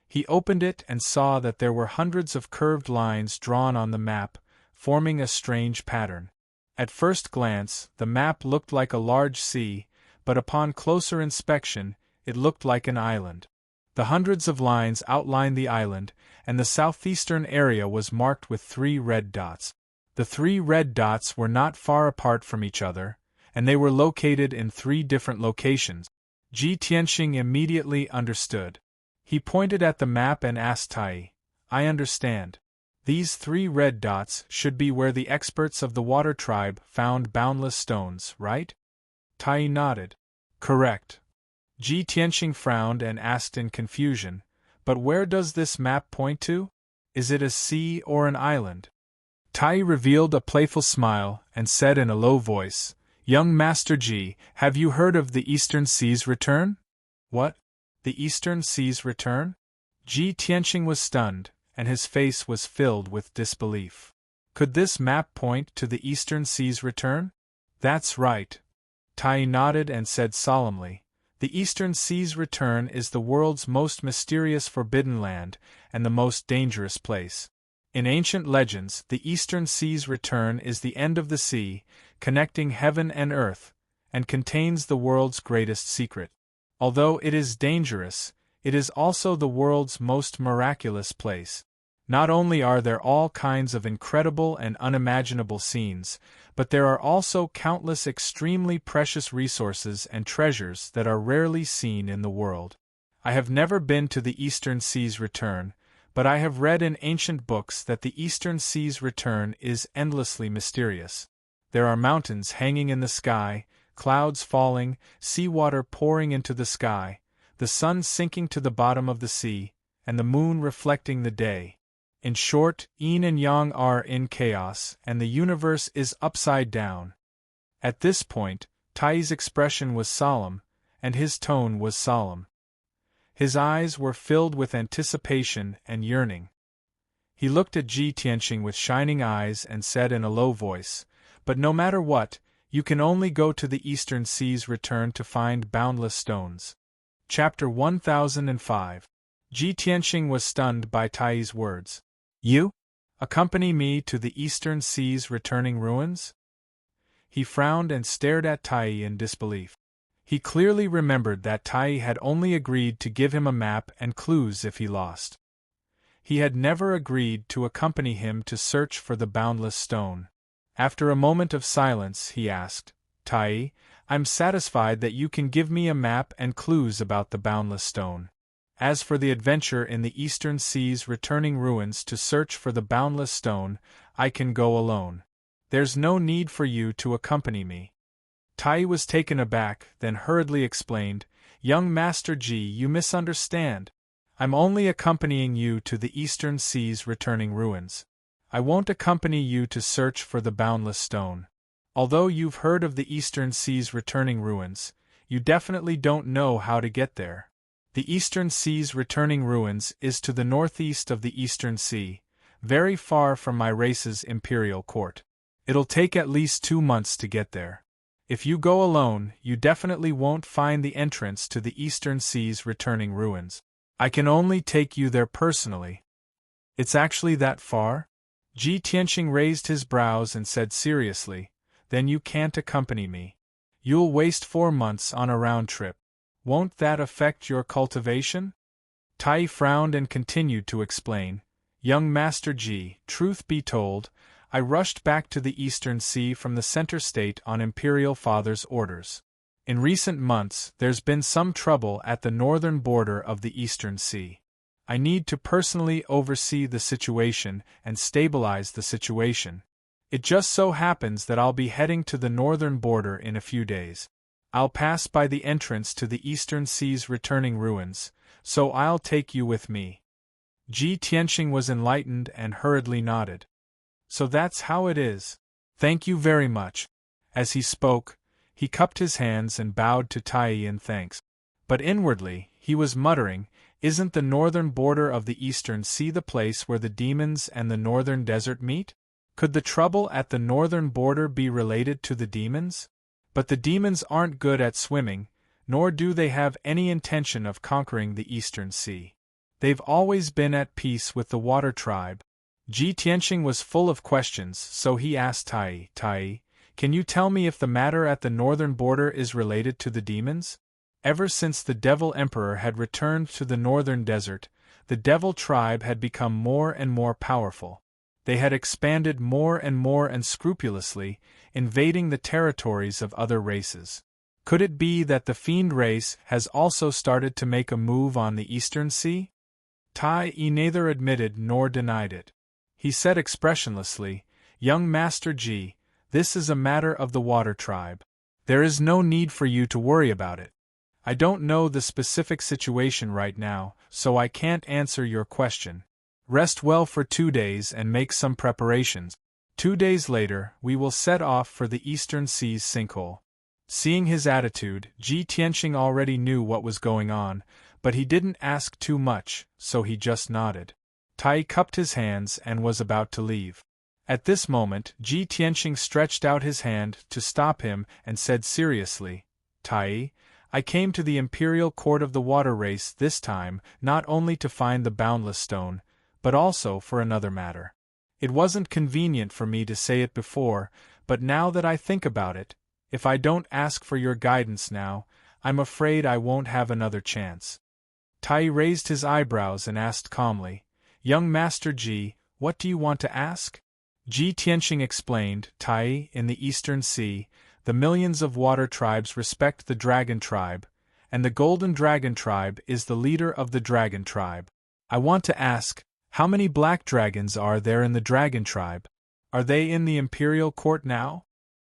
He opened it and saw that there were hundreds of curved lines drawn on the map, forming a strange pattern. At first glance, the map looked like a large sea, but upon closer inspection, it looked like an island. The hundreds of lines outlined the island, and the southeastern area was marked with 3 red dots. The 3 red dots were not far apart from each other, and they were located in 3 different locations. Ji Tianqing immediately understood. He pointed at the map and asked Tai, "I understand. These 3 red dots should be where the experts of the Water Tribe found boundless stones, right?" Tai nodded. "Correct." Ji Tianqing frowned and asked in confusion, "But where does this map point to? Is it a sea or an island?" Tai revealed a playful smile and said in a low voice, "Young Master Ji, have you heard of the Eastern Sea's return?" "What? The Eastern Sea's return?" Ji Tianqing was stunned, and his face was filled with disbelief. Could this map point to the Eastern Sea's return? "That's right." Tai nodded and said solemnly, "The Eastern Sea's return is the world's most mysterious forbidden land, and the most dangerous place. In ancient legends, the Eastern Sea's return is the end of the sea, connecting heaven and earth, and contains the world's greatest secret. Although it is dangerous, it is also the world's most miraculous place. Not only are there all kinds of incredible and unimaginable scenes, but there are also countless extremely precious resources and treasures that are rarely seen in the world. I have never been to the Eastern Sea's return, but I have read in ancient books that the Eastern Sea's return is endlessly mysterious. There are mountains hanging in the sky, clouds falling, seawater pouring into the sky, the sun sinking to the bottom of the sea, and the moon reflecting the day. In short, yin and yang are in chaos, and the universe is upside down." At this point, Tai's expression was solemn, and his tone was solemn. His eyes were filled with anticipation and yearning. He looked at Ji Tianqing with shining eyes and said in a low voice, "But no matter what, you can only go to the Eastern Sea's return to find boundless stones." Chapter 1005. Ji Tianqing was stunned by Tai's words. "You? Accompany me to the Eastern Sea's returning ruins?" He frowned and stared at Tai in disbelief. He clearly remembered that Tai had only agreed to give him a map and clues if he lost. He had never agreed to accompany him to search for the boundless stone. After a moment of silence, he asked, "Tai, I'm satisfied that you can give me a map and clues about the Boundless Stone. As for the adventure in the Eastern Sea's returning ruins to search for the Boundless Stone, I can go alone. There's no need for you to accompany me." Tai was taken aback, then hurriedly explained, "Young Master Ji, you misunderstand. I'm only accompanying you to the Eastern Sea's returning ruins. I won't accompany you to search for the Boundless Stone. Although you've heard of the Eastern Sea's returning ruins, you definitely don't know how to get there. The Eastern Sea's returning ruins is to the northeast of the Eastern Sea, very far from my race's imperial court. It'll take at least 2 months to get there. If you go alone, you definitely won't find the entrance to the Eastern Sea's returning ruins. I can only take you there personally." "It's actually that far?" Ji Tianqing raised his brows and said seriously, "Then you can't accompany me. You'll waste 4 months on a round trip. Won't that affect your cultivation?" Tai frowned and continued to explain, "Young Master Ji, truth be told, I rushed back to the Eastern Sea from the Center State on Imperial Father's orders. In recent months, there's been some trouble at the northern border of the Eastern Sea. I need to personally oversee the situation and stabilize the situation. It just so happens that I'll be heading to the northern border in a few days. I'll pass by the entrance to the Eastern Sea's returning ruins, so I'll take you with me." Ji Tianqing was enlightened and hurriedly nodded. "So that's how it is. Thank you very much." As he spoke, he cupped his hands and bowed to Tai in thanks. But inwardly, he was muttering, "Isn't the northern border of the Eastern Sea the place where the demons and the northern desert meet? Could the trouble at the northern border be related to the demons? But the demons aren't good at swimming, nor do they have any intention of conquering the Eastern Sea. They've always been at peace with the Water Tribe." Ji Tianqing was full of questions, so he asked Tai, "Can you tell me if the matter at the northern border is related to the demons? Ever since the Devil Emperor had returned to the northern desert, the Devil Tribe had become more and more powerful. They had expanded more and more unscrupulously, invading the territories of other races. Could it be that the Fiend race has also started to make a move on the Eastern Sea?" Tai neither admitted nor denied it. He said expressionlessly, "Young Master Ji, this is a matter of the Water Tribe. There is no need for you to worry about it. I don't know the specific situation right now, so I can't answer your question. Rest well for 2 days and make some preparations. 2 days later, we will set off for the Eastern Sea's sinkhole." Seeing his attitude, Ji Tianqing already knew what was going on, but he didn't ask too much, so he just nodded. Tai cupped his hands and was about to leave. At this moment, Ji Tianqing stretched out his hand to stop him and said seriously, "Tai, I came to the Imperial Court of the Water Race this time not only to find the Boundless Stone, but also for another matter. It wasn't convenient for me to say it before, but now that I think about it, if I don't ask for your guidance now, I'm afraid I won't have another chance." Tai raised his eyebrows and asked calmly, "Young Master Ji, what do you want to ask?" Ji Tianqing explained, "Tai, in the Eastern Sea, the millions of water tribes respect the Dragon Tribe, and the Golden Dragon Tribe is the leader of the Dragon Tribe. I want to ask, how many black dragons are there in the Dragon Tribe? Are they in the Imperial Court now?"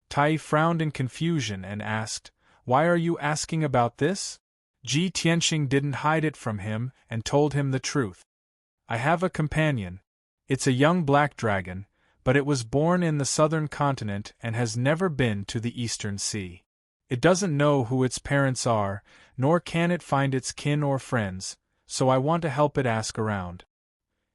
Tai frowned in confusion and asked, "Why are you asking about this?" Ji Tianqing didn't hide it from him and told him the truth. "I have a companion. It's a young black dragon, but it was born in the southern continent and has never been to the Eastern Sea. It doesn't know who its parents are, nor can it find its kin or friends, so I want to help it ask around."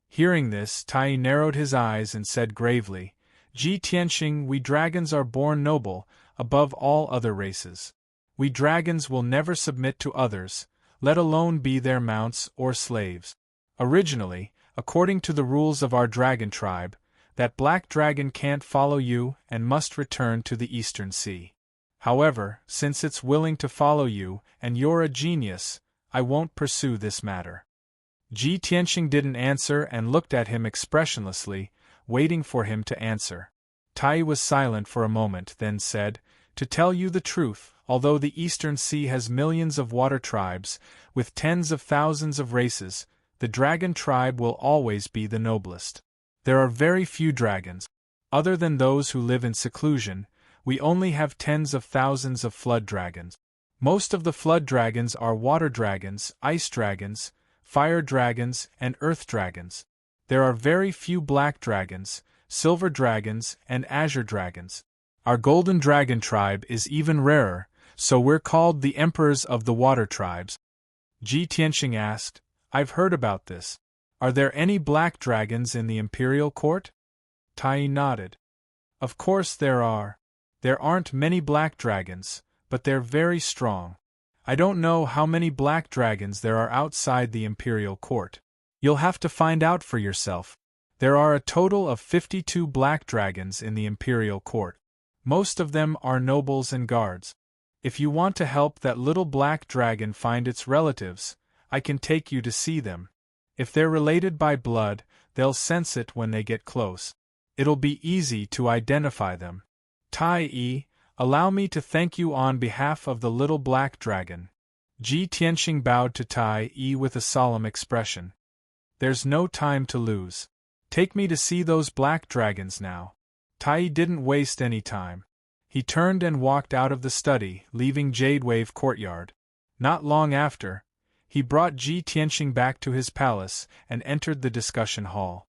Hearing this, Tai narrowed his eyes and said gravely, "Ji Tianqing, we dragons are born noble, above all other races. We dragons will never submit to others, let alone be their mounts or slaves. Originally, according to the rules of our dragon tribe, that black dragon can't follow you and must return to the Eastern Sea. However, since it's willing to follow you and you're a genius, I won't pursue this matter." Ji Tianqing didn't answer and looked at him expressionlessly, waiting for him to answer. Tai was silent for a moment, then said, To tell you the truth, although the Eastern Sea has millions of water tribes, with tens of thousands of races, the dragon tribe will always be the noblest. There are very few dragons. Other than those who live in seclusion, we only have tens of thousands of flood dragons. Most of the flood dragons are water dragons, ice dragons, fire dragons, and earth dragons. There are very few black dragons, silver dragons, and azure dragons. Our golden dragon tribe is even rarer, so we're called the emperors of the water tribes. Ji Tianxing asked, I've heard about this. Are there any black dragons in the imperial court? Tai nodded. Of course there are. There aren't many black dragons, but they're very strong. I don't know how many black dragons there are outside the imperial court. You'll have to find out for yourself. There are a total of 52 black dragons in the imperial court. Most of them are nobles and guards. If you want to help that little black dragon find its relatives, I can take you to see them. If they're related by blood, they'll sense it when they get close. It'll be easy to identify them. Tai, allow me to thank you on behalf of the little black dragon. Ji Tianxing bowed to Tai with a solemn expression. There's no time to lose. Take me to see those black dragons now. Tai didn't waste any time. He turned and walked out of the study, leaving Jade Wave Courtyard. Not long after, he brought Ji Tianxing back to his palace and entered the discussion hall.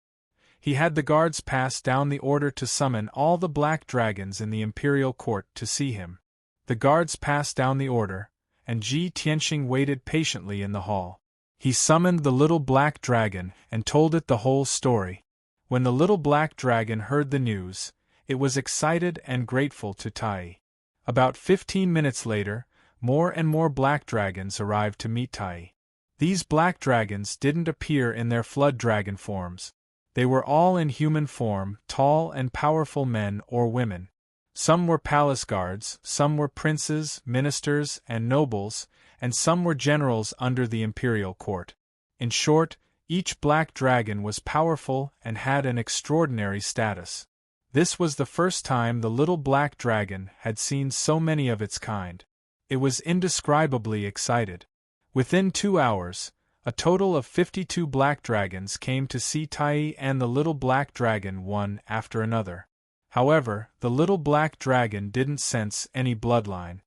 He had the guards pass down the order to summon all the black dragons in the imperial court to see him. The guards passed down the order, and Ji Tianxing waited patiently in the hall. He summoned the little black dragon and told it the whole story. When the little black dragon heard the news, it was excited and grateful to Tai. About 15 minutes later, more and more black dragons arrived to meet Tai. These black dragons didn't appear in their flood dragon forms. They were all in human form, tall and powerful men or women. Some were palace guards, some were princes, ministers, and nobles, and some were generals under the imperial court. In short, each black dragon was powerful and had an extraordinary status. This was the first time the little black dragon had seen so many of its kind. It was indescribably excited. Within 2 hours, a total of 52 black dragons came to see Tai and the little black dragon one after another. However, the little black dragon didn't sense any bloodline.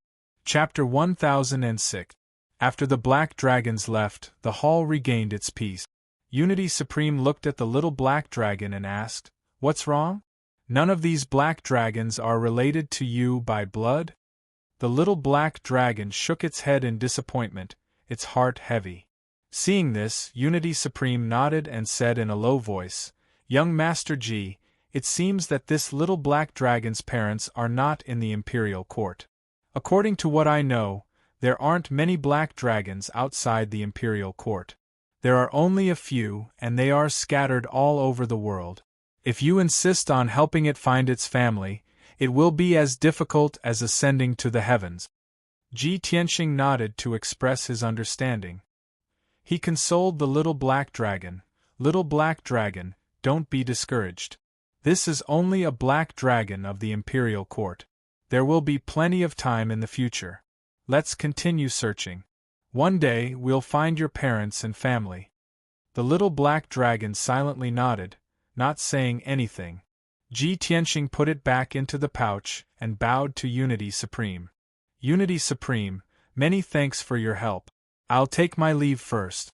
Chapter 1006. After the black dragons left, the hall regained its peace. Unity Supreme looked at the little black dragon and asked, What's wrong? None of these black dragons are related to you by blood? The little black dragon shook its head in disappointment, its heart heavy. Seeing this, Unity Supreme nodded and said in a low voice, Young Master Ji, it seems that this little black dragon's parents are not in the imperial court. According to what I know, there aren't many black dragons outside the imperial court. There are only a few, and they are scattered all over the world. If you insist on helping it find its family, it will be as difficult as ascending to the heavens. Ji Tianxing nodded to express his understanding. He consoled the little black dragon. Little black dragon, don't be discouraged. This is only a black dragon of the imperial court. There will be plenty of time in the future. Let's continue searching. One day we'll find your parents and family. The little black dragon silently nodded, not saying anything. Ji Tianxing put it back into the pouch and bowed to Unity Supreme. Unity Supreme, many thanks for your help. I'll take my leave first.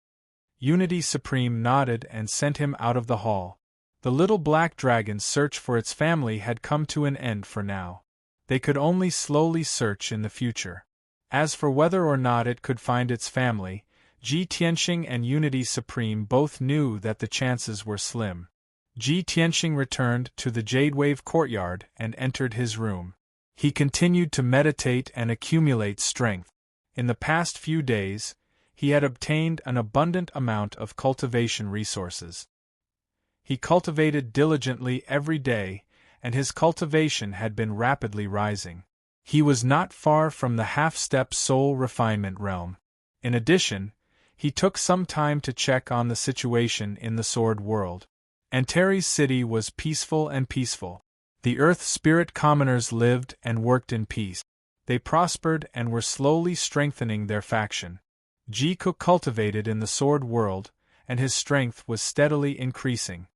Unity Supreme nodded and sent him out of the hall. The little black dragon's search for its family had come to an end for now. They could only slowly search in the future. As for whether or not it could find its family, Ji Tianxing and Unity Supreme both knew that the chances were slim. Ji Tianxing returned to the Jade Wave Courtyard and entered his room. He continued to meditate and accumulate strength. In the past few days, he had obtained an abundant amount of cultivation resources. He cultivated diligently every day, and his cultivation had been rapidly rising. He was not far from the half-step soul refinement realm. In addition, he took some time to check on the situation in the Sword World. Antares City was peaceful and peaceful. The Earth Spirit commoners lived and worked in peace. they prospered and were slowly strengthening their faction. Ji Cook cultivated in the sword world, and his strength was steadily increasing.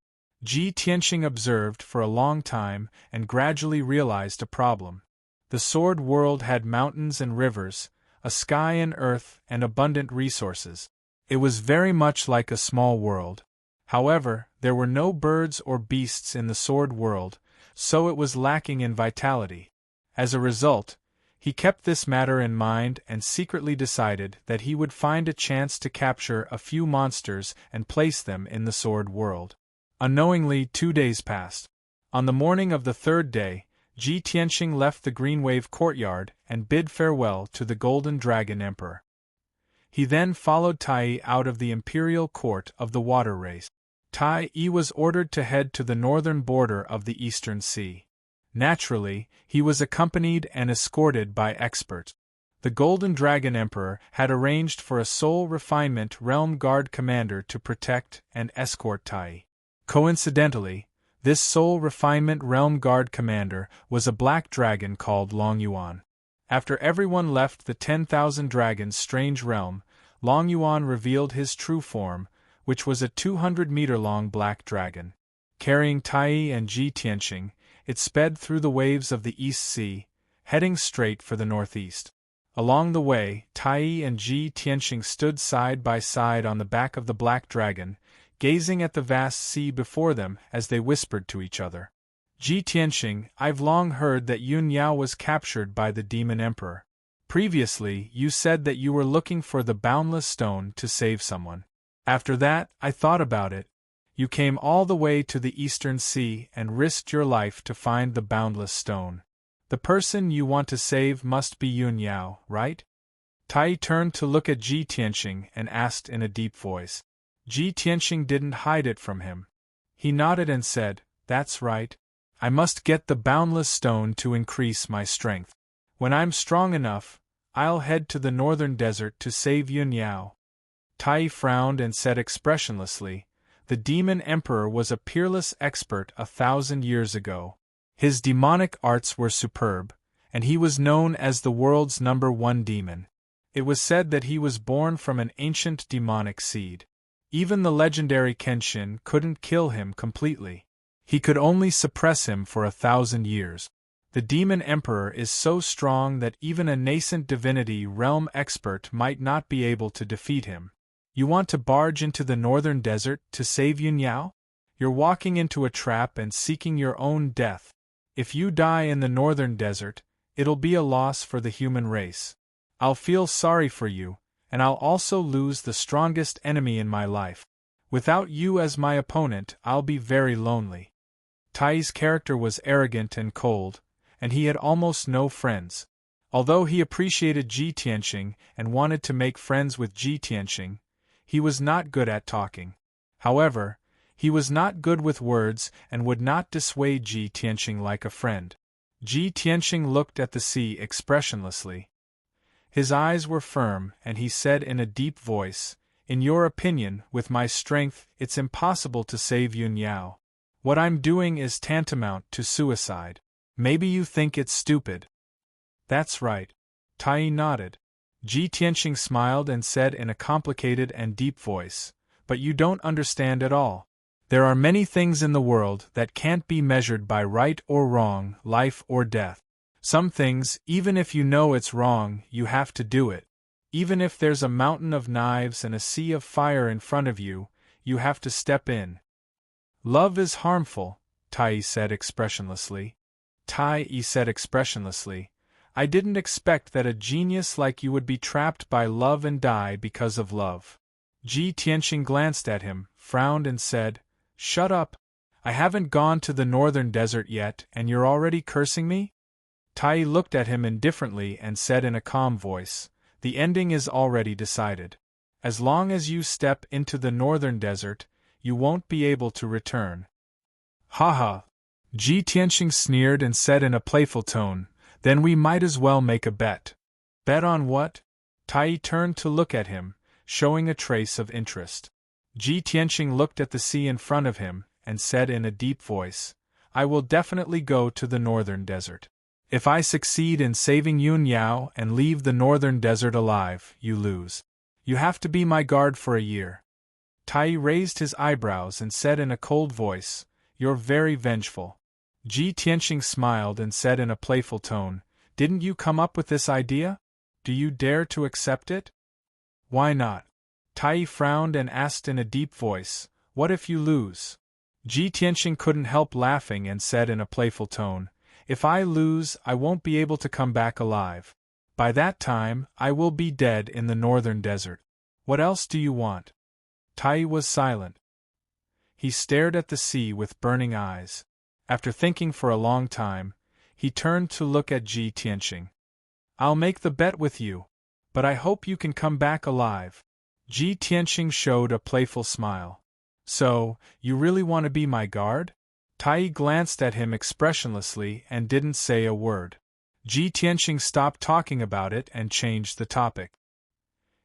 Ji Tianqing observed for a long time and gradually realized a problem. The sword world had mountains and rivers, a sky and earth, and abundant resources. It was very much like a small world. However, there were no birds or beasts in the sword world, so it was lacking in vitality. As a result, he kept this matter in mind and secretly decided that he would find a chance to capture a few monsters and place them in the sword world. Unknowingly, 2 days passed. On the morning of the third day, Ji Tianqing left the Greenwave courtyard and bid farewell to the Golden Dragon Emperor. He then followed Tai out of the imperial court of the water race. Tai was ordered to head to the northern border of the Eastern Sea. Naturally, he was accompanied and escorted by experts. The Golden Dragon Emperor had arranged for a Soul Refinement Realm Guard commander to protect and escort Tai. Coincidentally, this Soul Refinement Realm Guard commander was a black dragon called Long Yuan. After everyone left the 10,000 Dragons' strange realm, Long Yuan revealed his true form, which was a 200-meter-long black dragon. Carrying Tai and Ji Tianqing, it sped through the waves of the East Sea, heading straight for the northeast. Along the way, Tai and Ji Tianqing stood side by side on the back of the black dragon, gazing at the vast sea before them as they whispered to each other. Ji Tianqing, I've long heard that Yun Yao was captured by the Demon Emperor. Previously, you said that you were looking for the Boundless Stone to save someone. After that, I thought about it. You came all the way to the Eastern Sea and risked your life to find the Boundless Stone. The person you want to save must be Yun Yao, right? Tai turned to look at Ji Tianqing and asked in a deep voice. Ji Tianqing didn't hide it from him. He nodded and said, That's right. I must get the Boundless Stone to increase my strength. When I'm strong enough, I'll head to the northern desert to save Yun Yao. Tai frowned and said expressionlessly, The Demon Emperor was a peerless expert 1,000 years ago. His demonic arts were superb, and he was known as the world's #1 demon. It was said that he was born from an ancient demonic seed. Even the legendary Kenshin couldn't kill him completely. He could only suppress him for 1,000 years. The Demon Emperor is so strong that even a nascent divinity realm expert might not be able to defeat him. You want to barge into the northern desert to save Yun Yao? You're walking into a trap and seeking your own death. If you die in the northern desert, it'll be a loss for the human race. I'll feel sorry for you, and I'll also lose the strongest enemy in my life. Without you as my opponent, I'll be very lonely. Tai's character was arrogant and cold, and he had almost no friends. Although he appreciated Ji Tianqing and wanted to make friends with Ji Tianqing, he was not good at talking. However, he was not good with words and would not dissuade Ji Tianqing like a friend. Ji Tianqing looked at the sea expressionlessly. His eyes were firm, and he said in a deep voice, In your opinion, with my strength, it's impossible to save Yun Yao. What I'm doing is tantamount to suicide. Maybe you think it's stupid. That's right. Tai nodded. Ji Tianqing smiled and said in a complicated and deep voice, But you don't understand at all. There are many things in the world that can't be measured by right or wrong, life or death. Some things, even if you know it's wrong, you have to do it. Even if there's a mountain of knives and a sea of fire in front of you, you have to step in. Love is harmful, Tai said expressionlessly. Tai said expressionlessly, I didn't expect that a genius like you would be trapped by love and die because of love. Ji Tianqing glanced at him, frowned and said, Shut up. I haven't gone to the northern desert yet and you're already cursing me? Tai looked at him indifferently and said in a calm voice, The ending is already decided. As long as you step into the northern desert, you won't be able to return. Ha ha. Ji Tianqing sneered and said in a playful tone, Then we might as well make a bet. Bet on what? Tai turned to look at him, showing a trace of interest. Ji Tianqing looked at the sea in front of him and said in a deep voice, I will definitely go to the northern desert. If I succeed in saving Yun Yao and leave the northern desert alive, you lose. You have to be my guard for a year. Tai raised his eyebrows and said in a cold voice, "You're very vengeful." Ji Tianxing smiled and said in a playful tone, "Didn't you come up with this idea? Do you dare to accept it?" "Why not?" Tai frowned and asked in a deep voice, "What if you lose?" Ji Tianxing couldn't help laughing and said in a playful tone, "If I lose, I won't be able to come back alive. By that time, I will be dead in the northern desert. What else do you want?" Tai was silent. He stared at the sea with burning eyes. After thinking for a long time, he turned to look at Ji Tianxing. "I'll make the bet with you. But I hope you can come back alive." Ji Tianxing showed a playful smile. "So, you really want to be my guard?" Tai glanced at him expressionlessly and didn't say a word. Ji Tianxing stopped talking about it and changed the topic.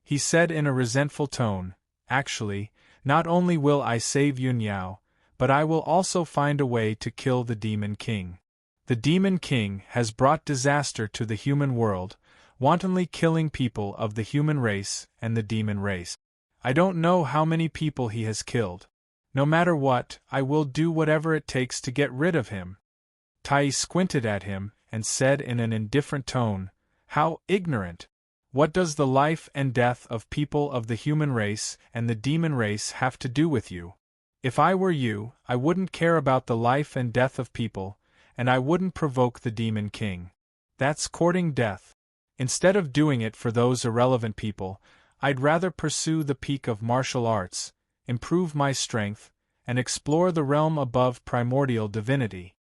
He said in a resentful tone, "Actually, not only will I save Yun Yao, but I will also find a way to kill the Demon King. The Demon King has brought disaster to the human world, wantonly killing people of the human race and the demon race. I don't know how many people he has killed. No matter what, I will do whatever it takes to get rid of him." Tai squinted at him and said in an indifferent tone, "How ignorant! What does the life and death of people of the human race and the demon race have to do with you? If I were you, I wouldn't care about the life and death of people, and I wouldn't provoke the Demon King. That's courting death. Instead of doing it for those irrelevant people, I'd rather pursue the peak of martial arts, improve my strength, and explore the realm above primordial divinity."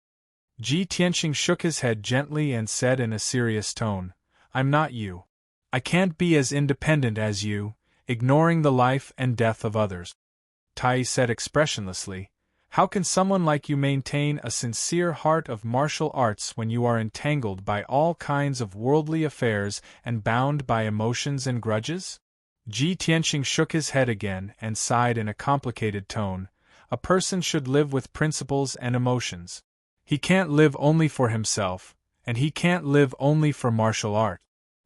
Ji Tianxing shook his head gently and said in a serious tone, "I'm not you. I can't be as independent as you, ignoring the life and death of others." Tai said expressionlessly, "How can someone like you maintain a sincere heart of martial arts when you are entangled by all kinds of worldly affairs and bound by emotions and grudges?" Ji Tianxing shook his head again and sighed in a complicated tone, "A person should live with principles and emotions. He can't live only for himself, and he can't live only for martial art."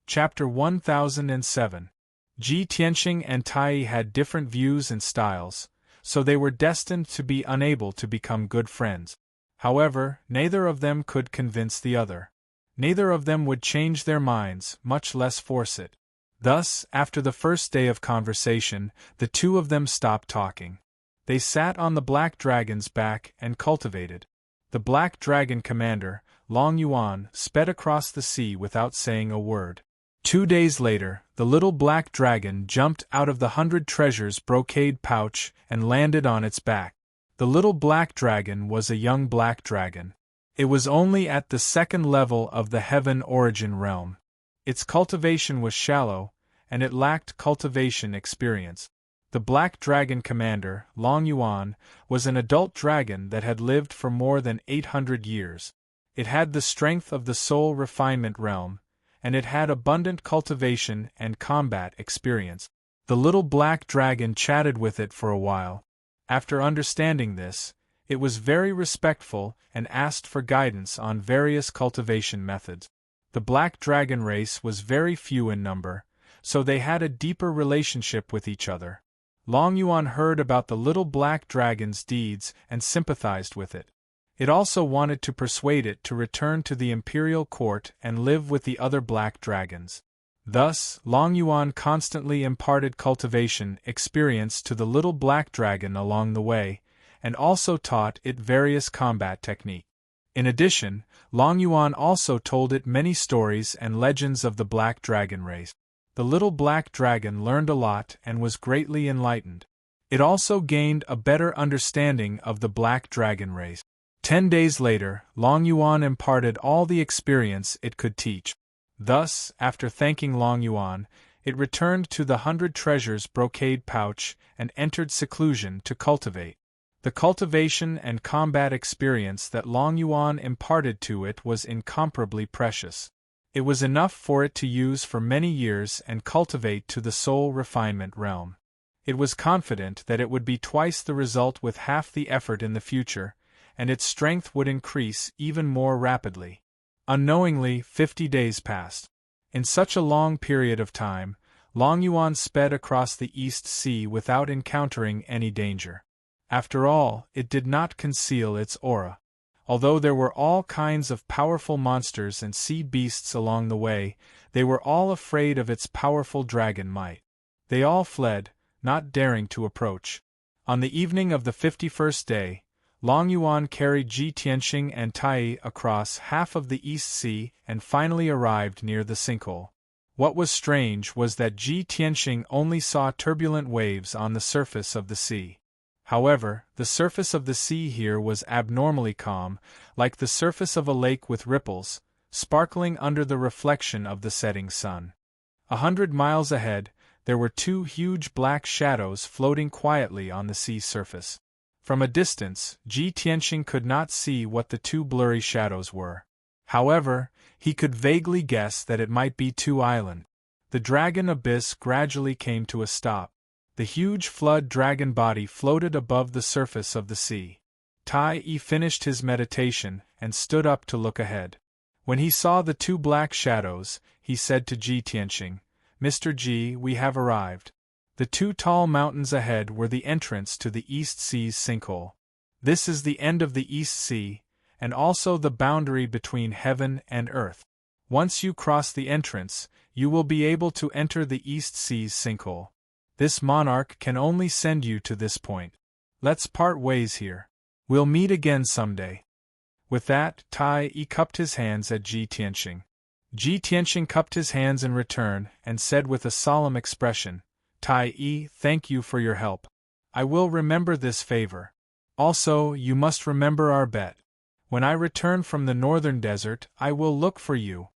Chapter 1007. Ji Tianxing and Tai had different views and styles, so they were destined to be unable to become good friends. However, neither of them could convince the other. Neither of them would change their minds, much less force it. Thus, after the first day of conversation, the two of them stopped talking. They sat on the Black Dragon's back and cultivated. The Black Dragon commander, Long Yuan, sped across the sea without saying a word. 2 days later, the little black dragon jumped out of the 100 treasures brocade pouch and landed on its back. The little black dragon was a young black dragon. It was only at the 2nd level of the heaven origin realm. Its cultivation was shallow, and it lacked cultivation experience. The Black Dragon commander, Long Yuan, was an adult dragon that had lived for more than 800 years. It had the strength of the soul refinement realm, and it had abundant cultivation and combat experience. The little black dragon chatted with it for a while. After understanding this, it was very respectful and asked for guidance on various cultivation methods. The black dragon race was very few in number, so they had a deeper relationship with each other. Long Yuan heard about the little black dragon's deeds and sympathized with it. It also wanted to persuade it to return to the imperial court and live with the other black dragons. Thus, Long Yuan constantly imparted cultivation experience to the little black dragon along the way, and also taught it various combat techniques. In addition, Long Yuan also told it many stories and legends of the black dragon race. The little black dragon learned a lot and was greatly enlightened. It also gained a better understanding of the black dragon race. 10 days later, Long Yuan imparted all the experience it could teach. Thus, after thanking Long Yuan, it returned to the 100 treasures brocade pouch and entered seclusion to cultivate. The cultivation and combat experience that Long Yuan imparted to it was incomparably precious. It was enough for it to use for many years and cultivate to the soul refinement realm. It was confident that it would be twice the result with half the effort in the future, and its strength would increase even more rapidly. Unknowingly, 50 days passed. In such a long period of time, Long Yuan sped across the East Sea without encountering any danger. After all, it did not conceal its aura. Although there were all kinds of powerful monsters and sea beasts along the way, they were all afraid of its powerful dragon might. They all fled, not daring to approach. On the evening of the 51st day, Long Yuan carried Ji Tianxing and Tai across half of the East Sea and finally arrived near the sinkhole. What was strange was that Ji Tianxing only saw turbulent waves on the surface of the sea. However, the surface of the sea here was abnormally calm, like the surface of a lake with ripples, sparkling under the reflection of the setting sun. 100 miles ahead, there were two huge black shadows floating quietly on the sea surface. From a distance, Ji Tianxing could not see what the two blurry shadows were. However, he could vaguely guess that it might be two islands. The dragon abyss gradually came to a stop. The huge flood dragon body floated above the surface of the sea. Tai finished his meditation and stood up to look ahead. When he saw the two black shadows, he said to Ji Tianxing, "Mr. Ji, we have arrived." The two tall mountains ahead were the entrance to the East Sea's sinkhole. This is the end of the East Sea, and also the boundary between heaven and earth. Once you cross the entrance, you will be able to enter the East Sea's sinkhole. This monarch can only send you to this point. Let's part ways here. We'll meet again someday. With that, Tai cupped his hands at Ji Tianxing. Ji Tianxing cupped his hands in return and said with a solemn expression, "Tai, thank you for your help. I will remember this favor. Also, you must remember our bet. When I return from the northern desert, I will look for you."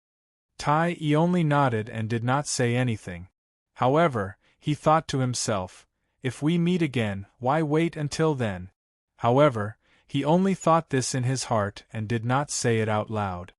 Tai only nodded and did not say anything. However, he thought to himself, "If we meet again, why wait until then?" However, he only thought this in his heart and did not say it out loud.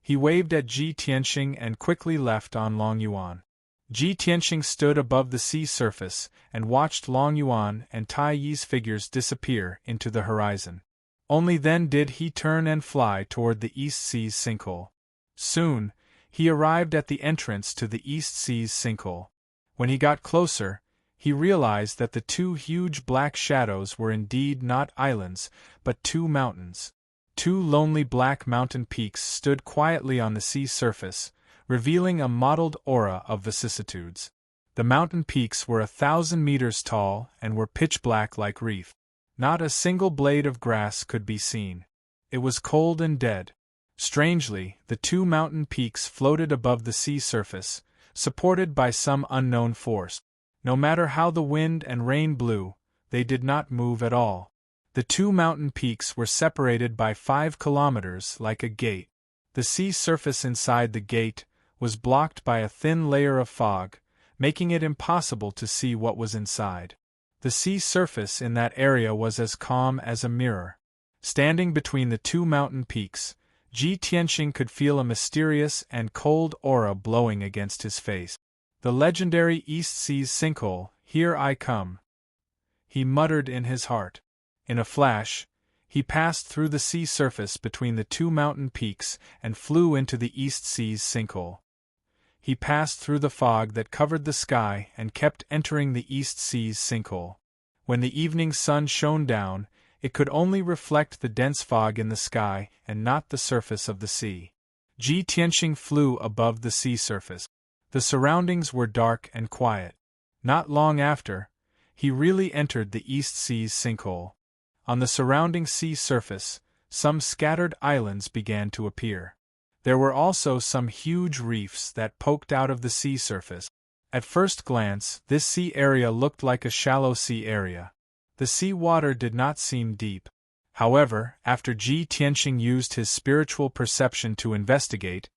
He waved at Ji Tianxing and quickly left on Long Yuan. Ji Tianxing stood above the sea surface and watched Long Yuan and Tai Yi's figures disappear into the horizon. Only then did he turn and fly toward the East Sea's sinkhole. Soon, he arrived at the entrance to the East Sea's sinkhole. When he got closer, he realized that the two huge black shadows were indeed not islands, but two mountains. Two lonely black mountain peaks stood quietly on the sea surface, revealing a mottled aura of vicissitudes. The mountain peaks were 1,000 meters tall and were pitch black like reef. Not a single blade of grass could be seen. It was cold and dead. Strangely, the two mountain peaks floated above the sea surface, supported by some unknown force. No matter how the wind and rain blew, they did not move at all. The two mountain peaks were separated by 5 kilometers like a gate. The sea surface inside the gate was blocked by a thin layer of fog, making it impossible to see what was inside. The sea surface in that area was as calm as a mirror. Standing between the two mountain peaks, Ji Tianxing could feel a mysterious and cold aura blowing against his face. "The legendary East Sea's sinkhole, here I come," he muttered in his heart. In a flash, he passed through the sea surface between the two mountain peaks and flew into the East Sea's sinkhole. He passed through the fog that covered the sky and kept entering the East Sea's sinkhole. When the evening sun shone down, it could only reflect the dense fog in the sky and not the surface of the sea. Ji Tianxing flew above the sea surface. The surroundings were dark and quiet. Not long after, he really entered the East Sea's sinkhole. On the surrounding sea surface, some scattered islands began to appear. There were also some huge reefs that poked out of the sea surface. At first glance, this sea area looked like a shallow sea area. The sea water did not seem deep. However, after Ji Tianxing used his spiritual perception to investigate,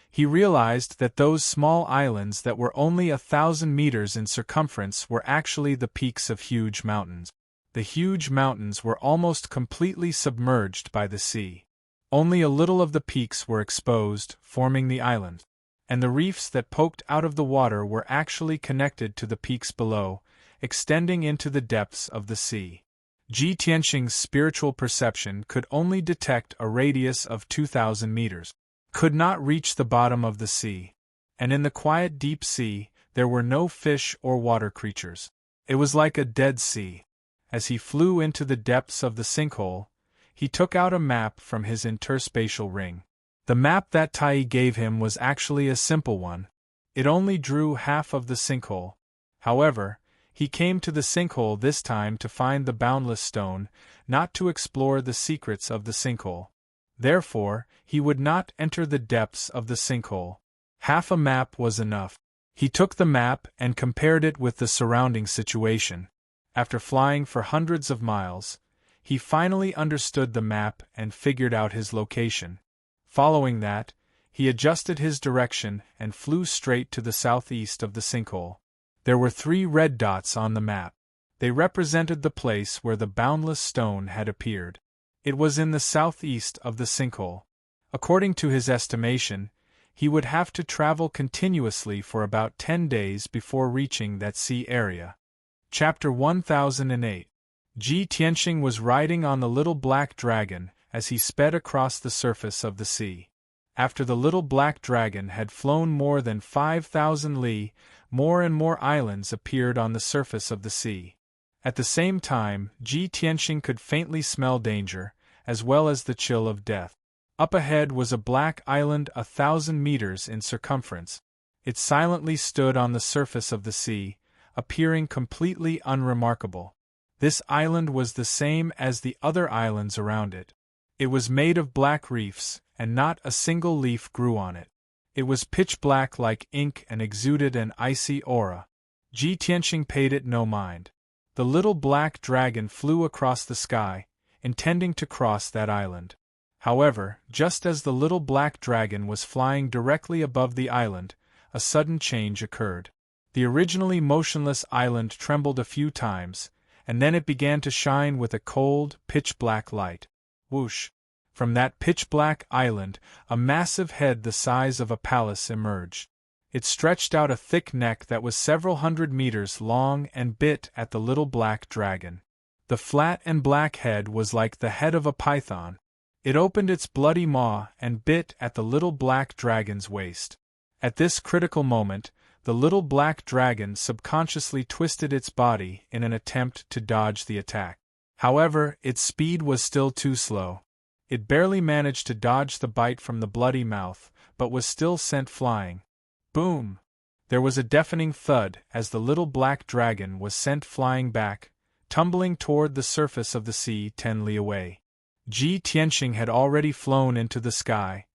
he realized that those small islands that were only 1,000 meters in circumference were actually the peaks of huge mountains. The huge mountains were almost completely submerged by the sea. Only a little of the peaks were exposed, forming the island. And the reefs that poked out of the water were actually connected to the peaks below, extending into the depths of the sea. Ji Tianxing's spiritual perception could only detect a radius of 2,000 meters. could not reach the bottom of the sea. And in the quiet deep sea, there were no fish or water creatures. It was like a dead sea. As he flew into the depths of the sinkhole, he took out a map from his interspatial ring. The map that Tai gave him was actually a simple one. It only drew half of the sinkhole. However, he came to the sinkhole this time to find the boundless stone, not to explore the secrets of the sinkhole. Therefore, he would not enter the depths of the sinkhole. Half a map was enough. He took the map and compared it with the surrounding situation. After flying for hundreds of miles, he finally understood the map and figured out his location. Following that, he adjusted his direction and flew straight to the southeast of the sinkhole. There were 3 red dots on the map. They represented the place where the boundless stone had appeared. It was in the southeast of the sinkhole. According to his estimation, he would have to travel continuously for about 10 days before reaching that sea area. Chapter 1008. Ji Tianxing was riding on the little black dragon as he sped across the surface of the sea. After the little black dragon had flown more than 5,000 li, more and more islands appeared on the surface of the sea. At the same time, Ji Tianxing could faintly smell danger, as well as the chill of death. Up ahead was a black island 1,000 meters in circumference. It silently stood on the surface of the sea, appearing completely unremarkable. This island was the same as the other islands around it. It was made of black reefs, and not a single leaf grew on it. It was pitch black like ink and exuded an icy aura. Ji Tianxing paid it no mind. The little black dragon flew across the sky, intending to cross that island. However, just as the little black dragon was flying directly above the island, a sudden change occurred. The originally motionless island trembled a few times, and then it began to shine with a cold, pitch-black light. Whoosh! From that pitch-black island, a massive head the size of a palace emerged. It stretched out a thick neck that was several hundred meters long and bit at the little black dragon. The flat and black head was like the head of a python. It opened its bloody maw and bit at the little black dragon's waist. At this critical moment, the little black dragon subconsciously twisted its body in an attempt to dodge the attack. However, its speed was still too slow. It barely managed to dodge the bite from the bloody mouth, but was still sent flying. Boom! There was a deafening thud as the little black dragon was sent flying back, tumbling toward the surface of the sea 10 li away. Ji Tianxing had already flown into the sky,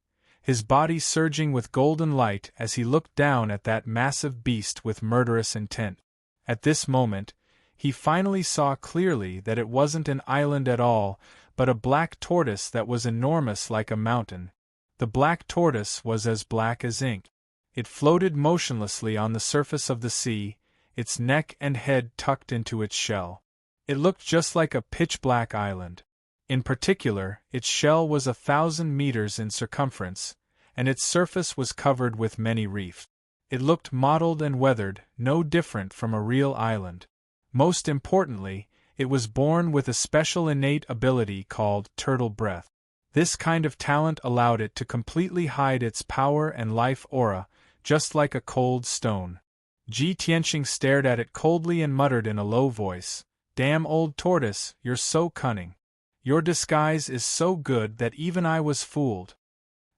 his body surging with golden light as he looked down at that massive beast with murderous intent. At this moment, he finally saw clearly that it wasn't an island at all, but a black tortoise that was enormous like a mountain. The black tortoise was as black as ink. It floated motionlessly on the surface of the sea, its neck and head tucked into its shell. It looked just like a pitch-black island. In particular, its shell was 1,000 meters in circumference, and its surface was covered with many reefs. It looked mottled and weathered, no different from a real island. Most importantly, it was born with a special innate ability called turtle breath. This kind of talent allowed it to completely hide its power and life aura, just like a cold stone. Ji Tianxing stared at it coldly and muttered in a low voice, "Damn old tortoise, you're so cunning. Your disguise is so good that even I was fooled."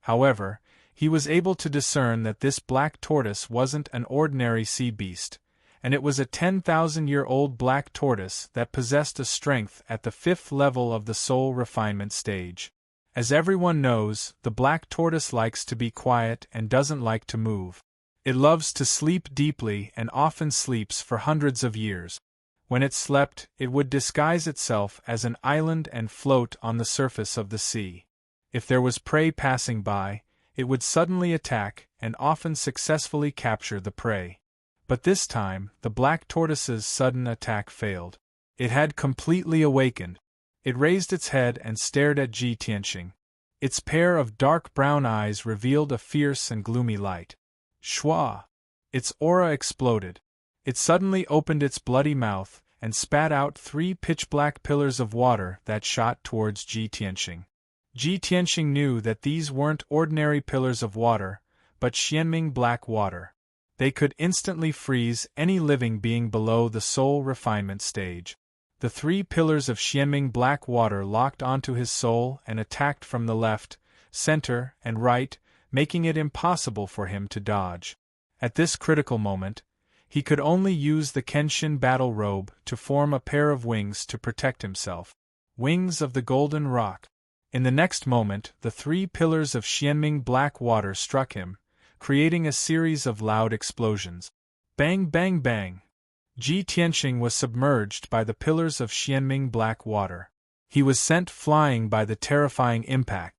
However, he was able to discern that this black tortoise wasn't an ordinary sea beast, and it was a 10,000-year-old black tortoise that possessed a strength at the 5th level of the soul refinement stage. As everyone knows, the black tortoise likes to be quiet and doesn't like to move. It loves to sleep deeply and often sleeps for hundreds of years. When it slept, it would disguise itself as an island and float on the surface of the sea. If there was prey passing by, it would suddenly attack and often successfully capture the prey. But this time, the black tortoise's sudden attack failed. It had completely awakened. It raised its head and stared at Ji Tianxing. Its pair of dark brown eyes revealed a fierce and gloomy light. Shwa! Its aura exploded. It suddenly opened its bloody mouth and spat out 3 pitch-black pillars of water that shot towards Ji Tianxing. Ji Tianxing knew that these weren't ordinary pillars of water, but Xianming black water. They could instantly freeze any living being below the soul refinement stage. The 3 pillars of Xianming black water locked onto his soul and attacked from the left, center, and right, making it impossible for him to dodge. At this critical moment, he could only use the Kenshin battle robe to form a pair of wings to protect himself. Wings of the Golden Rock. In the next moment, the 3 pillars of Xianming black water struck him, creating a series of loud explosions. Bang bang bang! Ji Tianxing was submerged by the pillars of Xianming black water. He was sent flying by the terrifying impact.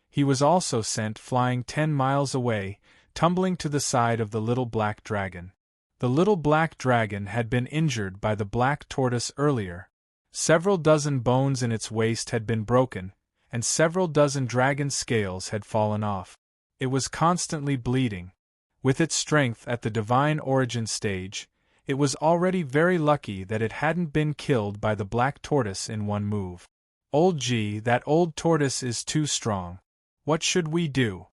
He was also sent flying 10 miles away, tumbling to the side of the little black dragon. The little black dragon had been injured by the black tortoise earlier. Several dozen bones in its waist had been broken, and several dozen dragon scales had fallen off. It was constantly bleeding. With its strength at the divine origin stage, it was already very lucky that it hadn't been killed by the black tortoise in one move. Old G, that old tortoise is too strong. What should we do?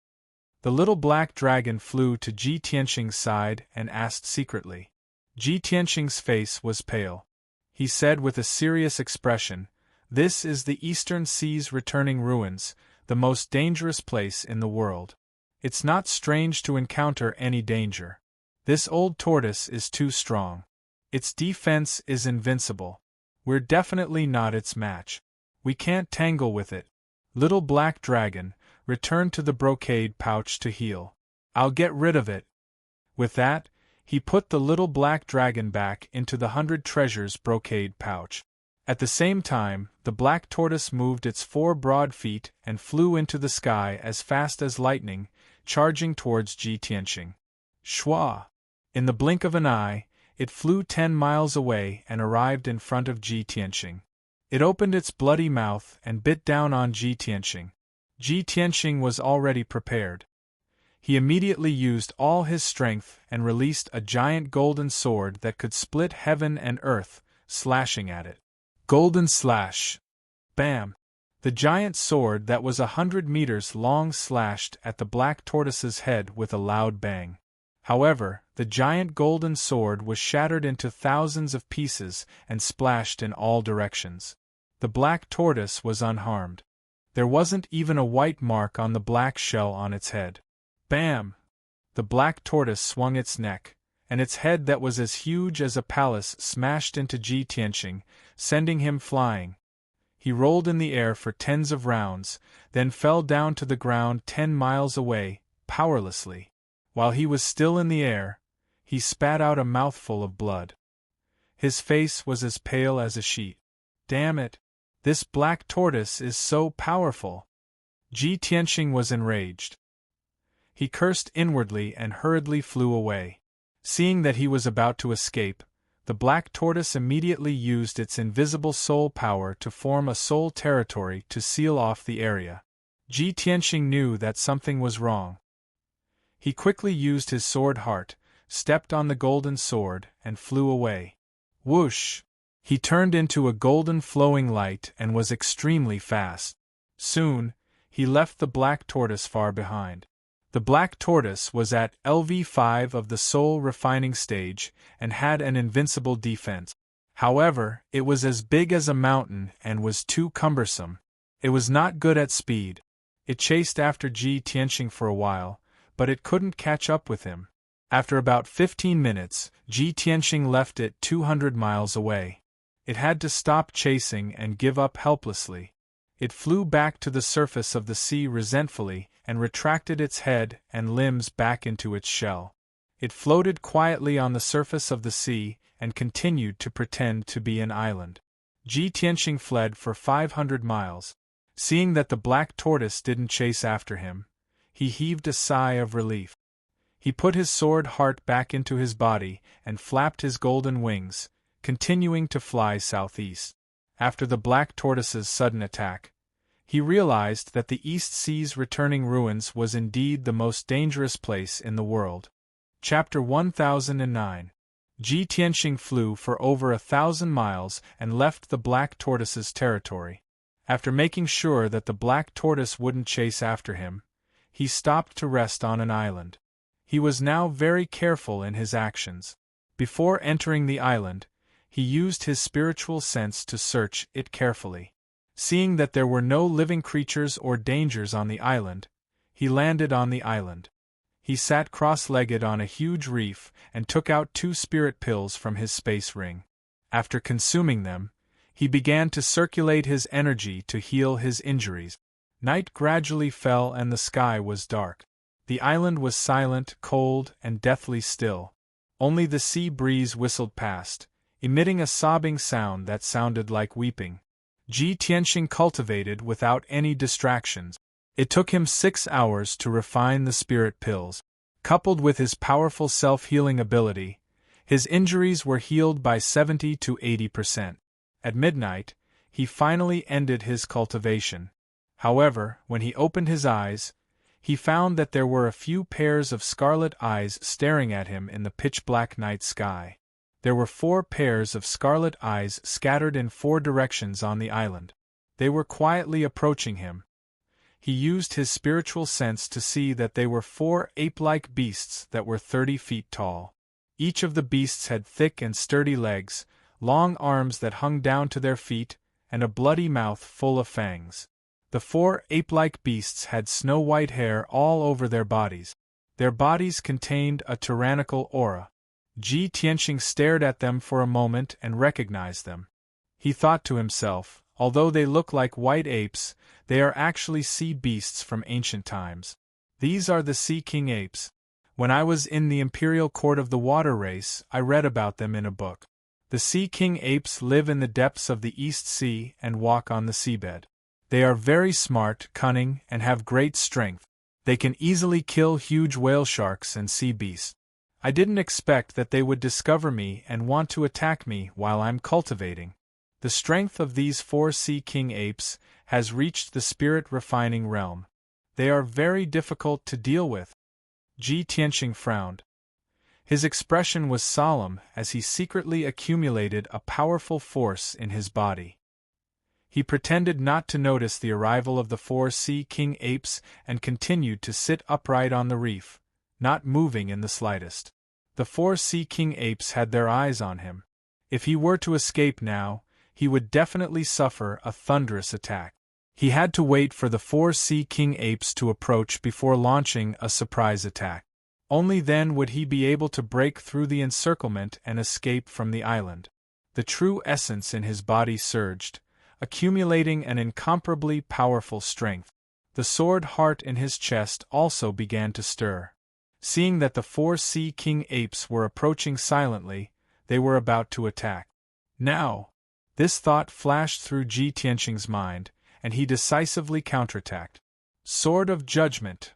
The little black dragon flew to Ji Tianxing's side and asked secretly. Ji Tianxing's face was pale. He said with a serious expression, "This is the Eastern Sea's returning ruins, the most dangerous place in the world. It's not strange to encounter any danger. This old tortoise is too strong. Its defense is invincible. We're definitely not its match. We can't tangle with it. Little black dragon, return to the brocade pouch to heal. I'll get rid of it." With that, he put the little black dragon back into the 100 treasures brocade pouch. At the same time, the black tortoise moved its 4 broad feet and flew into the sky as fast as lightning, charging towards Ji Tianxing. Shwa! In the blink of an eye, it flew 10 miles away and arrived in front of Ji Tianxing. It opened its bloody mouth and bit down on Ji Tianxing. Ji Tianxing was already prepared. He immediately used all his strength and released a giant golden sword that could split heaven and earth, slashing at it. Golden slash! Bam! The giant sword that was 100 meters long slashed at the black tortoise's head with a loud bang. However, the giant golden sword was shattered into thousands of pieces and splashed in all directions. The black tortoise was unharmed. There wasn't even a white mark on the black shell on its head. Bam! The black tortoise swung its neck, and its head that was as huge as a palace smashed into Ji Tianxing, sending him flying. He rolled in the air for tens of rounds, then fell down to the ground 10 miles away, powerlessly. While he was still in the air, he spat out a mouthful of blood. His face was as pale as a sheet. Damn it! This black tortoise is so powerful! Ji Tianxing was enraged. He cursed inwardly and hurriedly flew away. Seeing that he was about to escape, the black tortoise immediately used its invisible soul power to form a soul territory to seal off the area. Ji Tianxing knew that something was wrong. He quickly used his sword heart, stepped on the golden sword, and flew away. Whoosh! He turned into a golden flowing light and was extremely fast. Soon, he left the black tortoise far behind. The black tortoise was at LV5 of the soul refining stage and had an invincible defense. However, it was as big as a mountain and was too cumbersome. It was not good at speed. It chased after Ji Tianxing for a while, but it couldn't catch up with him. After about 15 minutes, Ji Tianxing left it 200 miles away. It had to stop chasing and give up helplessly. It flew back to the surface of the sea resentfully and retracted its head and limbs back into its shell. It floated quietly on the surface of the sea and continued to pretend to be an island. Ji Tianxing fled for 500 miles. Seeing that the black tortoise didn't chase after him, he heaved a sigh of relief. He put his sword heart back into his body and flapped his golden wings, continuing to fly southeast. After the black tortoise's sudden attack, he realized that the East Sea's returning ruins was indeed the most dangerous place in the world. Chapter 1009. Ji Tianxing flew for over 1,000 miles and left the black tortoise's territory. After making sure that the black tortoise wouldn't chase after him, he stopped to rest on an island. He was now very careful in his actions. Before entering the island, he used his spiritual sense to search it carefully. Seeing that there were no living creatures or dangers on the island, he landed on the island. He sat cross-legged on a huge reef and took out 2 spirit pills from his space ring. After consuming them, he began to circulate his energy to heal his injuries. Night gradually fell and the sky was dark. The island was silent, cold, and deathly still. Only the sea breeze whistled past, emitting a sobbing sound that sounded like weeping. Ji Tianxing cultivated without any distractions. It took him 6 hours to refine the spirit pills. Coupled with his powerful self-healing ability, his injuries were healed by 70 to 80%. At midnight, he finally ended his cultivation. However, when he opened his eyes, he found that there were a few pairs of scarlet eyes staring at him in the pitch-black night sky. There were 4 pairs of scarlet eyes scattered in 4 directions on the island. They were quietly approaching him. He used his spiritual sense to see that they were 4 ape-like beasts that were 30 feet tall. Each of the beasts had thick and sturdy legs, long arms that hung down to their feet, and a bloody mouth full of fangs. The 4 ape-like beasts had snow-white hair all over their bodies. Their bodies contained a tyrannical aura. Ji Tianxing stared at them for a moment and recognized them. He thought to himself, although they look like white apes, they are actually sea beasts from ancient times. These are the Sea King apes. When I was in the Imperial Court of the Water Race, I read about them in a book. The Sea King apes live in the depths of the East Sea and walk on the seabed. They are very smart, cunning, and have great strength. They can easily kill huge whale sharks and sea beasts. I didn't expect that they would discover me and want to attack me while I'm cultivating. The strength of these 4 Sea King apes has reached the spirit-refining realm. They are very difficult to deal with. Ji Tianxing frowned. His expression was solemn as he secretly accumulated a powerful force in his body. He pretended not to notice the arrival of the 4 Sea King apes and continued to sit upright on the reef, not moving in the slightest. The 4 Sea King apes had their eyes on him. If he were to escape now, he would definitely suffer a thunderous attack. He had to wait for the 4 Sea King apes to approach before launching a surprise attack. Only then would he be able to break through the encirclement and escape from the island. The true essence in his body surged, accumulating an incomparably powerful strength. The sword heart in his chest also began to stir. Seeing that the 4 Sea King apes were approaching silently, they were about to attack. Now! This thought flashed through Ji Tianxing's mind, and he decisively counterattacked. Sword of Judgment!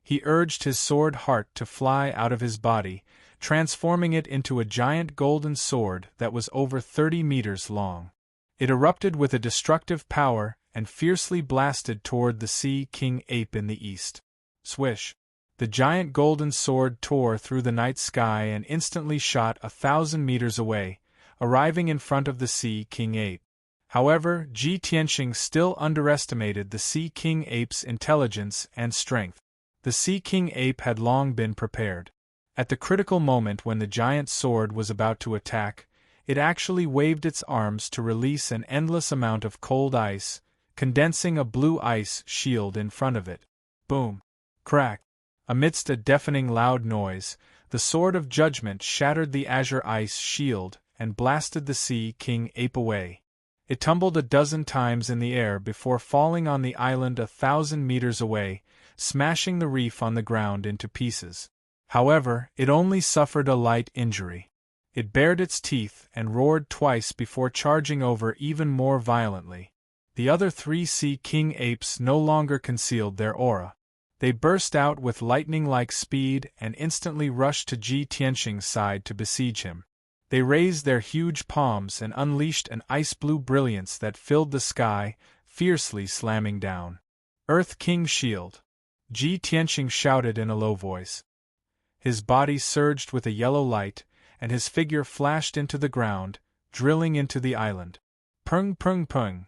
He urged his sword heart to fly out of his body, transforming it into a giant golden sword that was over 30 meters long. It erupted with a destructive power and fiercely blasted toward the Sea King ape in the east. Swish! The giant golden sword tore through the night sky and instantly shot 1,000 meters away, arriving in front of the Sea King ape. However, Ji Tianxing still underestimated the Sea King ape's intelligence and strength. The Sea King ape had long been prepared. At the critical moment when the giant sword was about to attack, it actually waved its arms to release an endless amount of cold ice, condensing a blue ice shield in front of it. Boom! Crack! Amidst a deafening loud noise, the Sword of Judgment shattered the azure ice shield and blasted the Sea King ape away. It tumbled a dozen times in the air before falling on the island 1,000 meters away, smashing the reef on the ground into pieces. However, it only suffered a light injury. It bared its teeth and roared twice before charging over even more violently. The other 3 Sea King apes no longer concealed their aura. They burst out with lightning-like speed and instantly rushed to Ji Tianxing's side to besiege him. They raised their huge palms and unleashed an ice-blue brilliance that filled the sky, fiercely slamming down. Earth King Shield! Ji Tianxing shouted in a low voice. His body surged with a yellow light, and his figure flashed into the ground, drilling into the island. Pung pung pung!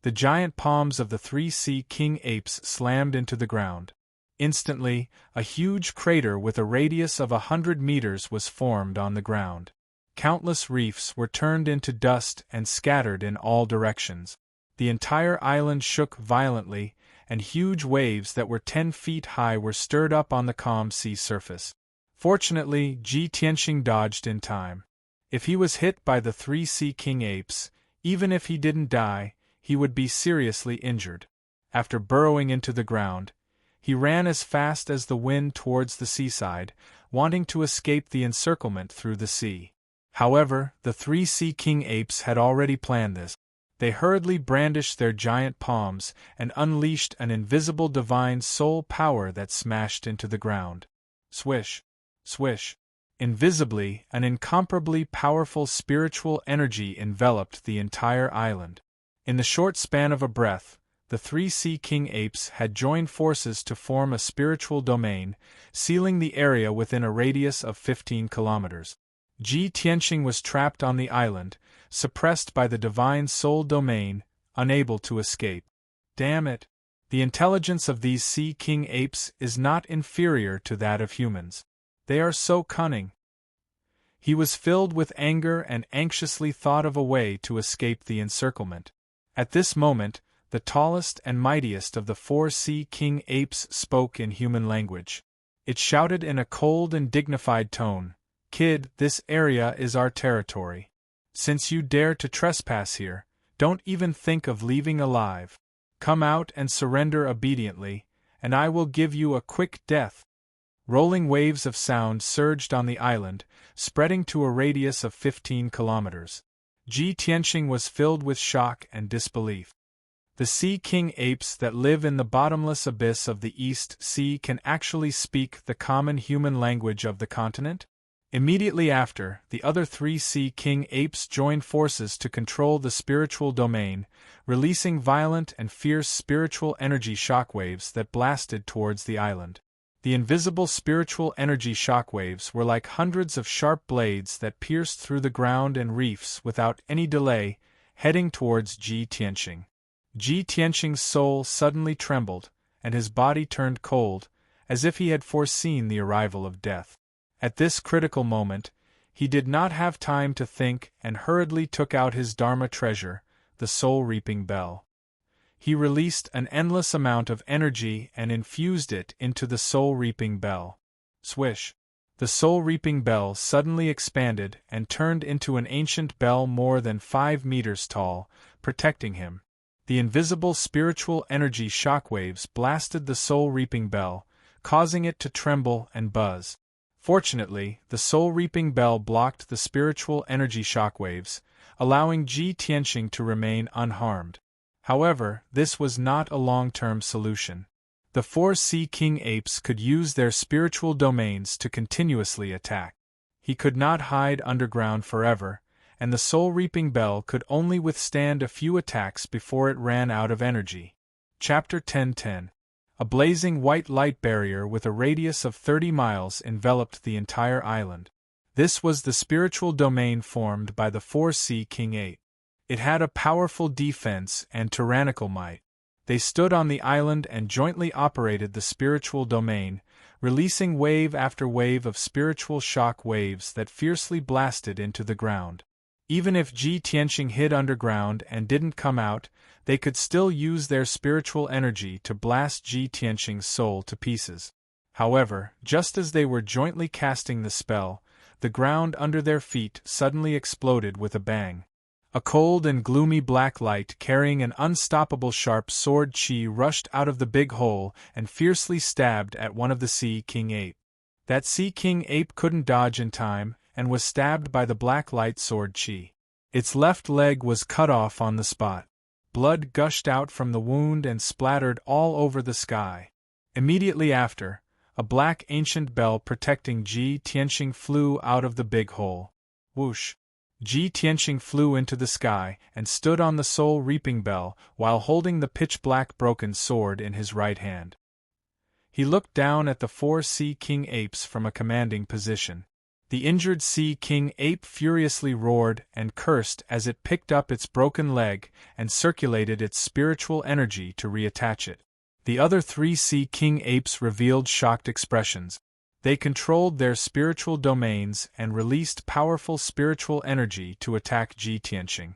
The giant palms of the 3 Sea King apes slammed into the ground. Instantly, a huge crater with a radius of 100 meters was formed on the ground. Countless reefs were turned into dust and scattered in all directions. The entire island shook violently, and huge waves that were 10 feet high were stirred up on the calm sea surface. Fortunately, Ji Tianxing dodged in time. If he was hit by the 3 Sea King apes, even if he didn't die, he would be seriously injured. After burrowing into the ground, he ran as fast as the wind towards the seaside, wanting to escape the encirclement through the sea. However, the 3 Sea King apes had already planned this. They hurriedly brandished their giant palms and unleashed an invisible divine soul power that smashed into the ground. Swish! Swish! Invisibly, an incomparably powerful spiritual energy enveloped the entire island. In the short span of a breath, the 3 Sea King apes had joined forces to form a spiritual domain, sealing the area within a radius of 15 kilometers. Ji Tianxing was trapped on the island, suppressed by the divine soul domain, unable to escape. Damn it! The intelligence of these Sea King apes is not inferior to that of humans. They are so cunning. He was filled with anger and anxiously thought of a way to escape the encirclement. At this moment, the tallest and mightiest of the 4 Sea King apes spoke in human language. It shouted in a cold and dignified tone, "Kid, this area is our territory. Since you dare to trespass here, don't even think of leaving alive. Come out and surrender obediently, and I will give you a quick death." Rolling waves of sound surged on the island, spreading to a radius of 15 kilometers. Ji Tianxing was filled with shock and disbelief. The Sea King apes that live in the bottomless abyss of the East Sea can actually speak the common human language of the continent? Immediately after, the other 3 Sea King apes joined forces to control the spiritual domain, releasing violent and fierce spiritual energy shockwaves that blasted towards the island. The invisible spiritual energy shockwaves were like hundreds of sharp blades that pierced through the ground and reefs without any delay, heading towards Ji Tianxing. Ji Tianxing's soul suddenly trembled, and his body turned cold, as if he had foreseen the arrival of death. At this critical moment, he did not have time to think and hurriedly took out his Dharma treasure, the soul-reaping bell. He released an endless amount of energy and infused it into the soul-reaping bell. Swish! The soul-reaping bell suddenly expanded and turned into an ancient bell more than 5 meters tall, protecting him. The invisible spiritual energy shockwaves blasted the soul-reaping bell, causing it to tremble and buzz. Fortunately, the soul-reaping bell blocked the spiritual energy shockwaves, allowing Ji Tianxing to remain unharmed. However, this was not a long-term solution. The 4 Sea King apes could use their spiritual domains to continuously attack. He could not hide underground forever, and the soul-reaping bell could only withstand a few attacks before it ran out of energy. Chapter 10:10. A blazing white light barrier with a radius of 30 miles enveloped the entire island. This was the spiritual domain formed by the 4 Sea King ape. It had a powerful defense and tyrannical might. They stood on the island and jointly operated the spiritual domain, releasing wave after wave of spiritual shock waves that fiercely blasted into the ground. Even if Ji Tianxing hid underground and didn't come out, they could still use their spiritual energy to blast Ji Tianxing's soul to pieces. However, just as they were jointly casting the spell, the ground under their feet suddenly exploded with a bang. A cold and gloomy black light carrying an unstoppable sharp sword chi rushed out of the big hole and fiercely stabbed at one of the Sea King ape. That Sea King ape couldn't dodge in time, and was stabbed by the black light sword chi. Its left leg was cut off on the spot. Blood gushed out from the wound and splattered all over the sky. Immediately after, a black ancient bell protecting Ji Tianxing flew out of the big hole. Whoosh! Ji Tianxing flew into the sky and stood on the soul-reaping bell while holding the pitch-black broken sword in his right hand. He looked down at the 4 Sea King apes from a commanding position. The injured Sea King ape furiously roared and cursed as it picked up its broken leg and circulated its spiritual energy to reattach it. The other 3 Sea King apes revealed shocked expressions. They controlled their spiritual domains and released powerful spiritual energy to attack Ji Tianqing.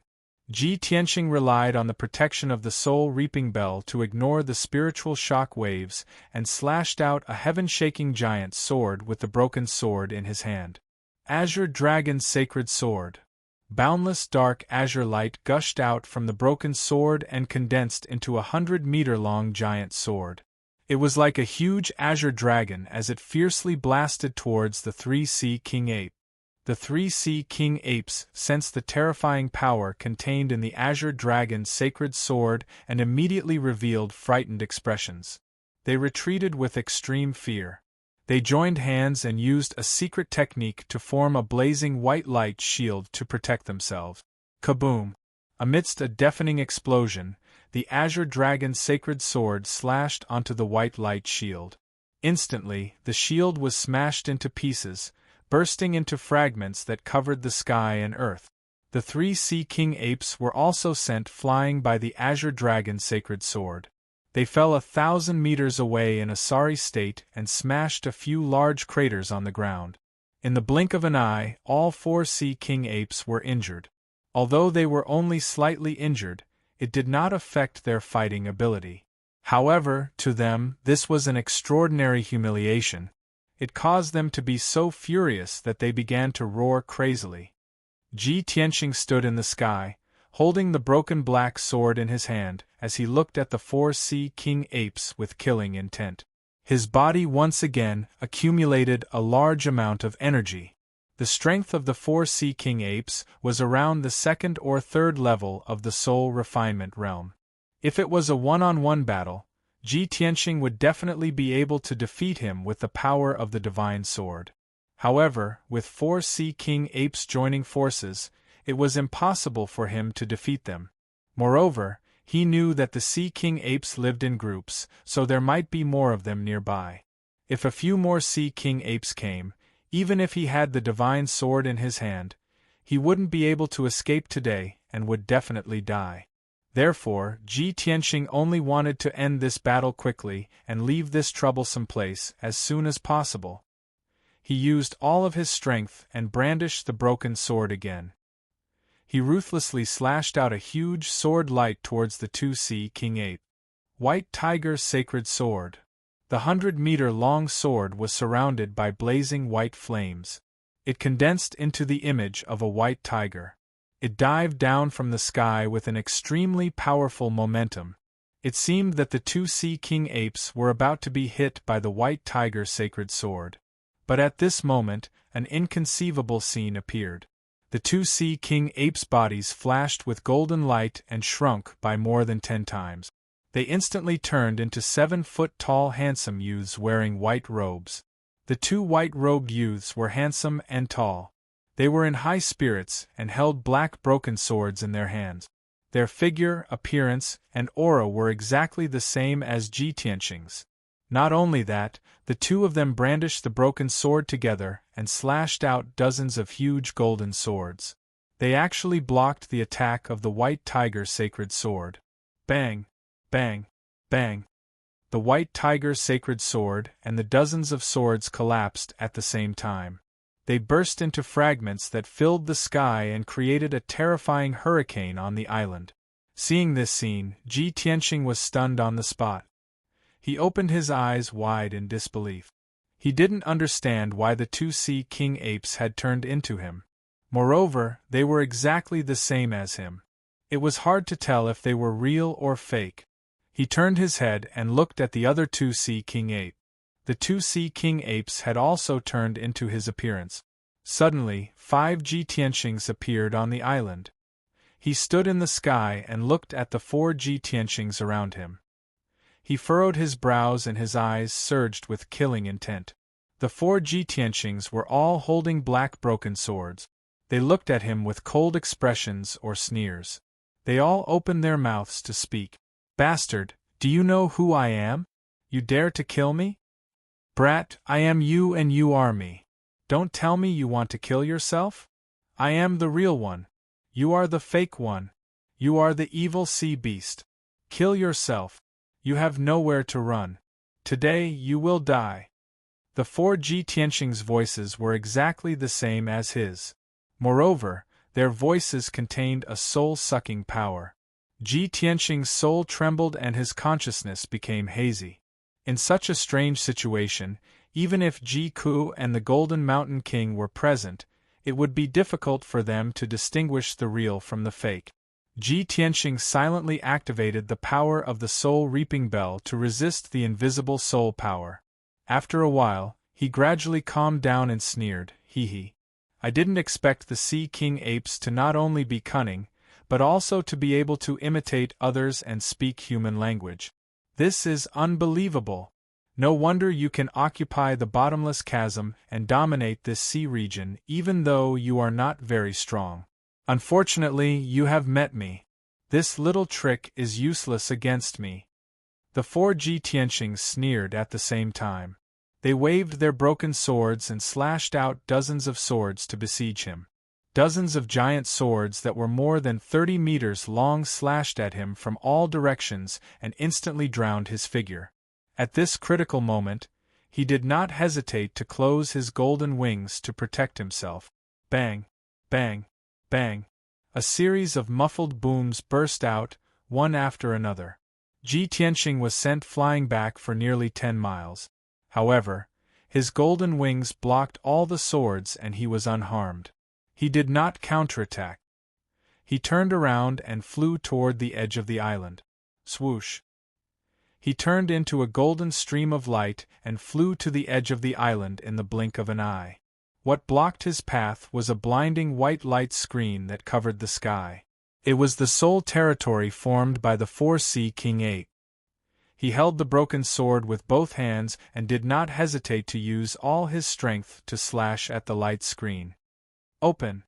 Ji Tianqing relied on the protection of the soul reaping bell to ignore the spiritual shock waves and slashed out a heaven-shaking giant sword with the broken sword in his hand. Azure Dragon's Sacred Sword. Boundless dark azure light gushed out from the broken sword and condensed into a 100-meter-long giant sword. It was like a huge azure dragon as it fiercely blasted towards the 3 Sea King ape. The 3 Sea King apes sensed the terrifying power contained in the azure dragon's sacred sword and immediately revealed frightened expressions. They retreated with extreme fear. They joined hands and used a secret technique to form a blazing white light shield to protect themselves. Kaboom! Amidst a deafening explosion, the azure dragon's sacred sword slashed onto the white light shield. Instantly, the shield was smashed into pieces, bursting into fragments that covered the sky and earth. The 3 Sea King apes were also sent flying by the azure dragon's sacred sword. They fell 1,000 meters away in a sorry state and smashed a few large craters on the ground. In the blink of an eye, all 4 Sea King apes were injured. Although they were only slightly injured, it did not affect their fighting ability. However, to them, this was an extraordinary humiliation. It caused them to be so furious that they began to roar crazily. Ji Tianqing stood in the sky, holding the broken black sword in his hand, as he looked at the 4 Sea King apes with killing intent. His body once again accumulated a large amount of energy. The strength of the 4 Sea King apes was around the 2nd or 3rd level of the soul refinement realm. If it was a one-on-one battle, Ji Tianqing would definitely be able to defeat him with the power of the divine sword. However, with 4 Sea King apes joining forces, it was impossible for him to defeat them. Moreover, he knew that the Sea King apes lived in groups, so there might be more of them nearby. If a few more Sea King apes came, even if he had the divine sword in his hand, he wouldn't be able to escape today and would definitely die. Therefore, Ji Tianqing only wanted to end this battle quickly and leave this troublesome place as soon as possible. He used all of his strength and brandished the broken sword again. He ruthlessly slashed out a huge sword light towards the 2 Sea King ape. White Tiger's Sacred Sword. The 100-meter-long sword was surrounded by blazing white flames. It condensed into the image of a white tiger. It dived down from the sky with an extremely powerful momentum. It seemed that the 2 Sea King apes were about to be hit by the white tiger's sacred sword. But at this moment, an inconceivable scene appeared. The 2 Sea King apes' bodies flashed with golden light and shrunk by more than 10 times. They instantly turned into 7-foot-tall handsome youths wearing white robes. The 2 white-robed youths were handsome and tall. They were in high spirits and held black broken swords in their hands. Their figure, appearance, and aura were exactly the same as Ji Tianqing's. Not only that, the 2 of them brandished the broken sword together and slashed out dozens of huge golden swords. They actually blocked the attack of the white tiger's sacred sword. Bang! Bang! Bang! The white tiger's sacred sword and the dozens of swords collapsed at the same time. They burst into fragments that filled the sky and created a terrifying hurricane on the island. Seeing this scene, Ji Tianqing was stunned on the spot. He opened his eyes wide in disbelief. He didn't understand why the 2 Sea King apes had turned into him. Moreover, they were exactly the same as him. It was hard to tell if they were real or fake. He turned his head and looked at the other 2 Sea King apes. The 2 Sea King apes had also turned into his appearance. Suddenly, 5 Ji Tianqings appeared on the island. He stood in the sky and looked at the 4 Ji Tianqings around him. He furrowed his brows and his eyes surged with killing intent. The 4 Ji Tianqings were all holding black broken swords. They looked at him with cold expressions or sneers. They all opened their mouths to speak. "Bastard, do you know who I am? You dare to kill me? Brat, I am you and you are me. Don't tell me you want to kill yourself? I am the real one. You are the fake one. You are the evil sea beast. Kill yourself. You have nowhere to run. Today you will die. The 4G Tianqing's voices were exactly the same as his. Moreover, their voices contained a soul-sucking power. Ji Tianqing's soul trembled and his consciousness became hazy. In such a strange situation, even if Ji Ku and the Golden Mountain King were present, it would be difficult for them to distinguish the real from the fake. Ji Tianqing silently activated the power of the soul reaping bell to resist the invisible soul power. After a while, he gradually calmed down and sneered, "Hee hee. I didn't expect the Sea King apes to not only be cunning, but also to be able to imitate others and speak human language. This is unbelievable. No wonder you can occupy the bottomless chasm and dominate this sea region even though you are not very strong. Unfortunately, you have met me. This little trick is useless against me." The 4G Tianqing sneered at the same time. They waved their broken swords and slashed out dozens of swords to besiege him. Dozens of giant swords that were more than 30 meters long slashed at him from all directions and instantly drowned his figure. At this critical moment, he did not hesitate to close his golden wings to protect himself. Bang! Bang! Bang! A series of muffled booms burst out, one after another. Ji Tianqing was sent flying back for nearly 10 miles. However, his golden wings blocked all the swords and he was unharmed. He did not counterattack. He turned around and flew toward the edge of the island. Swoosh! He turned into a golden stream of light and flew to the edge of the island in the blink of an eye. What blocked his path was a blinding white light screen that covered the sky. It was the soul territory formed by the 4Sea King Ape. He held the broken sword with both hands and did not hesitate to use all his strength to slash at the light screen. Open!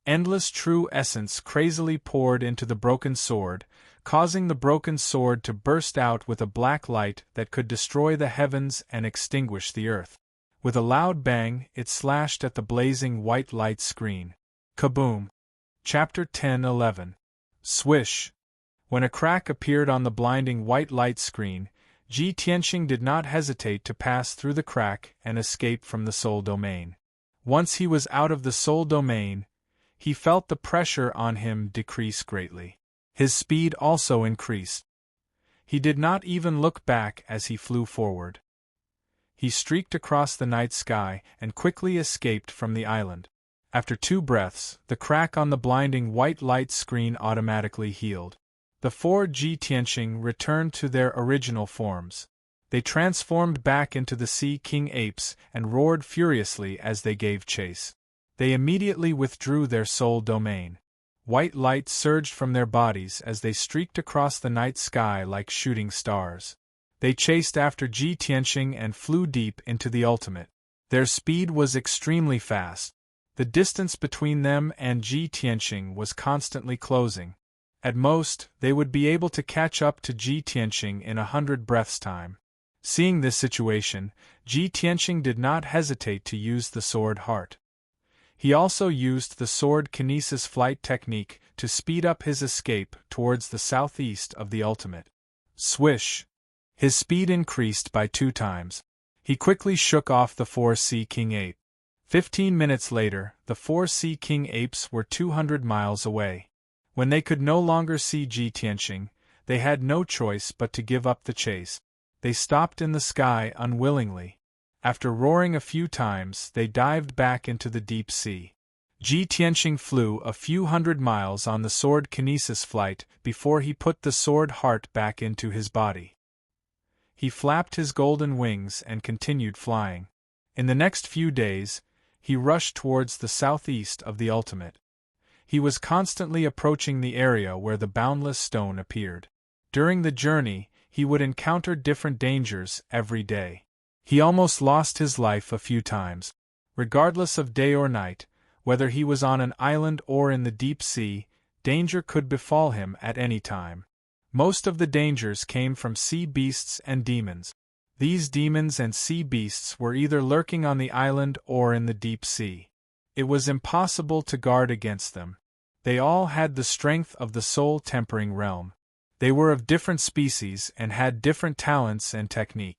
Endless true essence crazily poured into the broken sword, causing the broken sword to burst out with a black light that could destroy the heavens and extinguish the earth. With a loud bang, it slashed at the blazing white light screen. Kaboom! Chapter 10:11. Swish! When a crack appeared on the blinding white light screen, Ji Tianqing did not hesitate to pass through the crack and escape from the soul domain. Once he was out of the soul domain, he felt the pressure on him decrease greatly. His speed also increased. He did not even look back as he flew forward. He streaked across the night sky and quickly escaped from the island. After 2 breaths, the crack on the blinding white light screen automatically healed. The 4G Tianqing returned to their original forms. They transformed back into the Sea King apes and roared furiously as they gave chase. They immediately withdrew their soul domain. White light surged from their bodies as they streaked across the night sky like shooting stars. They chased after Ji Tianqing and flew deep into the ultimate. Their speed was extremely fast. The distance between them and Ji Tianqing was constantly closing. At most, they would be able to catch up to Ji Tianqing in 100 breaths' time. Seeing this situation, Ji Tianqing did not hesitate to use the sword heart. He also used the sword kinesis flight technique to speed up his escape towards the southeast of the ultimate. Swish! His speed increased by 2 times. He quickly shook off the 4Sea King ape. 15 minutes later, the 4Sea King apes were 200 miles away. When they could no longer see Ji Tianqing, they had no choice but to give up the chase. They stopped in the sky unwillingly. After roaring a few times, they dived back into the deep sea. Ji Tianqing flew a few hundred miles on the sword kinesis flight before he put the sword heart back into his body. He flapped his golden wings and continued flying. In the next few days, he rushed towards the southeast of the ultimate. He was constantly approaching the area where the boundless stone appeared. During the journey, he would encounter different dangers every day. He almost lost his life a few times. Regardless of day or night, whether he was on an island or in the deep sea, danger could befall him at any time. Most of the dangers came from sea beasts and demons. These demons and sea beasts were either lurking on the island or in the deep sea. It was impossible to guard against them. They all had the strength of the soul-tempering realm. They were of different species and had different talents and technique.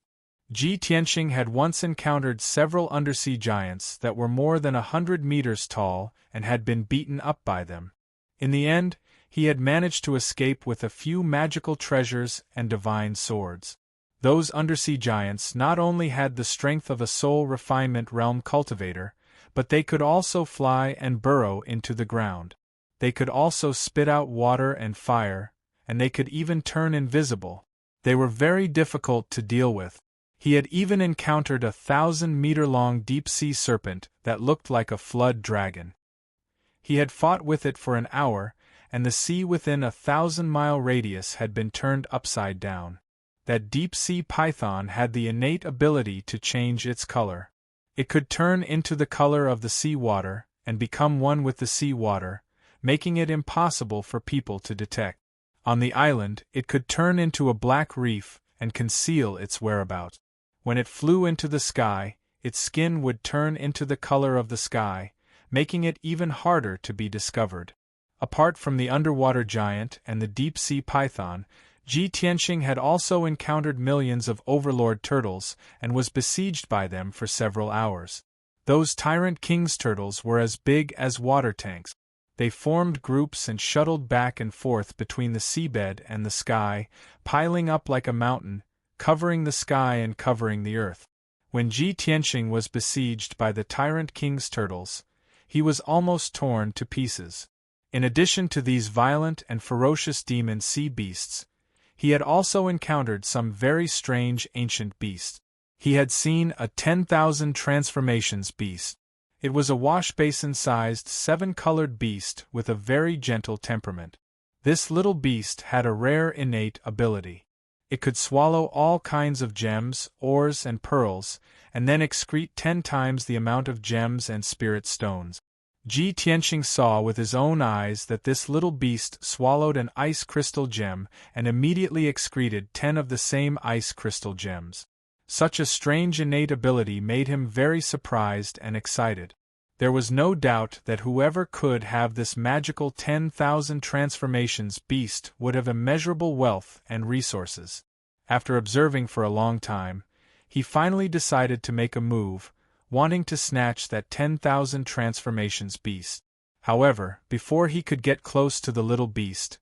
Ji Tianqing had once encountered several undersea giants that were more than 100 meters tall and had been beaten up by them. In the end, he had managed to escape with a few magical treasures and divine swords. Those undersea giants not only had the strength of a soul refinement realm cultivator, but they could also fly and burrow into the ground. They could also spit out water and fire, and they could even turn invisible. They were very difficult to deal with. He had even encountered a 1,000-meter-long deep-sea serpent that looked like a flood dragon. He had fought with it for an hour, and the sea within a 1,000-mile radius had been turned upside down. That deep-sea python had the innate ability to change its color. It could turn into the color of the sea water and become one with the sea water, making it impossible for people to detect. On the island, it could turn into a black reef and conceal its whereabouts. When it flew into the sky, its skin would turn into the color of the sky, making it even harder to be discovered. Apart from the underwater giant and the deep-sea python, Ji Tianqing had also encountered millions of overlord turtles and was besieged by them for several hours. Those tyrant king's turtles were as big as water tanks. They formed groups and shuttled back and forth between the seabed and the sky, piling up like a mountain, covering the sky and covering the earth. When Ji Tianqing was besieged by the tyrant king's turtles, he was almost torn to pieces. In addition to these violent and ferocious demon sea beasts, he had also encountered some very strange ancient beasts. He had seen a 10,000 transformations beast. It was a wash-basin-sized 7-colored beast with a very gentle temperament. This little beast had a rare innate ability. It could swallow all kinds of gems, ores and pearls, and then excrete 10 times the amount of gems and spirit stones. Ji Tianqing saw with his own eyes that this little beast swallowed an ice crystal gem and immediately excreted 10 of the same ice crystal gems. Such a strange innate ability made him very surprised and excited. There was no doubt that whoever could have this magical 10,000 transformations beast would have immeasurable wealth and resources. After observing for a long time, he finally decided to make a move, wanting to snatch that 10,000 transformations beast. However, before he could get close to the little beast,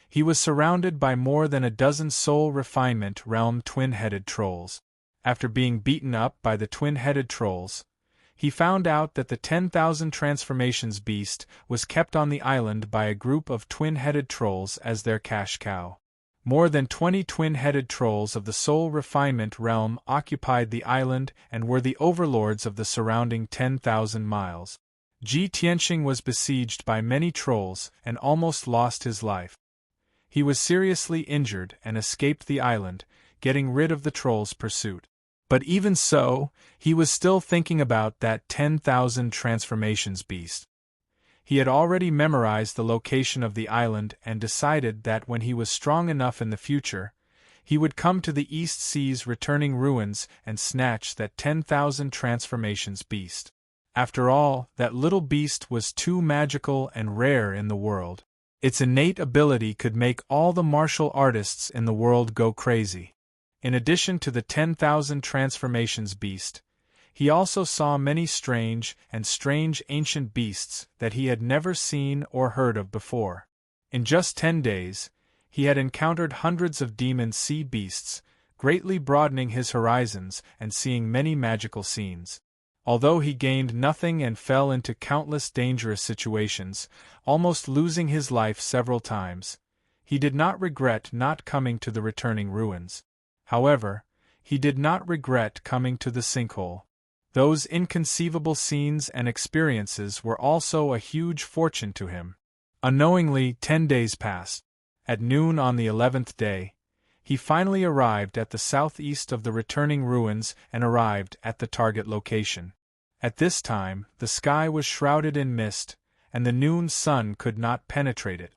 he was surrounded by more than a dozen soul refinement realm twin-headed trolls. After being beaten up by the twin-headed trolls, he found out that the 10,000 transformations beast was kept on the island by a group of twin-headed trolls as their cash cow. More than 20 twin-headed trolls of the soul refinement realm occupied the island and were the overlords of the surrounding 10,000 miles. Ji Tianqing was besieged by many trolls and almost lost his life. He was seriously injured and escaped the island, getting rid of the trolls' pursuit. But even so, he was still thinking about that 10,000 transformations beast. He had already memorized the location of the island and decided that when he was strong enough in the future, he would come to the East Sea's returning ruins and snatch that 10,000 transformations beast. After all, that little beast was too magical and rare in the world. Its innate ability could make all the martial artists in the world go crazy. In addition to the 10,000 transformations beast, he also saw many strange ancient beasts that he had never seen or heard of before. In just 10 days, he had encountered hundreds of demon sea beasts, greatly broadening his horizons and seeing many magical scenes. Although he gained nothing and fell into countless dangerous situations, almost losing his life several times, he did not regret not coming to the returning ruins. However, he did not regret coming to the sinkhole. Those inconceivable scenes and experiences were also a huge fortune to him. Unknowingly, 10 days passed. At noon on the 11th day, he finally arrived at the southeast of the returning ruins and arrived at the target location. At this time, the sky was shrouded in mist, and the noon sun could not penetrate it.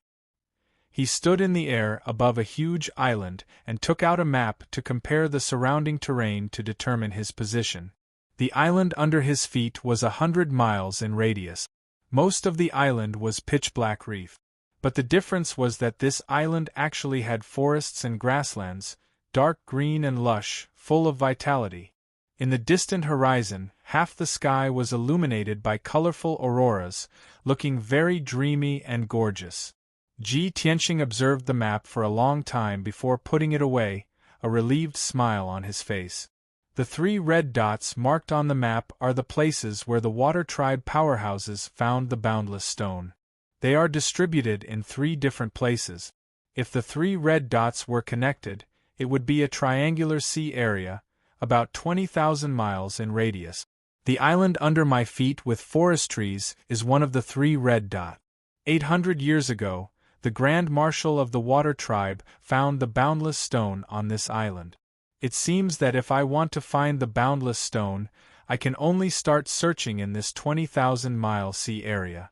He stood in the air above a huge island and took out a map to compare the surrounding terrain to determine his position. The island under his feet was 100 miles in radius. Most of the island was pitch-black reef. But the difference was that this island actually had forests and grasslands, dark green and lush, full of vitality. In the distant horizon, half the sky was illuminated by colorful auroras, looking very dreamy and gorgeous. Ji Tianqing observed the map for a long time before putting it away, a relieved smile on his face. The 3 red dots marked on the map are the places where the Water Tribe powerhouses found the boundless stone. They are distributed in 3 different places. If the 3 red dots were connected, it would be a triangular sea area, about 20,000 miles in radius. The island under my feet with forest trees is one of the 3 red dots. 800 years ago, the Grand Marshal of the Water Tribe found the boundless stone on this island. It seems that if I want to find the boundless stone, I can only start searching in this 20,000-mile sea area.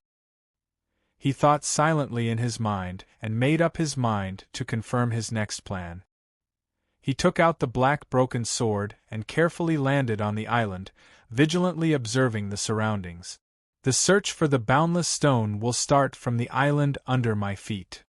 He thought silently in his mind and made up his mind to confirm his next plan. He took out the black broken sword and carefully landed on the island, vigilantly observing the surroundings. The search for the boundless stone will start from the island under my feet.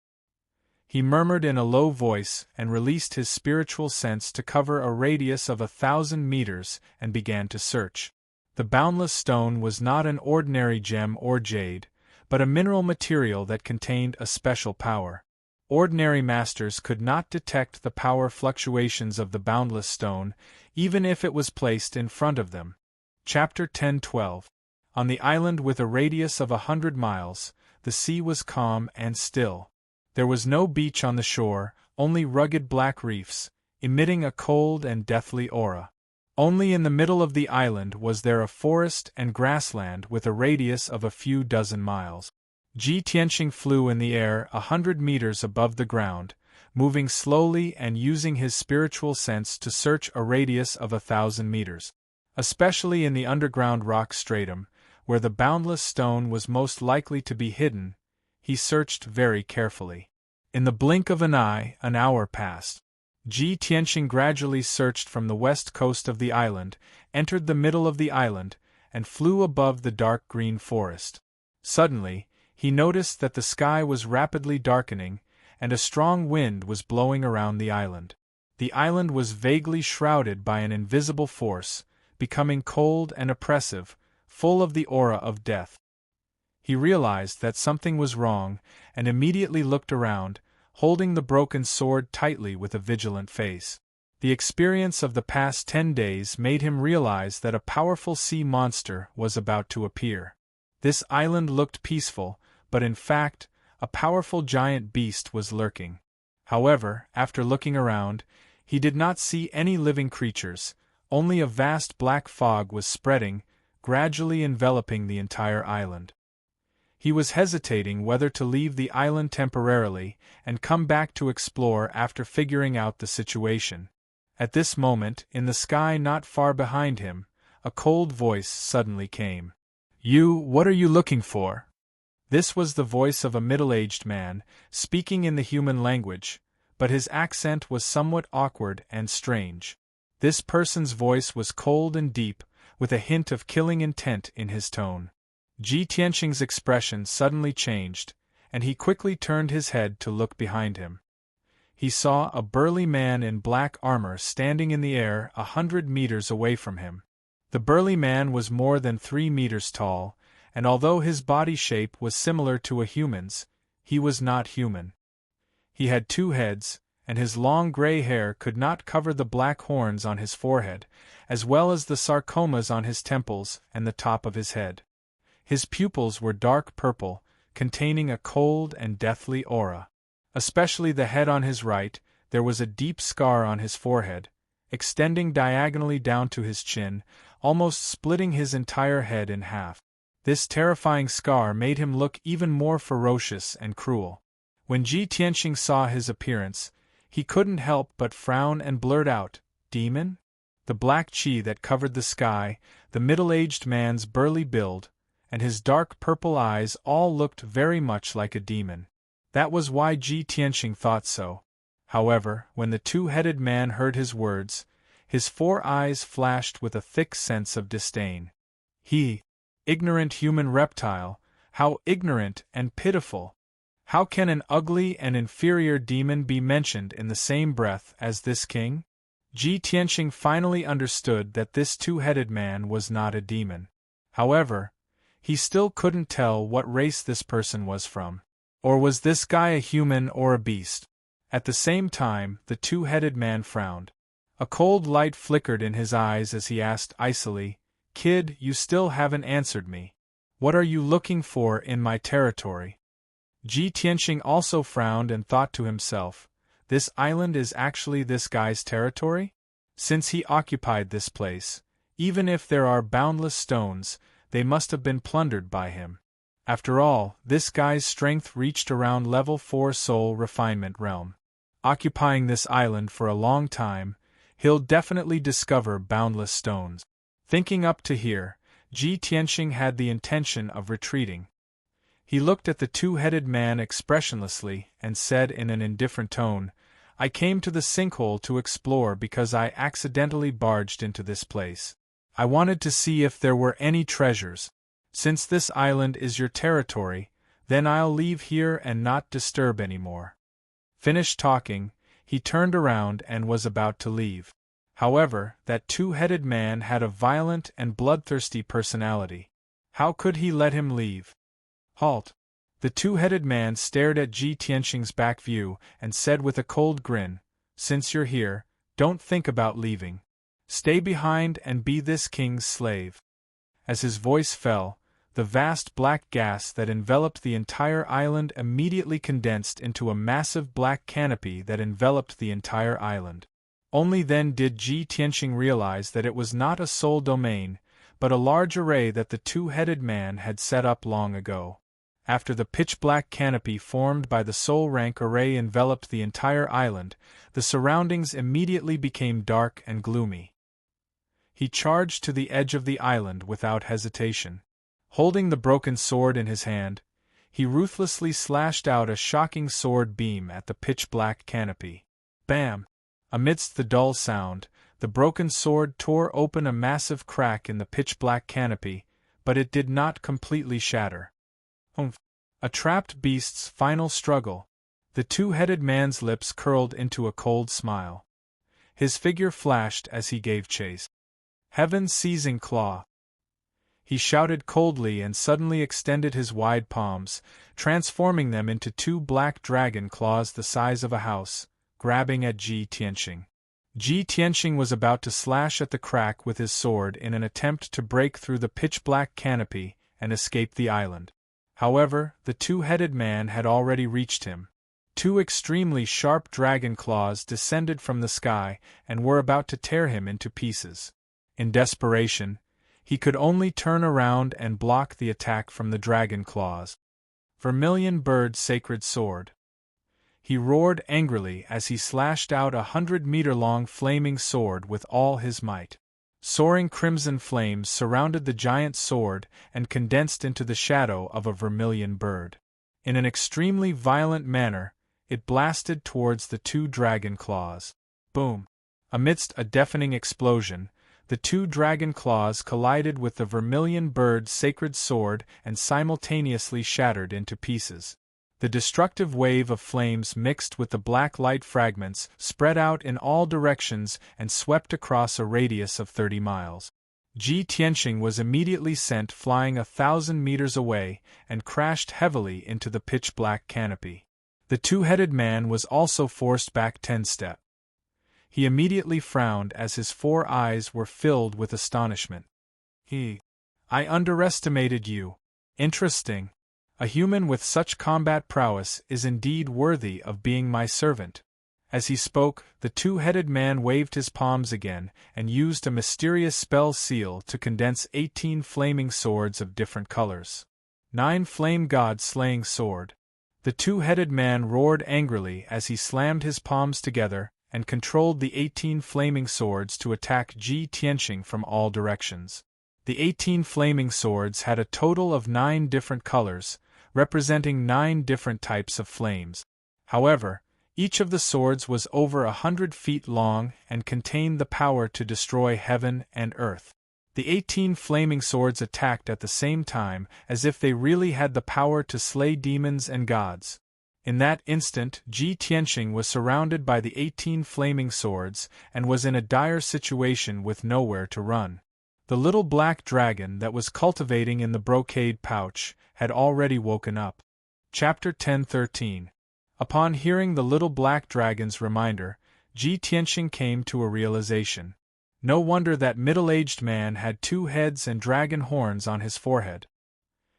He murmured in a low voice and released his spiritual sense to cover a radius of 1,000 meters and began to search. The boundless stone was not an ordinary gem or jade, but a mineral material that contained a special power. Ordinary masters could not detect the power fluctuations of the boundless stone, even if it was placed in front of them. Chapter 10:12. On the island with a radius of 100 miles, the sea was calm and still. There was no beach on the shore, only rugged black reefs, emitting a cold and deathly aura. Only in the middle of the island was there a forest and grassland with a radius of a few dozen miles. Ji Tianqing flew in the air 100 meters above the ground, moving slowly and using his spiritual sense to search a radius of 1,000 meters. Especially in the underground rock stratum, where the boundless stone was most likely to be hidden, he searched very carefully. In the blink of an eye, an hour passed. Ji Tianqing gradually searched from the west coast of the island, entered the middle of the island, and flew above the dark green forest. Suddenly, he noticed that the sky was rapidly darkening, and a strong wind was blowing around the island. The island was vaguely shrouded by an invisible force, becoming cold and oppressive, full of the aura of death. He realized that something was wrong, and immediately looked around, holding the broken sword tightly with a vigilant face. The experience of the past 10 days made him realize that a powerful sea monster was about to appear. This island looked peaceful, but in fact, a powerful giant beast was lurking. However, after looking around, he did not see any living creatures, only a vast black fog was spreading, gradually enveloping the entire island. He was hesitating whether to leave the island temporarily and come back to explore after figuring out the situation. At this moment, in the sky not far behind him, a cold voice suddenly came. What are you looking for?" This was the voice of a middle-aged man, speaking in the human language, but his accent was somewhat awkward and strange. This person's voice was cold and deep, with a hint of killing intent in his tone. Ji Tianqing's expression suddenly changed, and he quickly turned his head to look behind him. He saw a burly man in black armor standing in the air 100 meters away from him. The burly man was more than 3 meters tall, and although his body shape was similar to a human's, he was not human. He had 2 heads, and his long gray hair could not cover the black horns on his forehead, as well as the sarcomas on his temples and the top of his head. His pupils were dark purple, containing a cold and deathly aura. Especially the head on his right, there was a deep scar on his forehead, extending diagonally down to his chin, almost splitting his entire head in half. This terrifying scar made him look even more ferocious and cruel. When Ji Tianqing saw his appearance, he couldn't help but frown and blurt out, "Demon?" The black chi that covered the sky, the middle-aged man's burly build, and his dark purple eyes all looked very much like a demon. That was why Ji Tianxing thought so. However, when the two-headed man heard his words, his 4 eyes flashed with a thick sense of disdain. He, ignorant human reptile, how ignorant and pitiful! How can an ugly and inferior demon be mentioned in the same breath as this king? Ji Tianxing finally understood that this two-headed man was not a demon. However, he still couldn't tell what race this person was from. Or was this guy a human or a beast? At the same time, the two-headed man frowned. A cold light flickered in his eyes as he asked icily, "Kid, you still haven't answered me. What are you looking for in my territory?" Ji Tianxing also frowned and thought to himself, this island is actually this guy's territory? Since he occupied this place, even if there are boundless stones, they must have been plundered by him. After all, this guy's strength reached around level 4 soul refinement realm. Occupying this island for a long time, he'll definitely discover boundless stones. Thinking up to here, Ji Tianxing had the intention of retreating. He looked at the two-headed man expressionlessly and said in an indifferent tone, "I came to the sinkhole to explore because I accidentally barged into this place. I wanted to see if there were any treasures. Since this island is your territory, then I'll leave here and not disturb anymore." Finished talking, he turned around and was about to leave. However, that two-headed man had a violent and bloodthirsty personality. How could he let him leave? "Halt!" The two-headed man stared at Ji Tianxing's back view and said with a cold grin, "Since you're here, don't think about leaving. Stay behind and be this king's slave." As his voice fell, the vast black gas that enveloped the entire island immediately condensed into a massive black canopy that enveloped the entire island. Only then did Ji Tianxing realize that it was not a soul domain, but a large array that the two-headed man had set up long ago. After the pitch-black canopy formed by the soul rank array enveloped the entire island, the surroundings immediately became dark and gloomy. He charged to the edge of the island without hesitation. Holding the broken sword in his hand, he ruthlessly slashed out a shocking sword beam at the pitch-black canopy. Bam! Amidst the dull sound, the broken sword tore open a massive crack in the pitch-black canopy, but it did not completely shatter. Humph! A trapped beast's final struggle. The two-headed man's lips curled into a cold smile. His figure flashed as he gave chase. "Heaven's seizing claw!" He shouted coldly and suddenly extended his wide palms, transforming them into 2 black dragon claws the size of a house, grabbing at Ji Tianxing. Ji Tianxing was about to slash at the crack with his sword in an attempt to break through the pitch-black canopy and escape the island. However, the two-headed man had already reached him. 2 extremely sharp dragon claws descended from the sky and were about to tear him into pieces. In desperation, he could only turn around and block the attack from the dragon claws. "Vermilion Bird Sacred Sword!" He roared angrily as he slashed out a 100-meter-long flaming sword with all his might. Soaring crimson flames surrounded the giant sword and condensed into the shadow of a vermilion bird. In an extremely violent manner, it blasted towards the 2 dragon claws. Boom! Amidst a deafening explosion, the 2 dragon claws collided with the vermilion bird's sacred sword and simultaneously shattered into pieces. The destructive wave of flames mixed with the black light fragments spread out in all directions and swept across a radius of 30 miles. Ji Tianxing was immediately sent flying 1,000 meters away and crashed heavily into the pitch-black canopy. The two-headed man was also forced back 10 steps. He immediately frowned as his 4 eyes were filled with astonishment. I underestimated you. Interesting. A human with such combat prowess is indeed worthy of being my servant." As he spoke, the two-headed man waved his palms again and used a mysterious spell seal to condense 18 flaming swords of different colors. 9 Flame God Slaying Sword. The two-headed man roared angrily as he slammed his palms together and controlled the 18 flaming swords to attack Ji Tianxing from all directions. The 18 flaming swords had a total of 9 different colors, representing 9 different types of flames. However, each of the swords was over 100 feet long and contained the power to destroy heaven and earth. The 18 flaming swords attacked at the same time as if they really had the power to slay demons and gods. In that instant, Ji Tianxing was surrounded by the 18 flaming swords and was in a dire situation with nowhere to run. The little black dragon that was cultivating in the brocade pouch had already woken up. Chapter 10:13. Upon hearing the little black dragon's reminder, Ji Tianxing came to a realization. No wonder that middle-aged man had 2 heads and dragon horns on his forehead.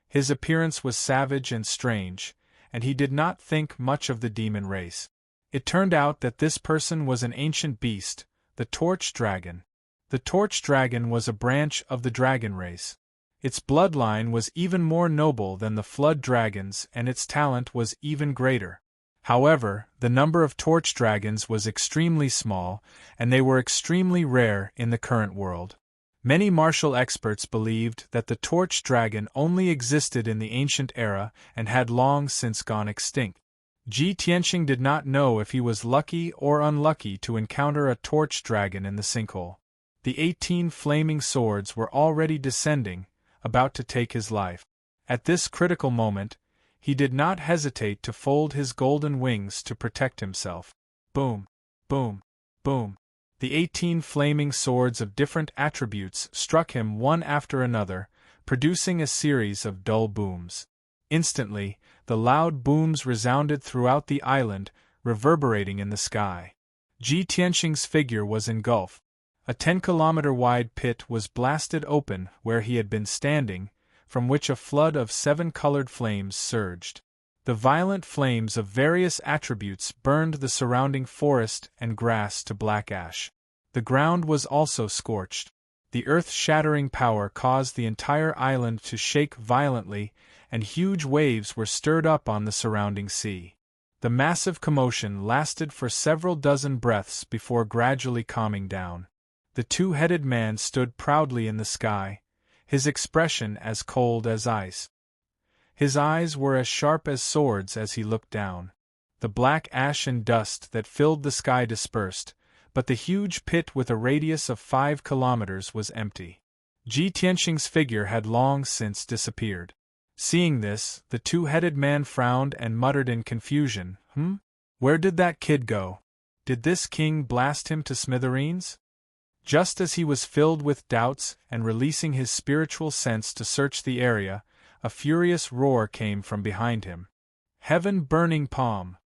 His appearance was savage and strange, and he did not think much of the demon race. It turned out that this person was an ancient beast, the torch dragon. The torch dragon was a branch of the dragon race. Its bloodline was even more noble than the flood dragons and its talent was even greater. However, the number of torch dragons was extremely small, and they were extremely rare in the current world. Many martial experts believed that the torch dragon only existed in the ancient era and had long since gone extinct. Ji Tianxing did not know if he was lucky or unlucky to encounter a torch dragon in the sinkhole. The 18 flaming swords were already descending, about to take his life. At this critical moment, he did not hesitate to fold his golden wings to protect himself. Boom! Boom! Boom! The 18 flaming swords of different attributes struck him one after another, producing a series of dull booms. Instantly, the loud booms resounded throughout the island, reverberating in the sky. Ji Tianxing's figure was engulfed. A 10-kilometer-wide pit was blasted open where he had been standing, from which a flood of 7 colored flames surged. The violent flames of various attributes burned the surrounding forest and grass to black ash. The ground was also scorched. The earth-shattering power caused the entire island to shake violently, and huge waves were stirred up on the surrounding sea. The massive commotion lasted for several dozen breaths before gradually calming down. The 2-headed man stood proudly in the sky, his expression as cold as ice. His eyes were as sharp as swords as he looked down. The black ash and dust that filled the sky dispersed, but the huge pit with a radius of 5 kilometers was empty. Ji Tianxing's figure had long since disappeared. Seeing this, the 2-headed man frowned and muttered in confusion, Where did that kid go? Did this king blast him to smithereens? Just as he was filled with doubts and releasing his spiritual sense to search the area, a furious roar came from behind him. Heaven-burning palm!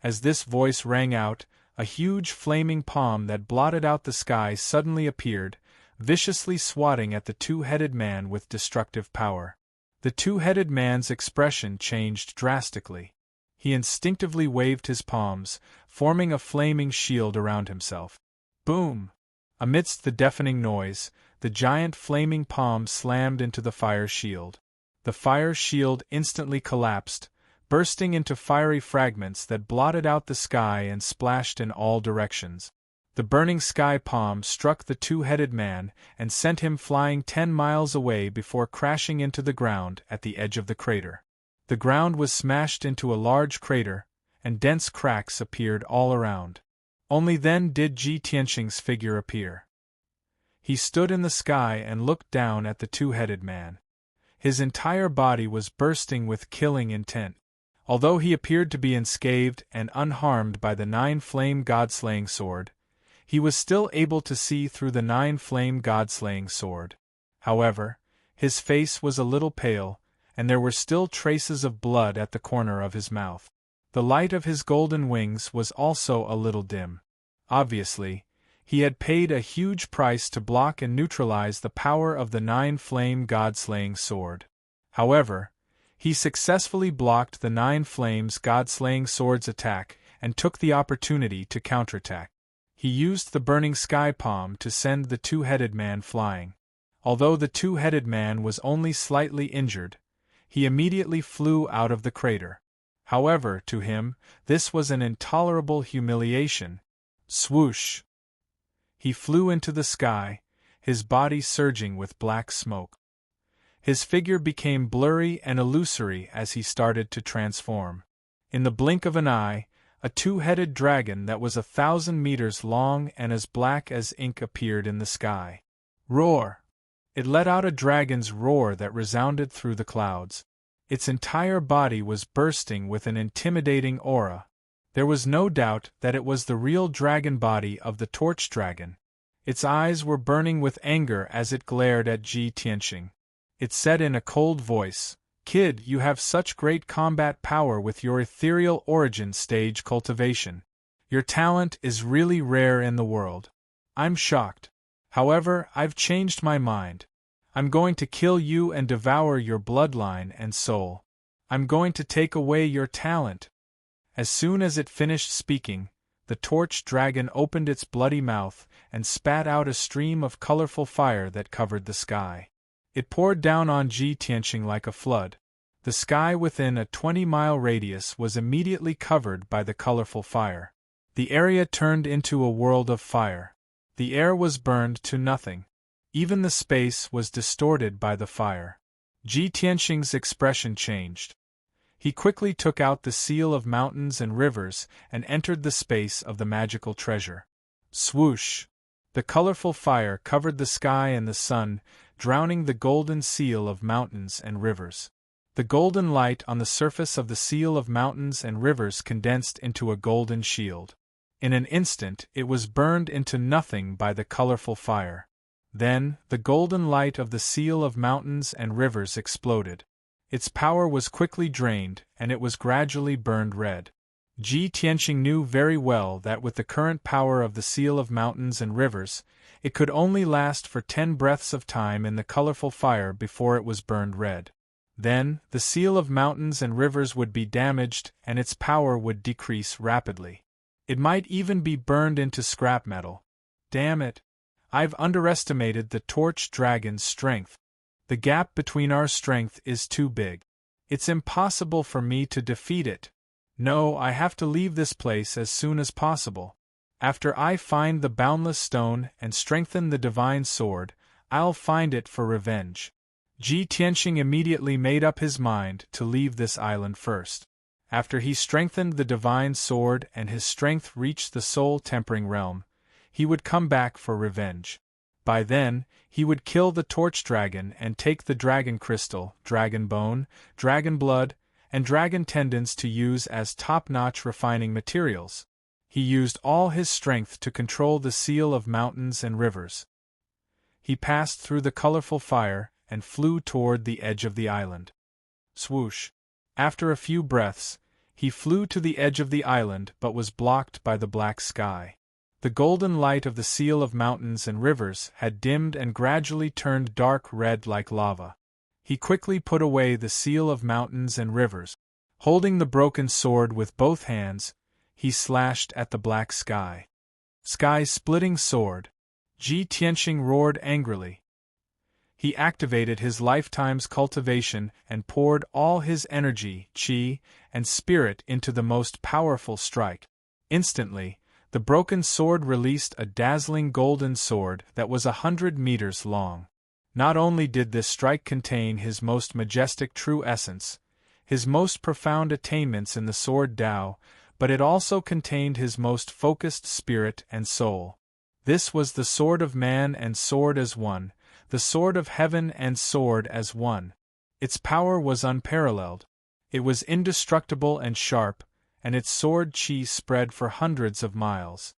As this voice rang out, a huge flaming palm that blotted out the sky suddenly appeared, viciously swatting at the 2-headed man with destructive power. The 2-headed man's expression changed drastically. He instinctively waved his palms, forming a flaming shield around himself. Boom! Amidst the deafening noise, the giant flaming palm slammed into the fire shield. The fire shield instantly collapsed, bursting into fiery fragments that blotted out the sky and splashed in all directions. The burning sky palm struck the 2-headed man and sent him flying 10 miles away before crashing into the ground at the edge of the crater. The ground was smashed into a large crater, and dense cracks appeared all around. Only then did Ji Tianxing's figure appear. He stood in the sky and looked down at the 2-headed man. His entire body was bursting with killing intent. Although he appeared to be unscathed and unharmed by the 9-flame god-slaying sword, he was still able to see through the 9-flame god-slaying sword. However, his face was a little pale, and there were still traces of blood at the corner of his mouth. The light of his golden wings was also a little dim. Obviously, he had paid a huge price to block and neutralize the power of the 9-flame god-slaying sword. However, he successfully blocked the 9 flames god-slaying sword's attack and took the opportunity to counterattack. He used the burning sky palm to send the 2-headed man flying. Although the 2-headed man was only slightly injured, he immediately flew out of the crater. However, to him, this was an intolerable humiliation. Swoosh! He flew into the sky, his body surging with black smoke. His figure became blurry and illusory as he started to transform. In the blink of an eye, a two-headed dragon that was 1,000 meters long and as black as ink appeared in the sky. Roar! It let out a dragon's roar that resounded through the clouds. Its entire body was bursting with an intimidating aura. There was no doubt that it was the real dragon body of the torch dragon. Its eyes were burning with anger as it glared at Ji Tianqing. It said in a cold voice, "Kid, you have such great combat power with your ethereal origin stage cultivation. Your talent is really rare in the world. I'm shocked. However, I've changed my mind. I'm going to kill you and devour your bloodline and soul. I'm going to take away your talent." As soon as it finished speaking, the torch dragon opened its bloody mouth and spat out a stream of colorful fire that covered the sky. It poured down on Ji Tianqing like a flood. The sky within a 20-mile radius was immediately covered by the colorful fire. The area turned into a world of fire. The air was burned to nothing. Even the space was distorted by the fire. Ji Tianqing's expression changed. He quickly took out the seal of mountains and rivers and entered the space of the magical treasure. Swoosh! The colorful fire covered the sky and the sun, drowning the golden seal of mountains and rivers. The golden light on the surface of the seal of mountains and rivers condensed into a golden shield. In an instant it was burned into nothing by the colorful fire. Then, the golden light of the seal of mountains and rivers exploded. Its power was quickly drained, and it was gradually burned red. Ji Tianqing knew very well that with the current power of the seal of mountains and rivers, it could only last for 10 breaths of time in the colorful fire before it was burned red. Then, the seal of mountains and rivers would be damaged and its power would decrease rapidly. It might even be burned into scrap metal. Damn it! I've underestimated the torch dragon's strength. The gap between our strength is too big. It's impossible for me to defeat it. No, I have to leave this place as soon as possible. After I find the boundless stone and strengthen the divine sword, I'll find it for revenge. Ji Tianqing immediately made up his mind to leave this island first. After he strengthened the divine sword and his strength reached the soul-tempering realm, he would come back for revenge. By then, he would kill the torch dragon and take the dragon crystal, dragon bone, dragon blood, and dragon tendons to use as top-notch refining materials. He used all his strength to control the seal of mountains and rivers. He passed through the colorful fire and flew toward the edge of the island. Swoosh! After a few breaths, he flew to the edge of the island but was blocked by the black sky. The golden light of the seal of mountains and rivers had dimmed and gradually turned dark red like lava. He quickly put away the seal of mountains and rivers. Holding the broken sword with both hands, he slashed at the black sky. Sky-splitting sword! Ji Tianqing roared angrily. He activated his lifetime's cultivation and poured all his energy, qi, and spirit into the most powerful strike. Instantly, the broken sword released a dazzling golden sword that was 100 meters long. Not only did this strike contain his most majestic true essence, his most profound attainments in the sword Tao, but it also contained his most focused spirit and soul. This was the sword of man and sword as one, the sword of heaven and sword as one. Its power was unparalleled. It was indestructible and sharp, and its sword qi spread for hundreds of miles.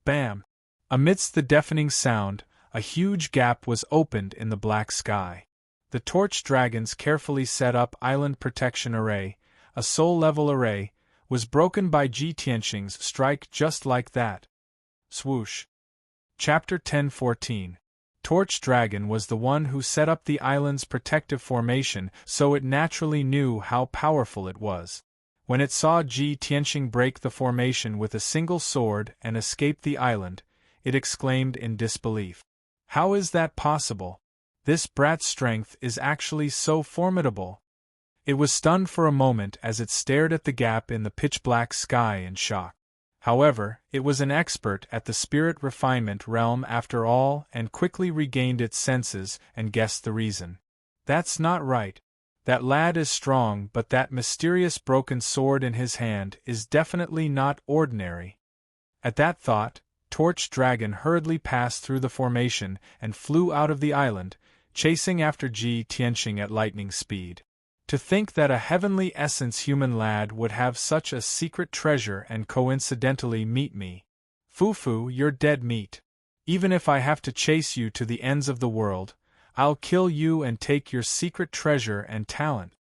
Bam! Amidst the deafening sound, a huge gap was opened in the black sky. The torch dragon's carefully set up island protection array, a soul-level array, was broken by Ji Tianqing's strike just like that. Swoosh! Chapter 10:14. Torch Dragon was the one who set up the island's protective formation, so it naturally knew how powerful it was. When it saw Ji Tianqing break the formation with a single sword and escape the island, it exclaimed in disbelief. How is that possible? This brat's strength is actually so formidable. It was stunned for a moment as it stared at the gap in the pitch-black sky in shock. However, it was an expert at the spirit refinement realm after all and quickly regained its senses and guessed the reason. That's not right. That lad is strong, but that mysterious broken sword in his hand is definitely not ordinary. At that thought, Torch Dragon hurriedly passed through the formation and flew out of the island, chasing after Ji Tianqing at lightning speed. To think that a heavenly essence human lad would have such a secret treasure and coincidentally meet me. Fufu, you're dead meat. Even if I have to chase you to the ends of the world, I'll kill you and take your secret treasure and talent.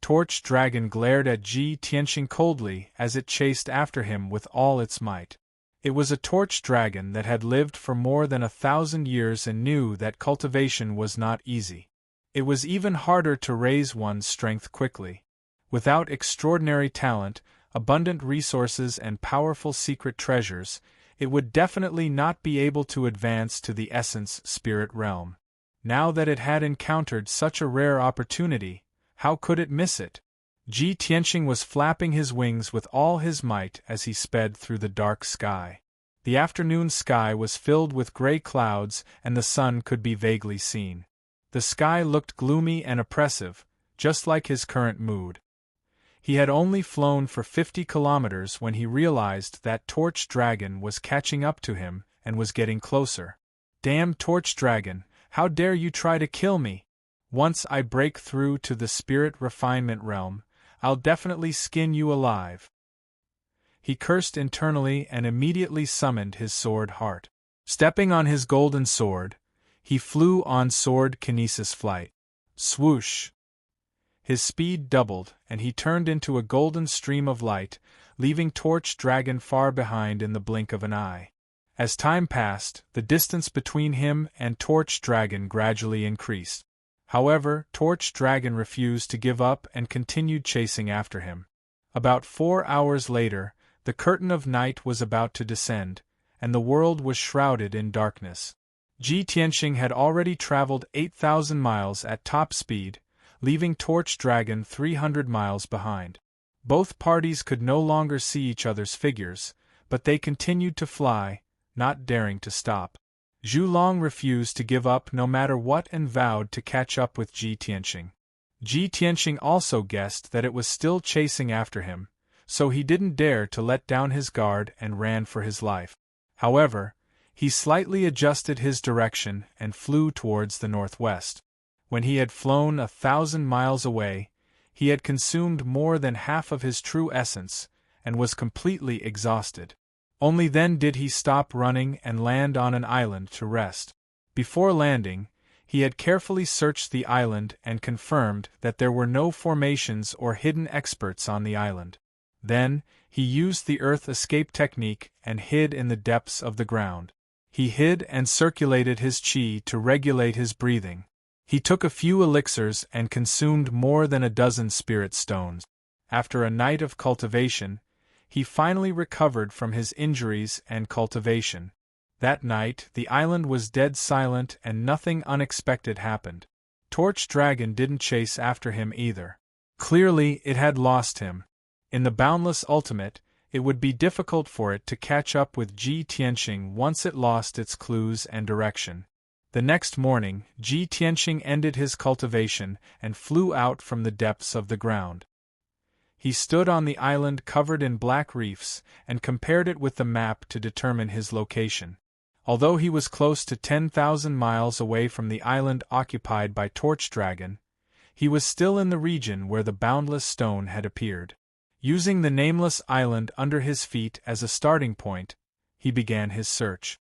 Torch Dragon glared at Ji Tianqing coldly as it chased after him with all its might. It was a torch dragon that had lived for more than 1,000 years and knew that cultivation was not easy. It was even harder to raise one's strength quickly. Without extraordinary talent, abundant resources and powerful secret treasures, it would definitely not be able to advance to the essence spirit realm. Now that it had encountered such a rare opportunity, how could it miss it? Ji Tianqing was flapping his wings with all his might as he sped through the dark sky. The afternoon sky was filled with gray clouds and the sun could be vaguely seen. The sky looked gloomy and oppressive, just like his current mood. He had only flown for 50 kilometers when he realized that Torch Dragon was catching up to him and was getting closer. Damn Torch Dragon, how dare you try to kill me? Once I break through to the spirit refinement realm, I'll definitely skin you alive. He cursed internally and immediately summoned his sword heart. Stepping on his golden sword, he flew on sword kinesis flight. Swoosh! His speed doubled, and he turned into a golden stream of light, leaving Torch Dragon far behind in the blink of an eye. As time passed, the distance between him and Torch Dragon gradually increased. However, Torch Dragon refused to give up and continued chasing after him. About 4 hours later, the curtain of night was about to descend, and the world was shrouded in darkness. Ji Tianqing had already traveled 8,000 miles at top speed, leaving Torch Dragon 300 miles behind. Both parties could no longer see each other's figures, but they continued to fly, not daring to stop. Zhu Long refused to give up no matter what and vowed to catch up with Ji Tianqing. Ji Tianqing also guessed that it was still chasing after him, so he didn't dare to let down his guard and ran for his life. However, he slightly adjusted his direction and flew towards the northwest. When he had flown 1,000 miles away, he had consumed more than half of his true essence, and was completely exhausted. Only then did he stop running and land on an island to rest. Before landing, he had carefully searched the island and confirmed that there were no formations or hidden experts on the island. Then, he used the earth escape technique and hid in the depths of the ground. He hid and circulated his qi to regulate his breathing. He took a few elixirs and consumed more than a dozen spirit stones. After a night of cultivation, he finally recovered from his injuries and cultivation. That night, the island was dead silent and nothing unexpected happened. Torch Dragon didn't chase after him either. Clearly, it had lost him. In the Boundless Ultimate, it would be difficult for it to catch up with Ji Tianqing once it lost its clues and direction. The next morning, Ji Tianqing ended his cultivation and flew out from the depths of the ground. He stood on the island covered in black reefs and compared it with the map to determine his location. Although he was close to 10,000 miles away from the island occupied by Torch Dragon, he was still in the region where the Boundless Stone had appeared. Using the nameless island under his feet as a starting point, he began his search.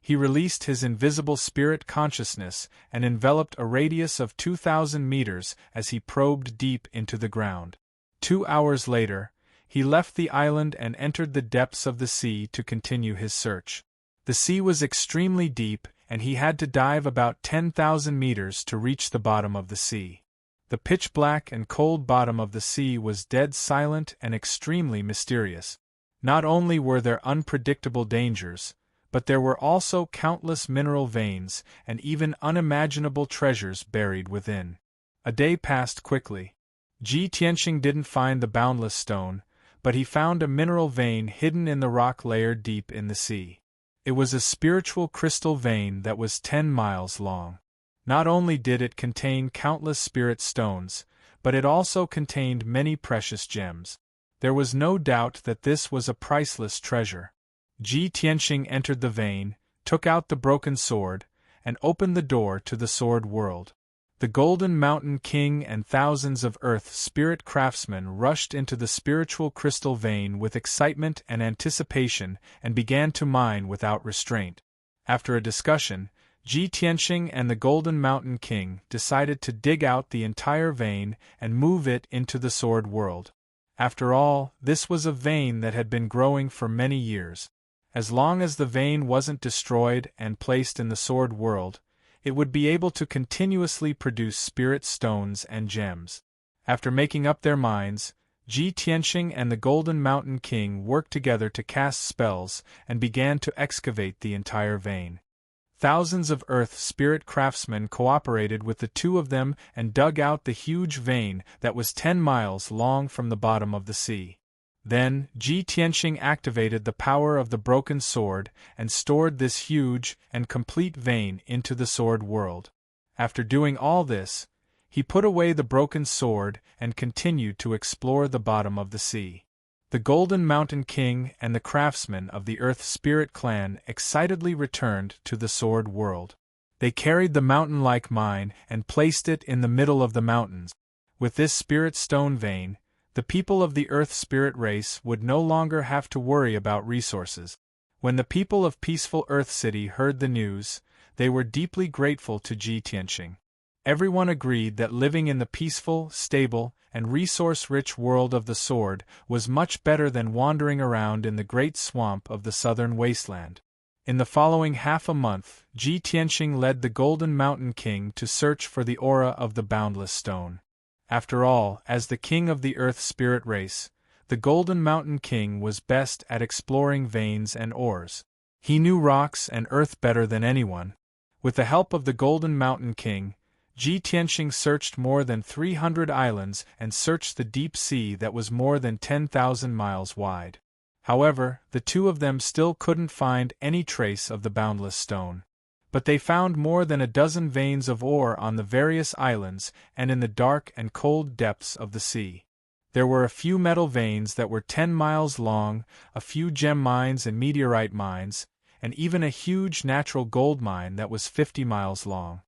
He released his invisible spirit consciousness and enveloped a radius of 2,000 meters as he probed deep into the ground. 2 hours later, he left the island and entered the depths of the sea to continue his search. The sea was extremely deep, and he had to dive about 10,000 meters to reach the bottom of the sea. The pitch-black and cold bottom of the sea was dead silent and extremely mysterious. Not only were there unpredictable dangers, but there were also countless mineral veins and even unimaginable treasures buried within. A day passed quickly. Ji Tianqing didn't find the Boundless Stone, but he found a mineral vein hidden in the rock layer deep in the sea. It was a spiritual crystal vein that was 10 miles long. Not only did it contain countless spirit stones, but it also contained many precious gems. There was no doubt that this was a priceless treasure. Ji Tianxing entered the vein, took out the broken sword, and opened the door to the sword world. The Golden Mountain King and thousands of Earth spirit craftsmen rushed into the spiritual crystal vein with excitement and anticipation and began to mine without restraint. After a discussion, Ji Tianxing and the Golden Mountain King decided to dig out the entire vein and move it into the sword world. After all, this was a vein that had been growing for many years. As long as the vein wasn't destroyed and placed in the sword world, it would be able to continuously produce spirit stones and gems. After making up their minds, Ji Tianxing and the Golden Mountain King worked together to cast spells and began to excavate the entire vein. Thousands of Earth spirit craftsmen cooperated with the two of them and dug out the huge vein that was 10 miles long from the bottom of the sea. Then, Ji Tianxing activated the power of the broken sword and stored this huge and complete vein into the sword world. After doing all this, he put away the broken sword and continued to explore the bottom of the sea. The Golden Mountain King and the craftsmen of the Earth Spirit Clan excitedly returned to the sword world. They carried the mountain-like mine and placed it in the middle of the mountains. With this spirit stone vein, the people of the Earth Spirit race would no longer have to worry about resources. When the people of peaceful Earth City heard the news, they were deeply grateful to Ji Tianxing. Everyone agreed that living in the peaceful, stable, and resource-rich world of the sword was much better than wandering around in the great swamp of the southern wasteland. In the following half a month, Ji Tianxing led the Golden Mountain King to search for the aura of the boundless stone. After all, as the king of the Earth Spirit race, the Golden Mountain King was best at exploring veins and ores. He knew rocks and earth better than anyone. With the help of the Golden Mountain King, Ji Tianxing searched more than 300 islands and searched the deep sea that was more than 10,000 miles wide. However, the two of them still couldn't find any trace of the boundless stone. But they found more than a dozen veins of ore on the various islands and in the dark and cold depths of the sea. There were a few metal veins that were 10 miles long, a few gem mines and meteorite mines, and even a huge natural gold mine that was 50 miles long.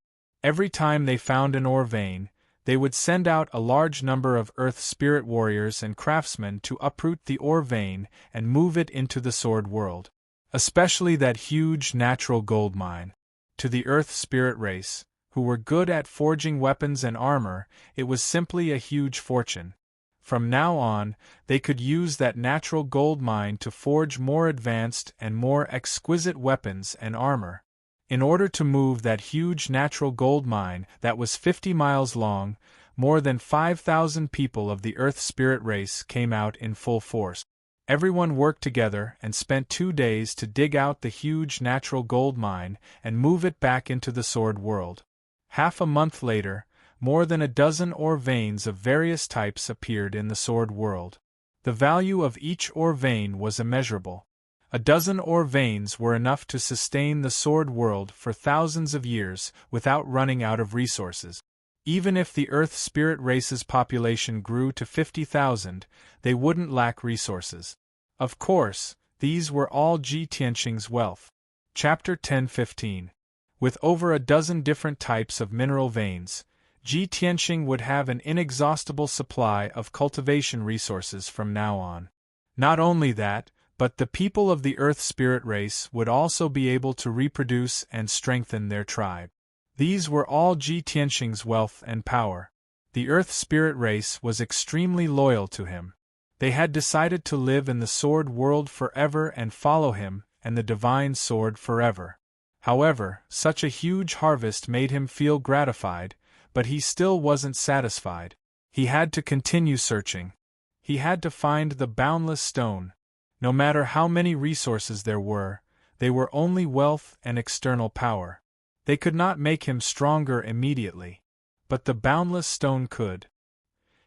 Every time they found an ore vein, they would send out a large number of Earth Spirit warriors and craftsmen to uproot the ore vein and move it into the sword world. Especially that huge natural gold mine. To the Earth Spirit race, who were good at forging weapons and armor, it was simply a huge fortune. From now on, they could use that natural gold mine to forge more advanced and more exquisite weapons and armor. In order to move that huge natural gold mine that was 50 miles long, more than 5,000 people of the Earth Spirit race came out in full force. Everyone worked together and spent 2 days to dig out the huge natural gold mine and move it back into the sword world. Half a month later, more than a dozen ore veins of various types appeared in the sword world. The value of each ore vein was immeasurable. A dozen ore veins were enough to sustain the sword world for thousands of years without running out of resources. Even if the Earth Spirit race's population grew to 50,000, they wouldn't lack resources. Of course, these were all Ji Tianxing's wealth. Chapter 10:15. With over a dozen different types of mineral veins, Ji Tianxing would have an inexhaustible supply of cultivation resources from now on. Not only that, but the people of the Earth Spirit race would also be able to reproduce and strengthen their tribe. These were all Ji Tianxing's wealth and power. The Earth Spirit race was extremely loyal to him. They had decided to live in the sword world forever and follow him and the divine sword forever. However, such a huge harvest made him feel gratified, but he still wasn't satisfied. He had to continue searching. He had to find the boundless stone. No matter how many resources there were, they were only wealth and external power. They could not make him stronger immediately. But the boundless stone could.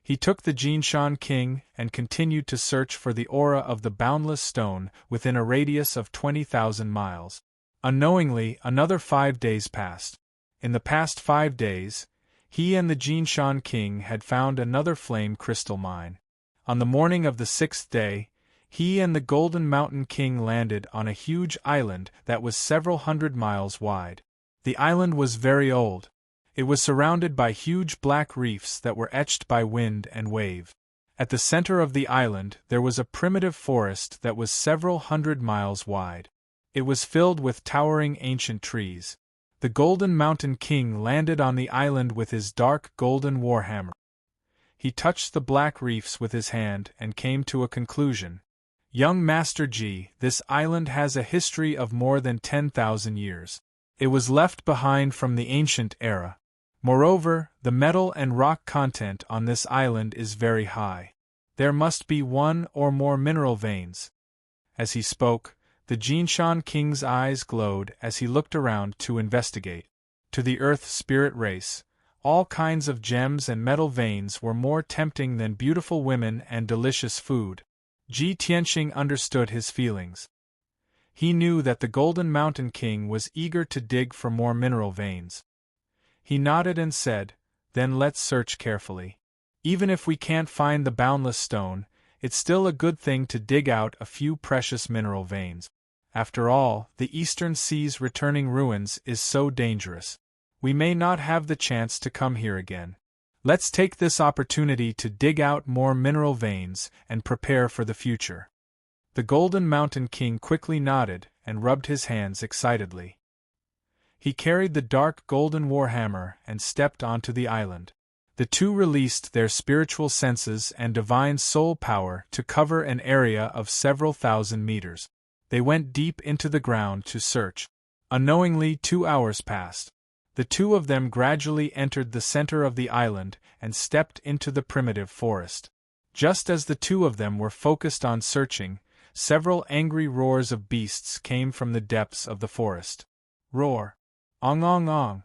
He took the Jinshan King and continued to search for the aura of the boundless stone within a radius of 20,000 miles. Unknowingly, another 5 days passed. In the past 5 days, he and the Jinshan King had found another flame crystal mine. On the morning of the 6th day, he and the Golden Mountain King landed on a huge island that was several hundred miles wide. The island was very old. It was surrounded by huge black reefs that were etched by wind and wave. At the center of the island there was a primitive forest that was several hundred miles wide. It was filled with towering ancient trees. The Golden Mountain King landed on the island with his dark golden warhammer. He touched the black reefs with his hand and came to a conclusion. Young Master Ji, this island has a history of more than 10,000 years. It was left behind from the ancient era. Moreover, the metal and rock content on this island is very high. There must be one or more mineral veins. As he spoke, the Jinshan King's eyes glowed as he looked around to investigate. To the Earth spirit race, all kinds of gems and metal veins were more tempting than beautiful women and delicious food. Ji Tianxing understood his feelings. He knew that the Golden Mountain King was eager to dig for more mineral veins. He nodded and said, "Then let's search carefully. Even if we can't find the boundless stone, it's still a good thing to dig out a few precious mineral veins. After all, the Eastern Sea's returning ruins is so dangerous. We may not have the chance to come here again. Let's take this opportunity to dig out more mineral veins and prepare for the future." The Golden Mountain King quickly nodded and rubbed his hands excitedly. He carried the dark golden warhammer and stepped onto the island. The two released their spiritual senses and divine soul power to cover an area of several thousand meters. They went deep into the ground to search. Unknowingly, 2 hours passed. The two of them gradually entered the center of the island and stepped into the primitive forest. Just as the two of them were focused on searching, several angry roars of beasts came from the depths of the forest. Roar! Ong ong ong!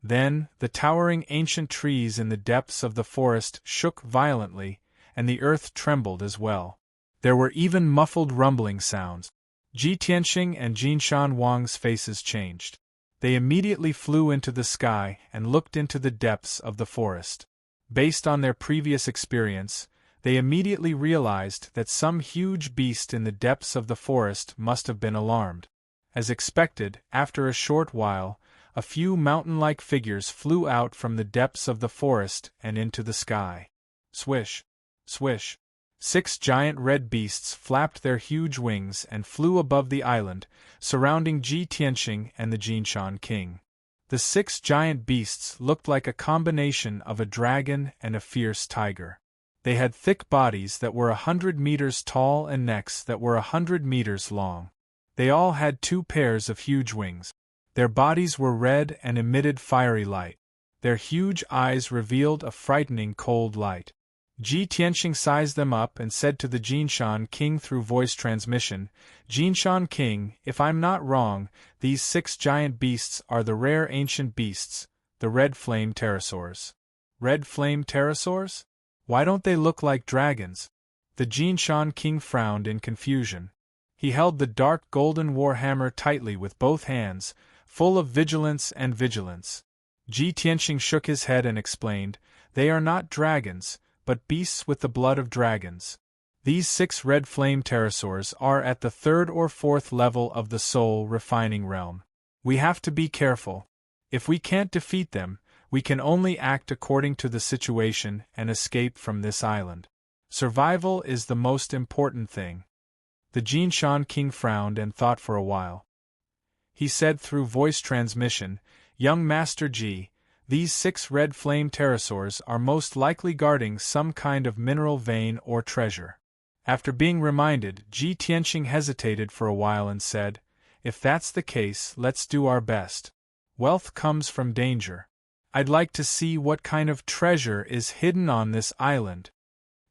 Then, the towering ancient trees in the depths of the forest shook violently, and the earth trembled as well. There were even muffled rumbling sounds. Ji Tianxing and Jinshan Wang's faces changed. They immediately flew into the sky and looked into the depths of the forest. Based on their previous experience, they immediately realized that some huge beast in the depths of the forest must have been alarmed. As expected, after a short while, a few mountain-like figures flew out from the depths of the forest and into the sky. Swish! Swish! 6 giant red beasts flapped their huge wings and flew above the island, surrounding Ji Tianxing and the Jinshan King. The 6 giant beasts looked like a combination of a dragon and a fierce tiger. They had thick bodies that were 100 meters tall and necks that were 100 meters long. They all had 2 pairs of huge wings. Their bodies were red and emitted fiery light. Their huge eyes revealed a frightening cold light. Ji Tianxing sized them up and said to the Jinshan King through voice transmission, "Jinshan King, if I'm not wrong, these 6 giant beasts are the rare ancient beasts, the red flame pterosaurs." Red flame pterosaurs? Why don't they look like dragons? The Jinshan King frowned in confusion. He held the dark golden warhammer tightly with both hands, full of vigilance and vigilance. Ji Tianxing shook his head and explained, "They are not dragons, but beasts with the blood of dragons. These 6 red flame pterosaurs are at the 3rd or 4th level of the soul refining realm. We have to be careful. If we can't defeat them, we can only act according to the situation and escape from this island. Survival is the most important thing." The Jinshan King frowned and thought for a while. He said through voice transmission, "Young Master Ji, these 6 red flame pterosaurs are most likely guarding some kind of mineral vein or treasure." After being reminded, Ji Tianxing hesitated for a while and said, "If that's the case, let's do our best. Wealth comes from danger. I'd like to see what kind of treasure is hidden on this island."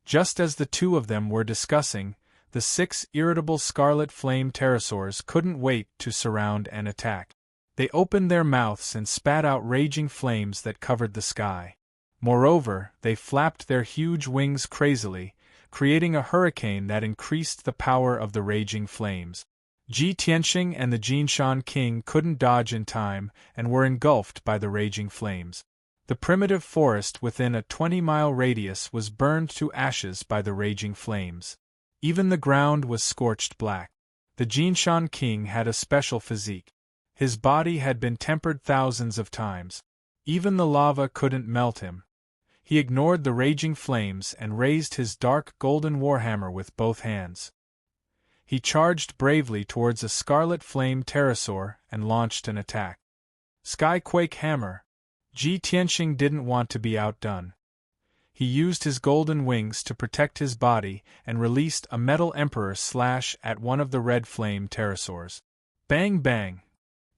Just as the two of them were discussing, the 6 irritable scarlet flame pterosaurs couldn't wait to surround and attack. They opened their mouths and spat out raging flames that covered the sky. Moreover, they flapped their huge wings crazily, creating a hurricane that increased the power of the raging flames. Ji Tianxing and the Jinshan king couldn't dodge in time and were engulfed by the raging flames. The primitive forest within a 20-mile radius was burned to ashes by the raging flames. Even the ground was scorched black. The Jinshan king had a special physique. His body had been tempered thousands of times. Even the lava couldn't melt him. He ignored the raging flames and raised his dark golden warhammer with both hands. He charged bravely towards a scarlet flame pterosaur and launched an attack. Skyquake Hammer. Ji Tianxing didn't want to be outdone. He used his golden wings to protect his body and released a metal emperor slash at one of the red flame pterosaurs. Bang bang!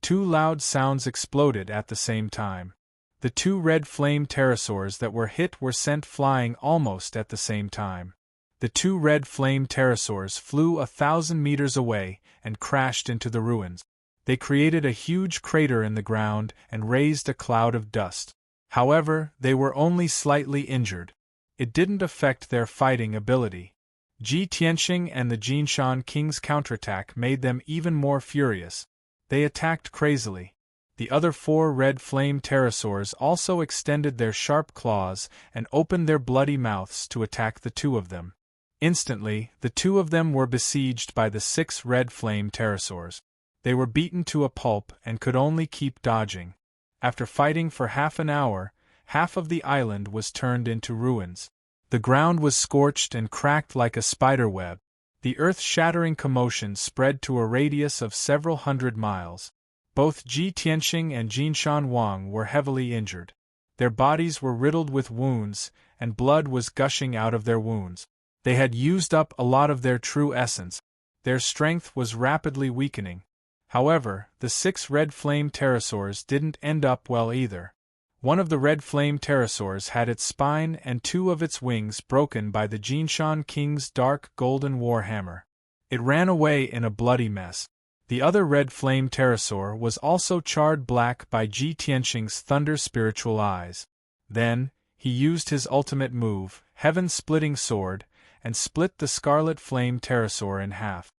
Two loud sounds exploded at the same time. The two red flame pterosaurs that were hit were sent flying almost at the same time. The two red flame pterosaurs flew 1,000 meters away and crashed into the ruins. They created a huge crater in the ground and raised a cloud of dust. However, they were only slightly injured. It didn't affect their fighting ability. Ji Tianxing and the Jinshan king's counterattack made them even more furious. They attacked crazily. The other 4 red flame pterosaurs also extended their sharp claws and opened their bloody mouths to attack the 2 of them. Instantly, the 2 of them were besieged by the 6 red flame pterosaurs. They were beaten to a pulp and could only keep dodging. After fighting for half an hour, half of the island was turned into ruins. The ground was scorched and cracked like a spider web. The earth-shattering commotion spread to a radius of several hundred miles. Both Ji Tianxing and Jinshan Wang were heavily injured. Their bodies were riddled with wounds, and blood was gushing out of their wounds. They had used up a lot of their true essence. Their strength was rapidly weakening. However, the 6 red flame pterosaurs didn't end up well either. One of the red flame pterosaurs had its spine and 2 of its wings broken by the Jinshan king's dark golden warhammer. It ran away in a bloody mess. The other red flame pterosaur was also charred black by Ji Tianxing's thunder spiritual eyes. Then, he used his ultimate move, Heaven-Splitting Sword, and split the scarlet flame pterosaur in half.